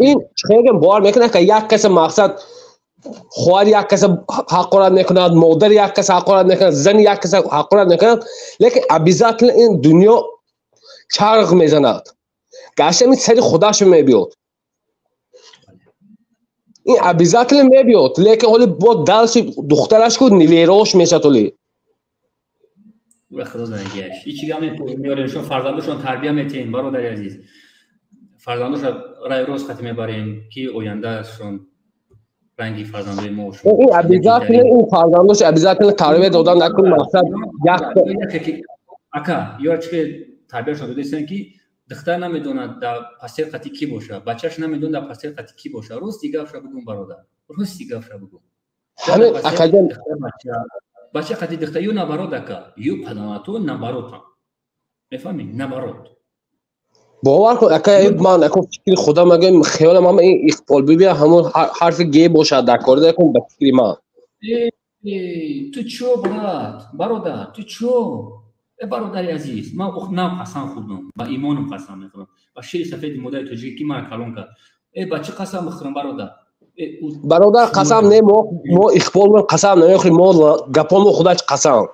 این خیلی باور میکنه که یک کس مقصد خوار یک کس حقارت میکند مادر یک کس حقارت میکند زن یک کس حقارت میکند لیکن ابیزات این دنیا چرخ میزند گاشه می سری خودش میبیاد این ابیزات میبیاد لیکن حالی با دلش دخترش کو نیویراش میشه تولی و خدا زنگیش هیچی میارنشون فرزندشون تربیه میتین برادر عزیز فرزندش رای روز خطی میبرین که اوینده شون رنگی فرزندای ما شون این ابیزات این فرزندش ابیزات تربیه دادن نکن مقصد یک اکا یا چه تربیه شده دیدن که دختر نمیدونه در پسر قطی کی باشه بچهش نمیدونه در پسر قطی کی باشه روز دیگه افشا بگم برادر روز دیگه افشا بگم همین اکا بچه قطعی دختر یو نبارد اکا یو پداناتو نبارد میفهمی نبارد باور کن اکا من اکا فکر خودم اگه خیالم هم این اقبال ببینم همون حرف گی باشه در کار دکن به فکری من تو چو برادر تو چو برادر عزیز من نام قسم خودم با ایمانم قسم میخورم با شیر سفید مدای تاجیکی من کلون کرد بچه قسم بخورم برادر قسم نه ما اقبال قسم نمیخوریم ما گپامو خودش قسم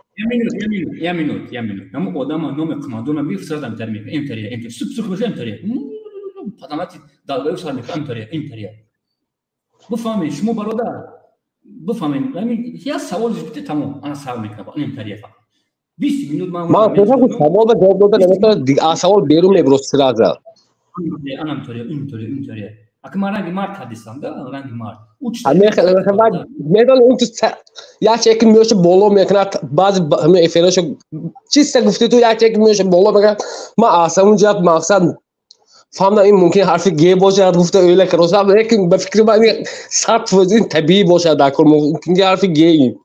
یه مینوت نمو آدم نام قمادون بیفسردم ترمیه اینطوریه سوپ بشه اینطوریه پدامتی دالگاهی سر میکنه اینطوریه بفهمین شما برادر بفهمین همین یه سوال جبته تمام انا سوال میکنم اینطوریه فقط 20 minut من فکر سوال جواب دادن نمیتونه دیگه سوال بیرون میبرد سرازه اینطوریه Акма ранги мард хадисам да, ранги мард. میدان اون تو یا چک میشه بالا میکنه بعض همه افراشو چیزی گفتی تو یا چک میشه بالا میکنه ما اصلا اونجا مقصد فهمیدم این ممکن حرف گی باشه گفته öyle که روزا لیکن به فکر من صرف این طبیعی باشه در کل ممکن حرف گی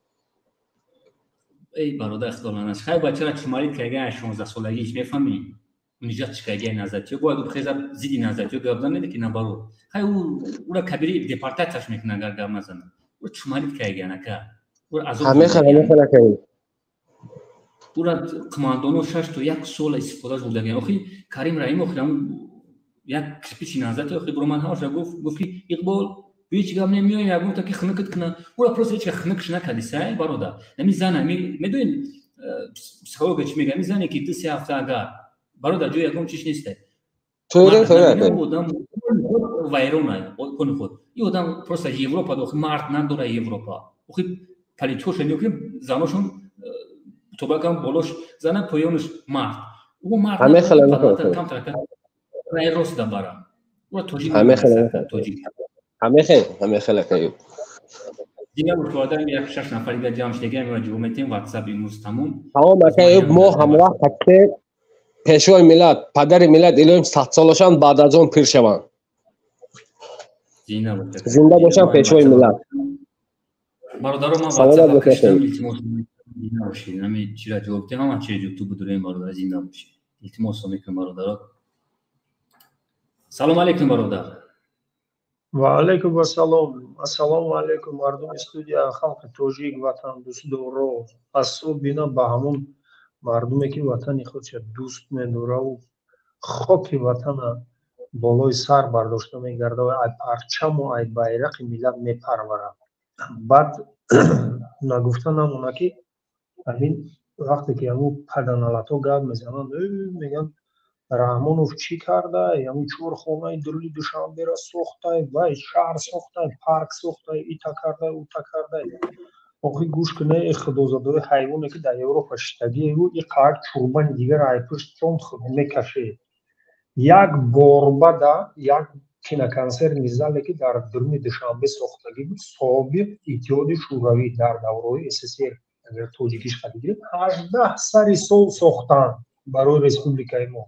ای برادر اختلالانش خیلی بچه را شمارید که اگه 16 سالگیش میفهمی اونجا چیکار نزدیه باید بخیزه زیدی نزدیه گفتن نده که نبارو خیلی او را کبیری دیپارتاتش میکنه اگر گام نزنه او شمارید که اگه نکه همه خیلی که او را کماندونو 6 تا 1 سال استفاده شده گه اخی کریم رحیم اخی یک کشپیچی نزدیه اخی برو من هاش گفتی اقبال هیچ گام نمیای یا گفت که خنکت کنه او را پروسه هیچ خنکش نکردی سعی برادر نمیزنه میدونین پسیکولوگ چی میگه میزنه که 2 هفته اگر برادر جوی یکم چیش نیسته طوره بودم وایرونه کن خود این آدم پروسه اروپا دو مرد نداره اروپا اخی پلیتوش نیوکیم زناشون توبکم بالاش زنه پایانش مرد او مرد همه خیلی کم ترکت رایروس دبارم او توجیه همه خیلی دیگه برادرم یک 6 نفر دیگه جمع شده و جمعیتیم واتساپ امروز تموم ما همراه خط پیشوای ملت پدر ملت الهیم 100 سالشان بعد از اون پیر شوند زنده باشن پیشوای ملت برادرم ما واتساپ کشتم التماس زنده باشید نمی چرا جواب دادم ما چه یوتیوب داریم برادر زنده باشید التماس میکنم برادر سلام علیکم برادر و علیکم السلام السلام علیکم مردم استودیا خلق توجیک وطن دوست دارو از صبح بینا به همون مردمی که وطن خودش دوست می‌داره و خاک وطن بالای سر برداشته می‌گرده و ای پرچم و ای بیرق ملت می‌پروره بعد نگفتن نمونه که همین وقتی که همون پدرنالت‌ها گپ میزنن میگن رحمانوف چی کرده همون چور خونه دلی دوشنبه را ساخته و شهر ساخته پارک ساخته ایتا کرده اوتا کرده آخی گوش کنه خدازاده حیوانی که در اروپا شدگی او یک کار چوبان دیگر رای پشت چون خود میکشه یک باربه یک کینکانسر میزاله که در درمی دوشنبه ساختگی بود سابق اتحاد شوروی در دوره SSR اگر توجیهش خریدیم 18 سری سال ساختن برای республикаи ما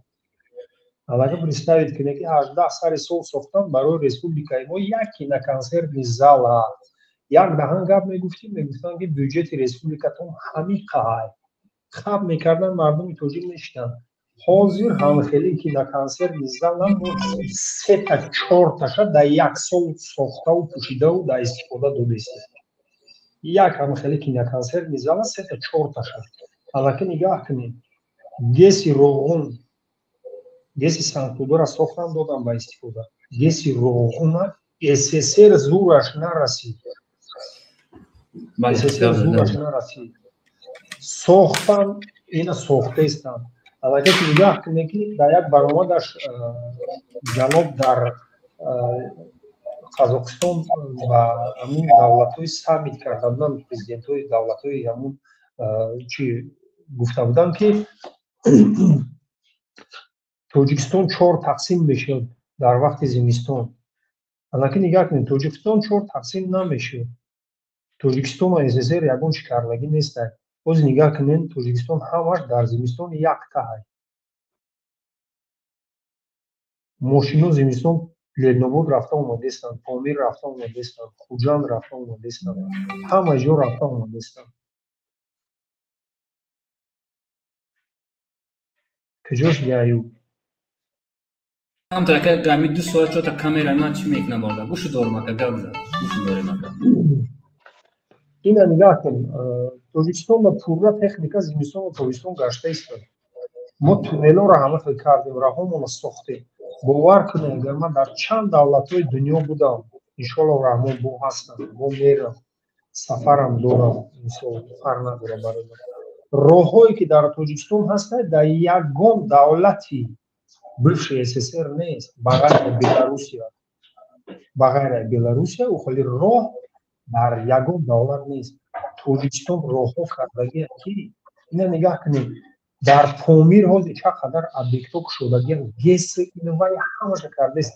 اگر представить کنه که 18 سری سال ساختن برای республикаи ما یک کینکانسر میزاله یک دهان گپ میگفتن که بودجه республикатون همین قای خب میکردن مردم توجیه نشدن حاضر هم خیلی که کانسر میزنن 3 تا 4 تاش در یک سال ساخته و پوشیده و در استفاده داده است یک هم خیلی که کانسر میزنن 3 تا 4 تاش البته نگاه کنید گسی روغن گسی سانکودو را ساختن دادن با استفاده گسی روغن SSR زورش نرسید SSR زورش نرسید ساختن اینا ساخته استن البته که نگاه کنید که در یک برآمدش جناب در قزاقستان و همون دولت‌های سامیت کرده بودن پرزیدنت‌های دولت‌های همون چی گفته بودن که توجیکستان 4 تقسیم میشد در وقت زمستان البته نگاه کنید توجیکستان 4 تقسیم نمیشد توجیکستان و SSR یگان شکارلگی نیست باز نگاه کنید توجیکستان همش در زمستان یک تای ماشینا زمستان لنوبود رفته اومده استند پامیر رفته اومده استند خوجان رفته اومده استند همه جا رفته اومده استند کجاش بیایو هم ترکه گامی 2 ساعت چوتا کامera من چی میکنه برده گوش دارم که گپ زد گوش دارم اینا نگاه کن توجیکستان با پورا تکنیکا زمستان و تابستان گشته است ما تونلا را همه فکر کردیم راهمون ساختیم باور کنید اگر من در چند دولت‌های دنیا بودم انشالله رحمان بو هستم بو میرم سفرم دارم انشالله فر نداره برای من راههایی که در توجیکستان هست در یگان دولتی бывший SSR نیست بغیر بلاروسیا و خیلی راه در یگان دولت نیست توجیکستان راهها کردگی کی اینا نگاه کنید در پامیر حال چقدر ابیکتوک شدگی گس اینو همش کرده است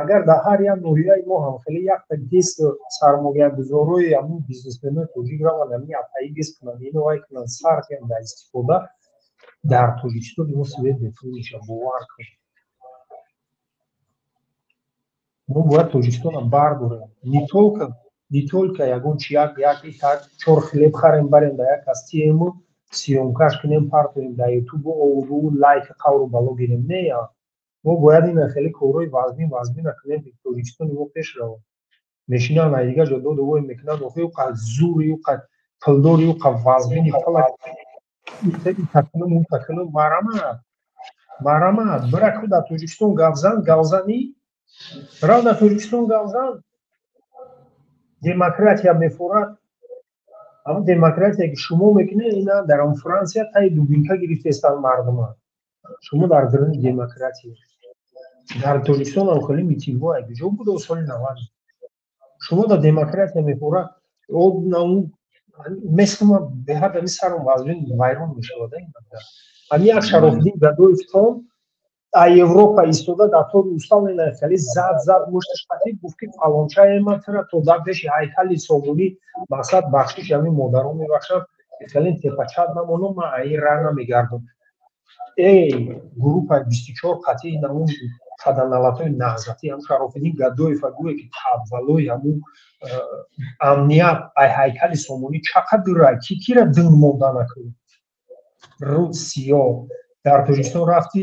агар дар ҳар як ноҳияи мо ҳам хеле якта дист сармояргузорои ҳамун бизнесменои тоҷик раванд ҳамин аптаи дист кунанд иновай кунанд сарф кунанд дар истифода дар Тоҷикистон мо свет бетун мешавад бовар кунед мо бояд Тоҷикистонро бардорем не только ягон чор хлеб харем барем дар як кастиему сиёмкаш кунем партоем дар ютубу овуру лайки қавру бало гирем не мо бояд ина хеле корҳои вазмина кунем ки Тоҷикистони мо пеш равад мешинанд айдига ҷо додувой мекунанд охи ю қад зур ю қад пулдор ю қад вазмини фалак итакунум марамад бира ку дар Тоҷикистон гавзанӣ рав дар Тоҷикистон гавзан демократия мефурад ҳамн демократия ки шумо мекунед ина дар он Франсия таи дубинка гирифтестанд мардума шумо дар дурани демократия дар Тоҷикистон ам хеле митингҳо айбиҷо буд соли 90 шумо дар демократия мефурад месума беҳадами сарум вазмин вайрон мешавад ҳамин як Шарофиддин Гадоев тон аз Европа истода дар тори устав хеле зад мушташ қатӣ гуфт ки фалончаема тира то дар пеши ҳайкали Собунӣ мақсад бахшиш ҳамин модарон мебахшанд хеле тепачат намоно ман аин ра намегардам группаи 24 қатъи намун хаданалатҳои наҳзатӣ ҳам Шарофиддин Гадоев гӯе ки таввалои ҳамун амният ай ҳайкали Собунӣ чақадра кира дин монда накунад рӯз сиёҳ дар Тоҷикистон рафтӣ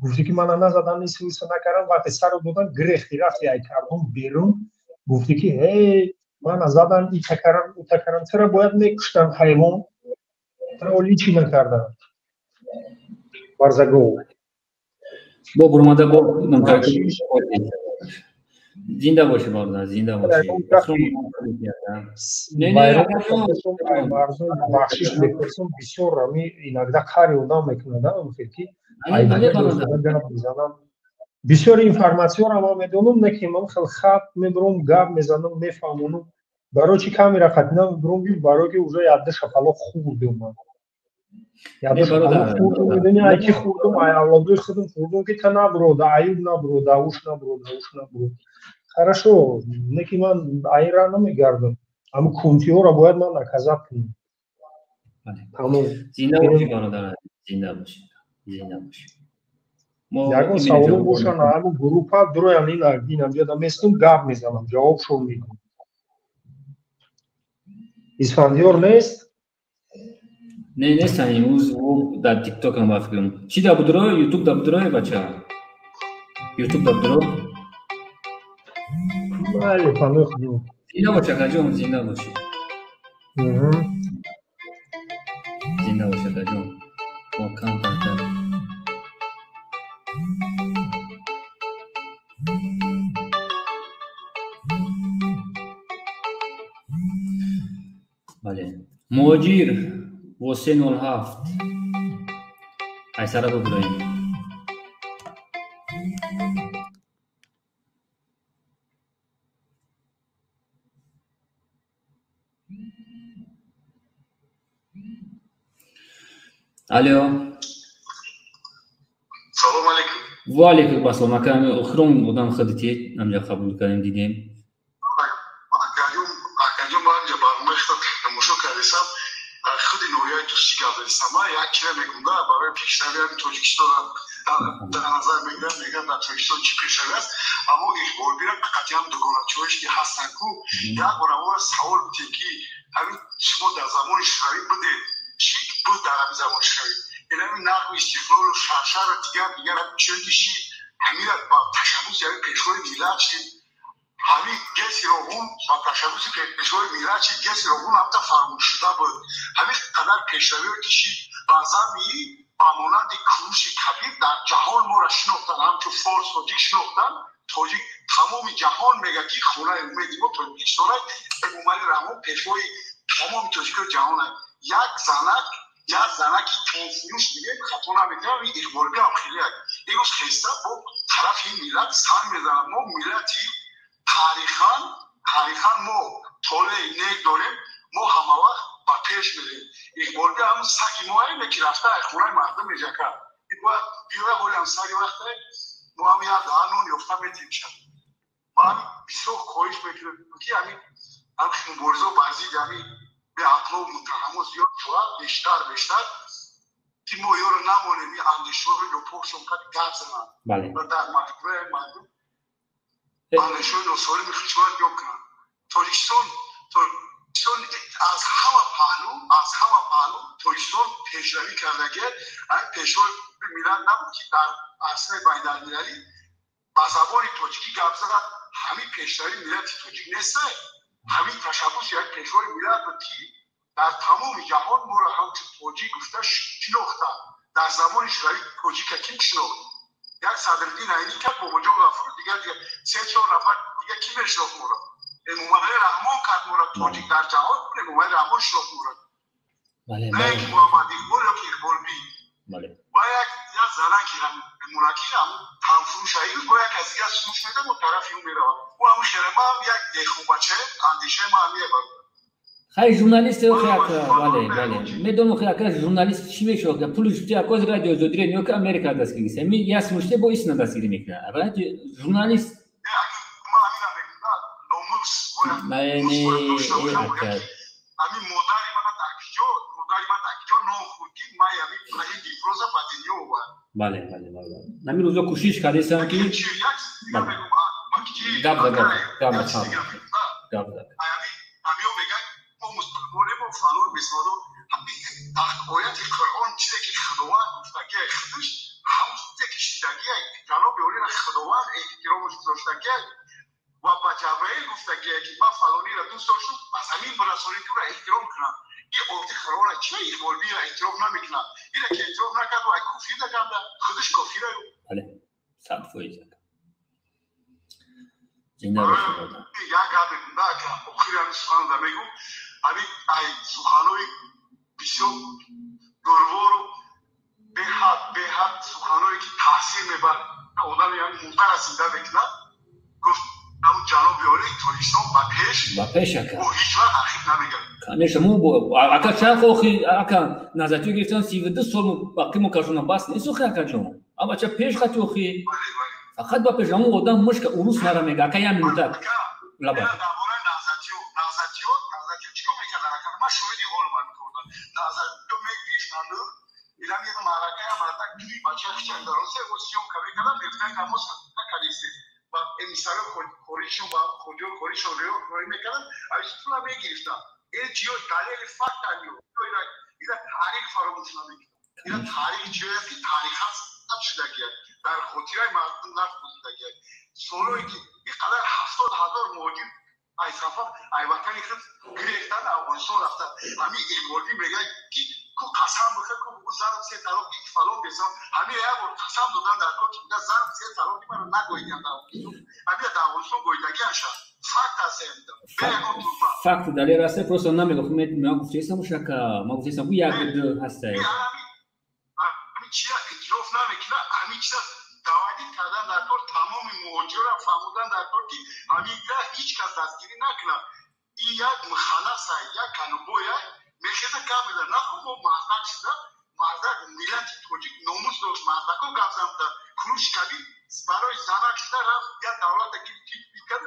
гуфти ки мана назадан нисвиса накардам вақте саро додам грехти рафти ай кардум берун гуфти ки мана задан итакарам чара бояд мекуштан ҳайвон чара оли чӣ накардан барзагов бо бурмада бо зинда боши бардар зинда боши бахшиш мепурсам бисёр ами инагда кари одам мекунадам ки бисёр информатсионро ман медонам не ки ман хел хат мебурам гап мезанам мефаҳмонам барои чи камера қатина мебурам барои ки уже ядда шапалоқ хурдум ман ядда шапалоқ хурдум медони ай ки хурдум ай авлодои худум хурдум ки та набурода аюб набурода уш набурода хорошо не ки ман айн ра намегардам ама кунтиҳоро бояд ман наказат кунам зинда боши бародар зинда боши ягон саволом бошан ҳамн группа дуроям инамҷода местум гап мезанам ҷавобшон мекунам исфандиёр нест нестан имрӯз дар тиктокам ба фикрам чӣ дабудро ютуб дабудро бача ютуб дабудро бале панои худо зинда бош акаҷон зинда боши зинда бош акаҷон бо кам тартар бале муҳоҷир бо 307 айсара бубироем алё салом алейкум ва алейкум ассалом аками охирон одам хадитед амҷа қабул кардем дидем акаҷон баанҷа барномаи худо тамошо кардесам худи ноҳияи дӯстӣ гап дидисам як чира мегумда барои пешравии Тоҷикистон дар назар мегирам дар Тоҷикистон чӣ пешравӣ аст аммо ихборбира қатъиан дугоначиҳоиш ки ҳастанд ку як бора савол будем ки ҳамин шумо дар замони шӯравӣ будед чӣ буд дар ҳамин замони шӯравӣ ҳамин нақби истиқлолу шаршару дигар чунки ши ҳамира ба ташаббус яъне пешвои миллат шид ҳамин гесироғун ба ташаббуси пешвои миллат шид гесироғун ҳамта фаромӯшшуда буд ҳамин қадар пешравиҳое ки шид ба замми ба монанди кӯши кабир дар ҷаҳон моро шинохтанд ҳамчун форс тоҷик шинохтанд тоҷик тамоми ҷаҳон мегӯяд ки хонаи умеди мо Тоҷикистон аст эмомалӣ раҳмон пешвои тамоми тоҷикои ҷаҳон аст як занаки тонфурӯш мегӯяд хато наметавонам ин ихборбӣ ҳам хеле аст имрӯз хеста бо тарафи ин миллат санг мезанам мо миллати тарихан мо толеи нек дорем мо ҳамавақт ба пеш мерем ихборбӣ ҳамн саги мо айне ки рафта хонаи мардум межака биёя ҳоли ҳам саги вақте мо ҳам як даҳан нон ёфта метем шад Bani bisok koish mekirim ki ami akşam borzo bazı yani bir aklo mutamamız yok şu an beşler ki moyor namone mi anlaşıyor lo porşon kat gazına. Vale. Burada makbre malum. Anlaşıyor lo soru mi hiç var yok. Torison az hava pahalı Torison peşravi kardage ay peşol milan nabud ki dar asne baydarmirali bazaboni tojiki gabzara hami peşravi milati tojik nese hami tashabbus yak peşol milad ki dar tamam jahon mora hamçı tojik gufta şinokta dar zamon işravi tojik kim şinok yak sadردین aynı kat bu mojo gafur diğer seço nafar diğer kim şinok mora مماهره رحمان کرد مراد تاجیک در جهان کنه مماهره رحمان شلوک مراد نه که محمد اقبال یا که اقبال بی باید یا زنه که مولاکی هم تنفروش هایی باید از دیگه سوش میده و طرفی اون میره و همون شرمه هم یک دخو بچه اندیشه ما همیه بگو خیلی ژورنالیست او خیلی بله میدونم خیلی ژورنالیست چی میشه که پولش توی اکوز رادیو زودری نیو که امریکا دست گیریسه می یاس مشته با ایسنا دست گیری میکنه اول ژورنالیست یعنی امی مداری من تاکیجو نو خودی ما یعنی این دیفروزا پاتینیو و بله نمی روزا کوشش کردیم که گاب امیو میگن ما مستقبلی ما فالور بسوادو امی تاکویت قرآن چیزی که خدوان گفتگی خودش همون چیزی که شیدگی جلو بیوری خدوان احترامش داشتگی و با جبرائیل گفتگی که ما فلانی را دوست داشتم از همین برسانی تو را احترام کنم این اوقتی خرار چه اقبالبی را احترام نمیکنم این که احترام نکرد و ای کفی دگنده خودش کفی را بله صد فویزه زنده باشید یک گاده کنده که اخیری همی سخان را میگم همی ای سخانوی بسیار دروار و به حد سخانوی که تحصیل میبر آدم یعنی مونتر از زنده بکنه گفت همون جناب بیاره توریستان با پیش اکا و هیچ وقت اخیب نمیگم کنه شما اکا چند خوخی اکا نزدیو گرفتن 32 سال باقی مکاشونا باس نیستو خی اکا شما اما چه پیش خطی خوخی فقط با پیش همون آدم مشک اروس نرمیگه اکا یه منوتک لبا نازدیو چیکو میکردن اکا ما شویدی غول من کردن نازدیو میگ پیشنانده ایلام یک مارکه یا مارکه توی بچه خیچن درسته و سیوم کبی کردن نفتن کاموس کلیسه و امیسارو کوریشون با کوریشون روی میکردن ایشون هم میگیرفتن این چیو دلیل فکت آنیو اینا تاریخ فراموش نمیکنه اینا تاریخ چیه که تاریخ هست شده که در خاطره مردم نفوذ که سولوی که این قدر 70,000 موجود ای صفا ای وطنی خود گرفتن افغانستان رفتن همین اقبالی میگه که کو قسم بخیر کو بگو زرم سه طلاق یک فلان بزن همین یه بار قسم دادن در کار که میگه زرم سه طلاق من نگویدن در همین در افغانستان گویدگی هست فکت هست فکت دلیل راسته پروسا نمیگه خب من گفتم شکا ما گفتم کو یک دو هست همین چیه اطراف نمیکنه همین چیه دعوتی کردن در کار تمام موجود را فهمودن در کار که همین هیچ کس دستگیری نکنه این یک مخالص است یک کانوبوی میخواد کاملا نخوام مردک شده مردک ملت توجیک ناموس داشت مردکو گفتم تا کروش کبی برای زنک شده رفت یا دولت کی کرد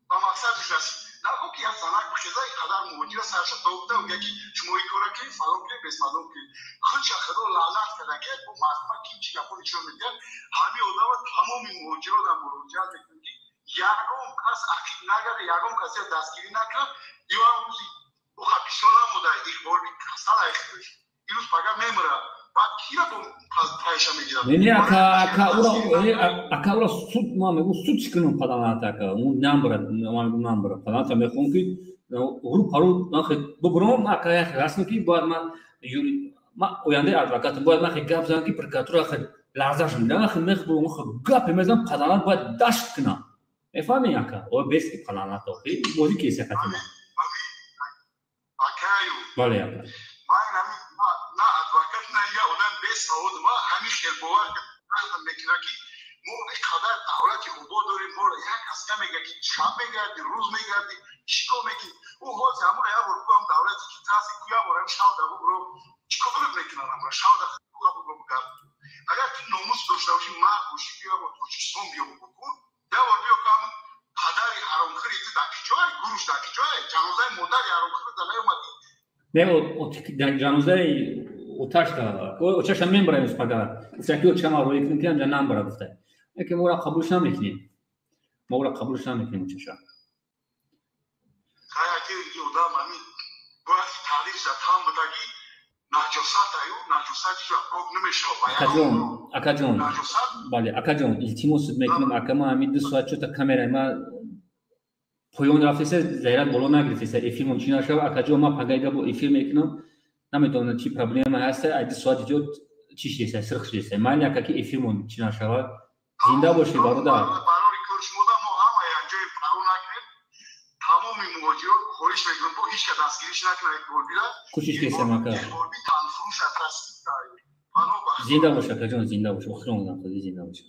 با مقصدش رسید نخوام که یا زنک بخیزه قدر موجود سرش دوبته و یکی شما این کارا کنید فلان کنید بسمدون کنید خود خدا لعنت کرده که با مردم کی چی گپو نشون میدن همین آدم تمام موجود را مراجعه میکنه یگام کس عقید نگره یگام کسی دستگیری نکنه یا روزی او خبیشونا موده اقبال بی کسال ایخوش ایروز پاگه میمره بعد کی را با پایشا میگیرم یعنی اکا اورا سود مامه او سود چکنم پدانات اکا اون نمبره پدانات میخون که او پارو نخی ببرم اکا یخ رسم که باید ما اوینده ادوکات باید ما خی گپ زن که پرکاتورا خی لحظهش میدن خی میخ برو مخ گپ میزن پدانات باید داشت کنه افهمی اکا او بیس پدانات اوکی موزی کیسه کتیم بله اکا نه ادوکات نه یا اونم بیس سعود ما همین خیل باور که نخدم میکنه که ما قدر دولت خوبا داریم ما یک از میگه که شب میگردی روز میگردی چیکو میگی او حال زمان یا برو هم دولتی که تاسی کیا برم شاو دارو برو چیکو برو میکنه ما شاو دارو برو بگم اگر تو ناموس داشته باشی ما باشی بیا با توچستان بیا بکن یا برو بیا کام پدر مادر یارم خدا نیومد نه او جانوزه او تاشتا او چشم من برای مسپاگا سکیو چما روی کنیم که نام برای گفته که ما را قبولش نمیکنیم ما را قبولش نمیکنیم چشم خیلی که یودا مامی باید تعریف زدم بدگی ناجوسات ایو ناجوساتی جو اپروک نمیشه اکاجون بله اکاجون التیموس میکنم اکما امید سوات چوتا کامرای ما پایون رفتیسه زیرات بالا نگرفتیسه ای فیلم چینا شو اکاجون ما پگایگا با ای فیلم میکنم نمیدونم چی پروبلم هست ایدی سوات جو چیش دیسه سرخ دیسه مالی اکاکی ای فیلم چینا شو زنده باشی بارودا برای کورشمودا ما هم انجام پرو نکنیم تمامی موجود خورش میکنم با هیچ که دستگیریش نکنه گلبیلا کوشش کیسه ماکا گلبی تنفروش اترس زنده باشه اکاجون زنده باشه بخیر اونم خودی زنده باشه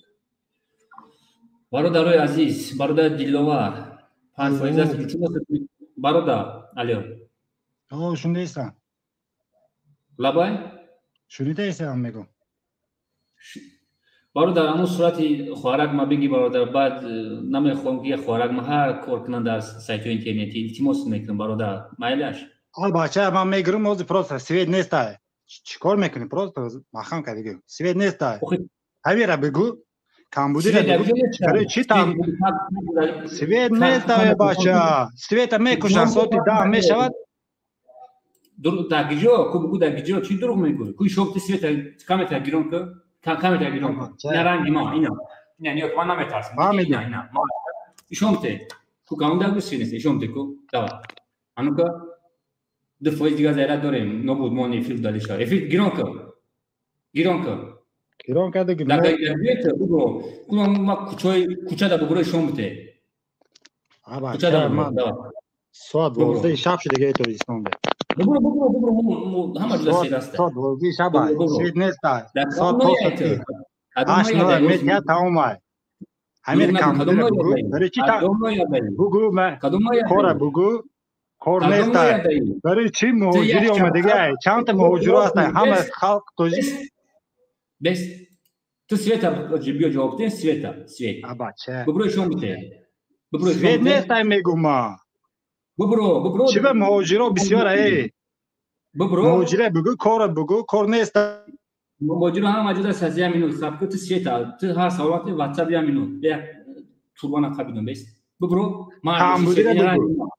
برادرای عزیز برادر دلوار پنج فایز است چون برادر علیو شونده‌ایم لبای شونده‌ایم میگم برادر همون صورتی خوراک ما بگی برادر بعد نمیخوام که خوراک ما هر کار کنن در سایت اینترنتی التماس میکنم برادر مایلش بچه من میگم موضوع پروست سوید نیست چیکار میکنی پروست مخام کردی سوید نیست همین را بگو کامبودی را بگو برای چی تام سوید نیست بچه سوید میکشن صوتی دام میشود درو داگیجو کو بگو داگیجو چی دروغ میگوی کوی شوفتی سوید کامتا گیرون که کامتا گیرون نه رنگی ما اینا نیوت ما نمیترسیم اینا ما شومته کو کاوندا گوشینه شومته کو داوا انوکا دو فایز دیگه زیاد داریم نبود ما نفیل دالی شد افیل گیرون که دیگه داگیجو بگو کنم ما کوچه دا بگوی شومته کوچه دا بگو سواد بولده شب شده دیگه تو ایستانده بگو همه جلسه راسته سواد بولده شب سوید نیست سواد توستی آشنا میتیا تاومای همین کامبودی را بگو برای چی بگو من کورا بگو کور نیست برای چی مهاجری اومده چند تا مهاجر هستن همه خلق توجی بس تو سویتا بیا جواب ده سویتا بچه ببرو شومته سوید نیست میگم ما ببرو چی به مهاجرا بسیار مهاجره بگو کور نیست مهاجر هم موجود سازی امینو خب تو سویتا تو هر سوالات واتساپ امینو بیا توربانا خبیدم بس ببرو ما کامبودی را بگو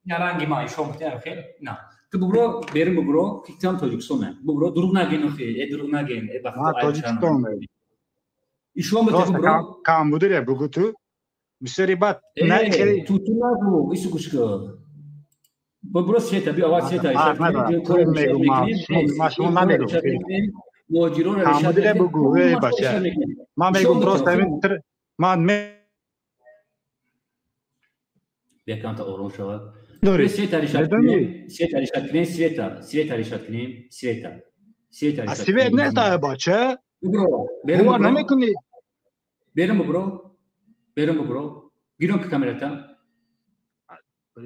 یارانگی ما شومته خیر نه تو ببرو بریم ببرو کیتام توجیکستانه ببرو دروغ نگین خیر دروغ نگین ما توجیکستان شومته ببرو کامبودی را بگو تو بسیاری بات نه خیلی تو نگو ایسو گوشکو ببرو سویتا بیا آواز سویتا ما شما نمیگم مهاجرون را کامبودی را بگو بچه ما میگم پروست همین من بیاکم تا آروم شود دوری سویتا ریشت کنیم سویتا سوید نیست بچه ببرو نمیکنی بریم ببرو گیرون که کامرتا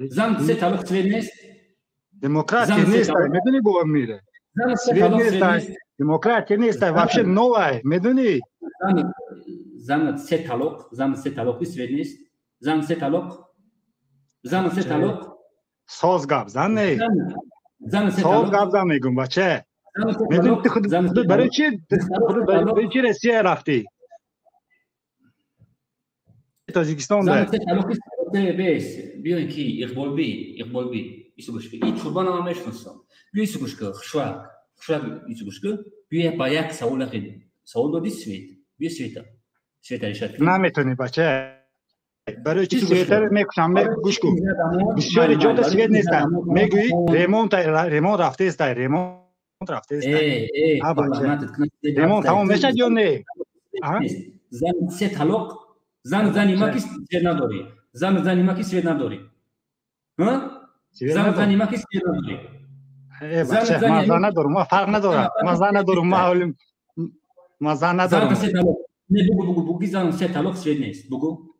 زن سه طلاق سوید نیست دموکراتی نیست میدونی با هم میره سوید نیست دموکراتی نیست вообще новое میدونی زن سه طلاق سوید نیست زن سه طلاق ساز گاب زن نه ساز گاب زن میگم بچه میدونی خود برای چی روسیه رفتی تاجیکستان ده بس بیاین کی اقبال بی ایسو گوش این چوبان هم میشناسم بیا ایسو گوش که خشواک ایسو گوش که بیا با یک سوال دادی بیا سویتا ریشت نمیتونی بچه برای چی سویتر میکشم گوش کن بسیاری جا سویت نیستن میگویی ریمونت رفته است ریمونت تمام میشد یا نه زن سه طلاق زنی ما کی سویت نداری زنی ما کی سویت نداری زنی ما کی سویت نداری بچه ما زن ندارم ما فرق ندارم ما زن ندارم ما زن ندارم بگو زن سه طلاق سویت نیست بگو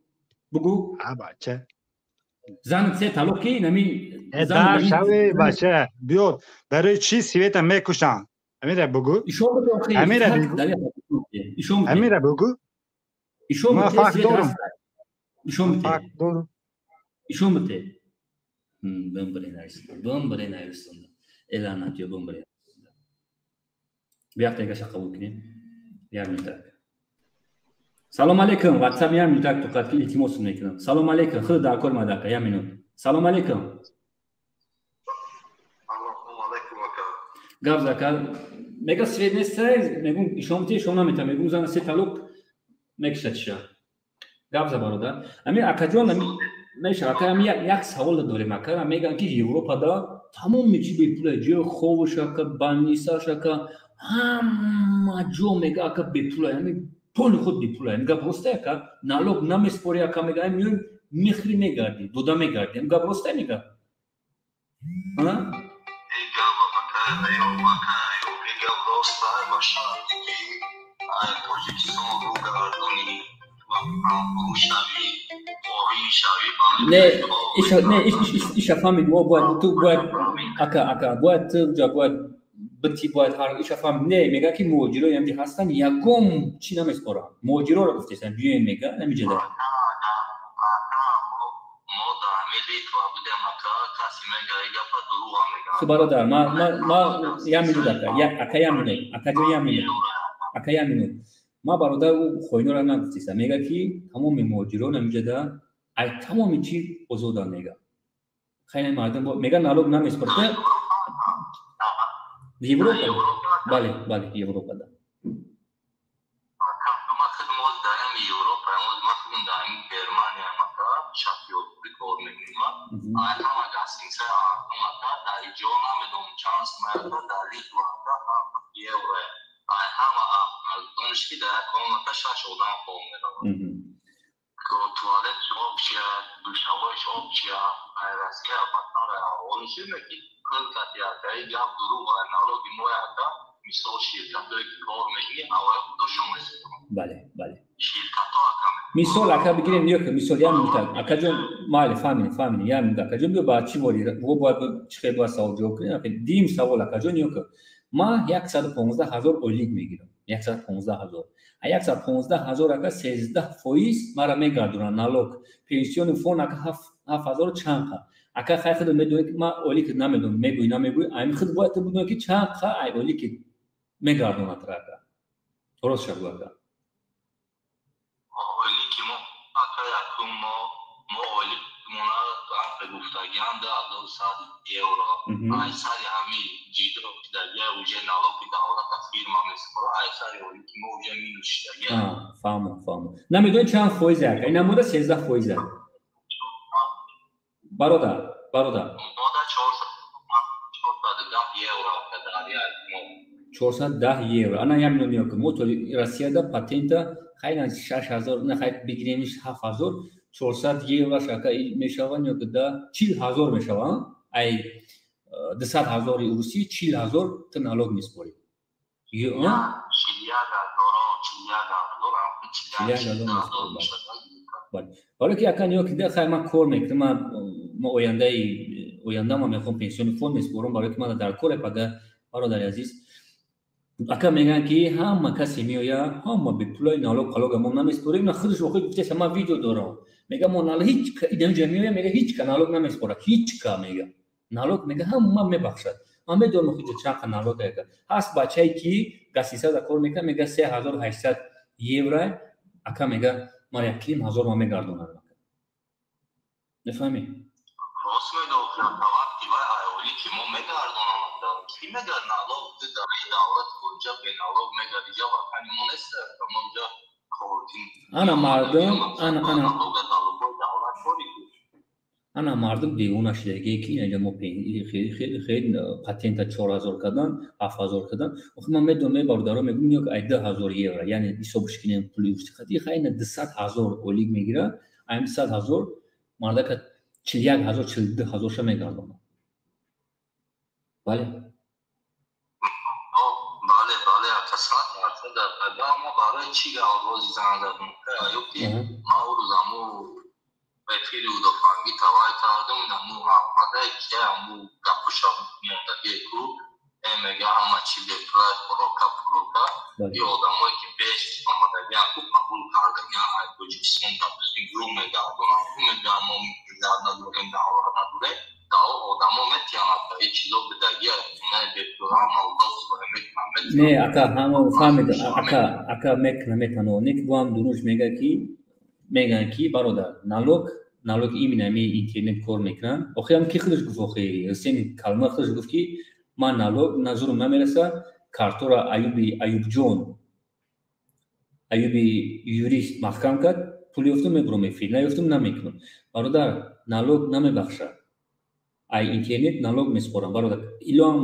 بچه زن سه طلاقی نمی در شوی بچه بیاد برای چی سویت میکشن امیره بگو امیره بگو ما فرق دارم ایشون بده Bumbreen Aristunda. Elanat yo Bumbreen. بیاید دیگه قبول کنیم. یه میترک. سلام علیکم. واتساپ یه میترک تو قطعی التماس میکنم. سلام علیکم. خود داکور مداکا یه مینوت. سلام علیکم. سلام علیکم اکا. گاب زکال. میگه سوید نیست. میگم شما شما نمیتونم. میگم زن سه تلوک میکشتشه. گاب زبارده. امی اکاجون میشه اکا امی یک سوال داریم اکا. میگن که اروپا دا تمام میچی به پول جو خوبش اکا بانیساش اکا همه جو میگه اکا به پول امی پول خود به پول میگه پروسته اکا نالوگ نمیسپوری اکا میگه میون میخری میگردی دودا میگردی میگه پروسته میگه ها ایگا بابا ایگا پروسته باشه دیگه ای پروژکسیون رو گردونی ایش فهمید و باید تو باید اکا باید جا باید بتی باید هر ایش فهمید نه میگه که موجیرو یعنی هستن یکم چی نمیسپارن موجیرو رو گفتیستن بیاین میگه نمیجه ده خب برادر ما یه مینود اکا یه مینود اکا جو یه مینود اکا یه مینود ما برادر او خوینو را نگفتیستم میگه که تمام موجیرو نمیجه ده ای تمام چی بزرگان میگه خیلی مردم میگه نالوگ نمیسپرته یوروپا بله بله یوروپا ده ما خدمات داریم یوروپا ما خدمات داریم گرمانیا مکا شافیو بیکور میگیم ما همه گاسینسه مکا داری جونا میدون چانس مکا داری دوانتا یورو همه دانشگاه در کاملا شاشودن قوم میدونم که توالت آبچیا دوشواش آبچیا راسیا باتناره اونشی میگی کل کاتیا کای جاب دروغ نالوگی مویاتا میسال شرکتایی که کار میگی اول دو شما بله بله شرکتا اکام میسال اکا بگیریم نیو که میسال یا میتونم اکا جون مال فامیلی یا میگه اکا جون بیا با چی بولی و باید چه با سوال جواب کنیم اکا دیم سوال اکا جون نیو که ما 115,000 اولیگ میگیرم 115,000 115,000 اگر 13% مرا میگردونن نالوگ پنسیون فون اگر 7,000 چند خا اگر خیلی خود میدونی که ما اولیگ نمیدونم میگوی ایم خود باید بدونی که چند خا ای اولیگ میگردونن ترا درست شد اگر اولیگ ما اگر یکم ما اولیگ مونا تو گفتگیان ده 200 یورو ای سری همی جیدو در یه وجه نالوگ دولت فیرما میسپره ای سری اولیگ ما وجه مینوشیده فهمم نمیدونی چند فایزه اگر این نموده 13 فایزه برادر ماده 410 یورو که داری 410 یورو انا یه میلیون که موتور روسیه ده پاتنت خیلی 6,000 نه خیلی بگیریمش 7,000 400 یورو شکا میشوند یا که ده 40,000 میشوند ای 200,000 روسی 40,000 تا نالوگ میسپاری یه 40,000 حالا که اکن یا که ده خیلی من کار میکنم ما آینده ما میخوام پنسیون فوند میسپارم برای که من در کار پگه برادر عزیز اکا میگن که همه کسی میویا همه به پولای نالوگ قلوگ ما نمیسپاریم نه خودش وقتی گفته ما ویدیو دارم میگه ما نالوگ هیچ اینجا میویا میگه هیچ نالوگ نمیسپاره هیچ کا میگه نالوگ میگه همه میبخشد ما میدونم خود چقدر نالوگ هست هست بچه‌ای که گاسیسا در کار میکنه میگه 3,800 یورو اکا میگه ما 1,000 ما میگردونن نفهمی راست میگه وقتی اولی که ما میگردونن کی میگه نالوگ داره دولت کجا به نالوگ میگه دیگه واقعا ما نیست ما اونجا انا مردم دیوونه شده که اینجا ما خیلی پاتنت 4,000 کردن 7,000 کردن آخه من میدونم باردارا میگم یک 10,000 یورو یعنی حسابش کنیم پولی خیلی خیلی 200,000 اولیگ میگیره این 200,000 مردا که 41,000 42,000 ش میگردن بله اتصالات در قدام ما برای چی آغازی زنده دادم که ما او روزامو به فیلی و دفانگی توای کردم نمو آمده که همو گپوشا منتقی کو میگه همه چی به پلای پروکا یه آدمایی که بیش آمده گیان خوب قبول کرده گیان های پوزیشن دا سینگرو میگه ما میگه ندوریم دعوه ندوره چیزا بدگی نه به پروگرام اولوس نه اکا همو فهمید اکا مکنو نیک بام دونوش میگن کی برادر налог именно ми интернет кор мекунам охи ҳам ки худаш гуфт охи ҳусейн калма худаш гуфт ки ман налог назурам намереса картора аюби юрист маҳкам кард пули ёфтум мебурам эфир наёфтум намекунам бародар налог намебахша ай интернет налог меспорам бародар илом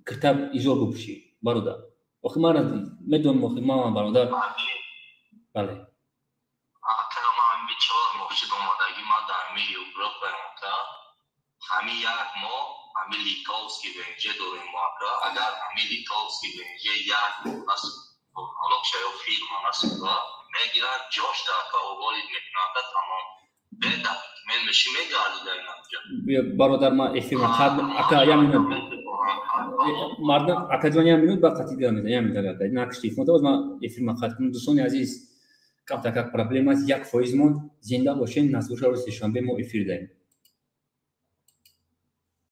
китаб изор бупуши бародар охи ман медонам охи ман бародар бале همین یک ما همین لیتوفسکی بنجه داریم واقعا اگر همین لیتوفسکی بنجه یک از حالا شاید فیلم هم هست میگیرن جاش دکا اوالید میکنن تمام بده من میشی میگردیدن اینجا برادر ما افیر مقد اکا یه مینود مردم اکا جوان یه مینود با قطعی دیگه میدن یه مینود اکا نکشتیف مطابق ما افیر مقد کنم دوستانی عزیز کم تکک پرابلم است 1% زنده باشین نزدوش رو سشنبه ما افیر داریم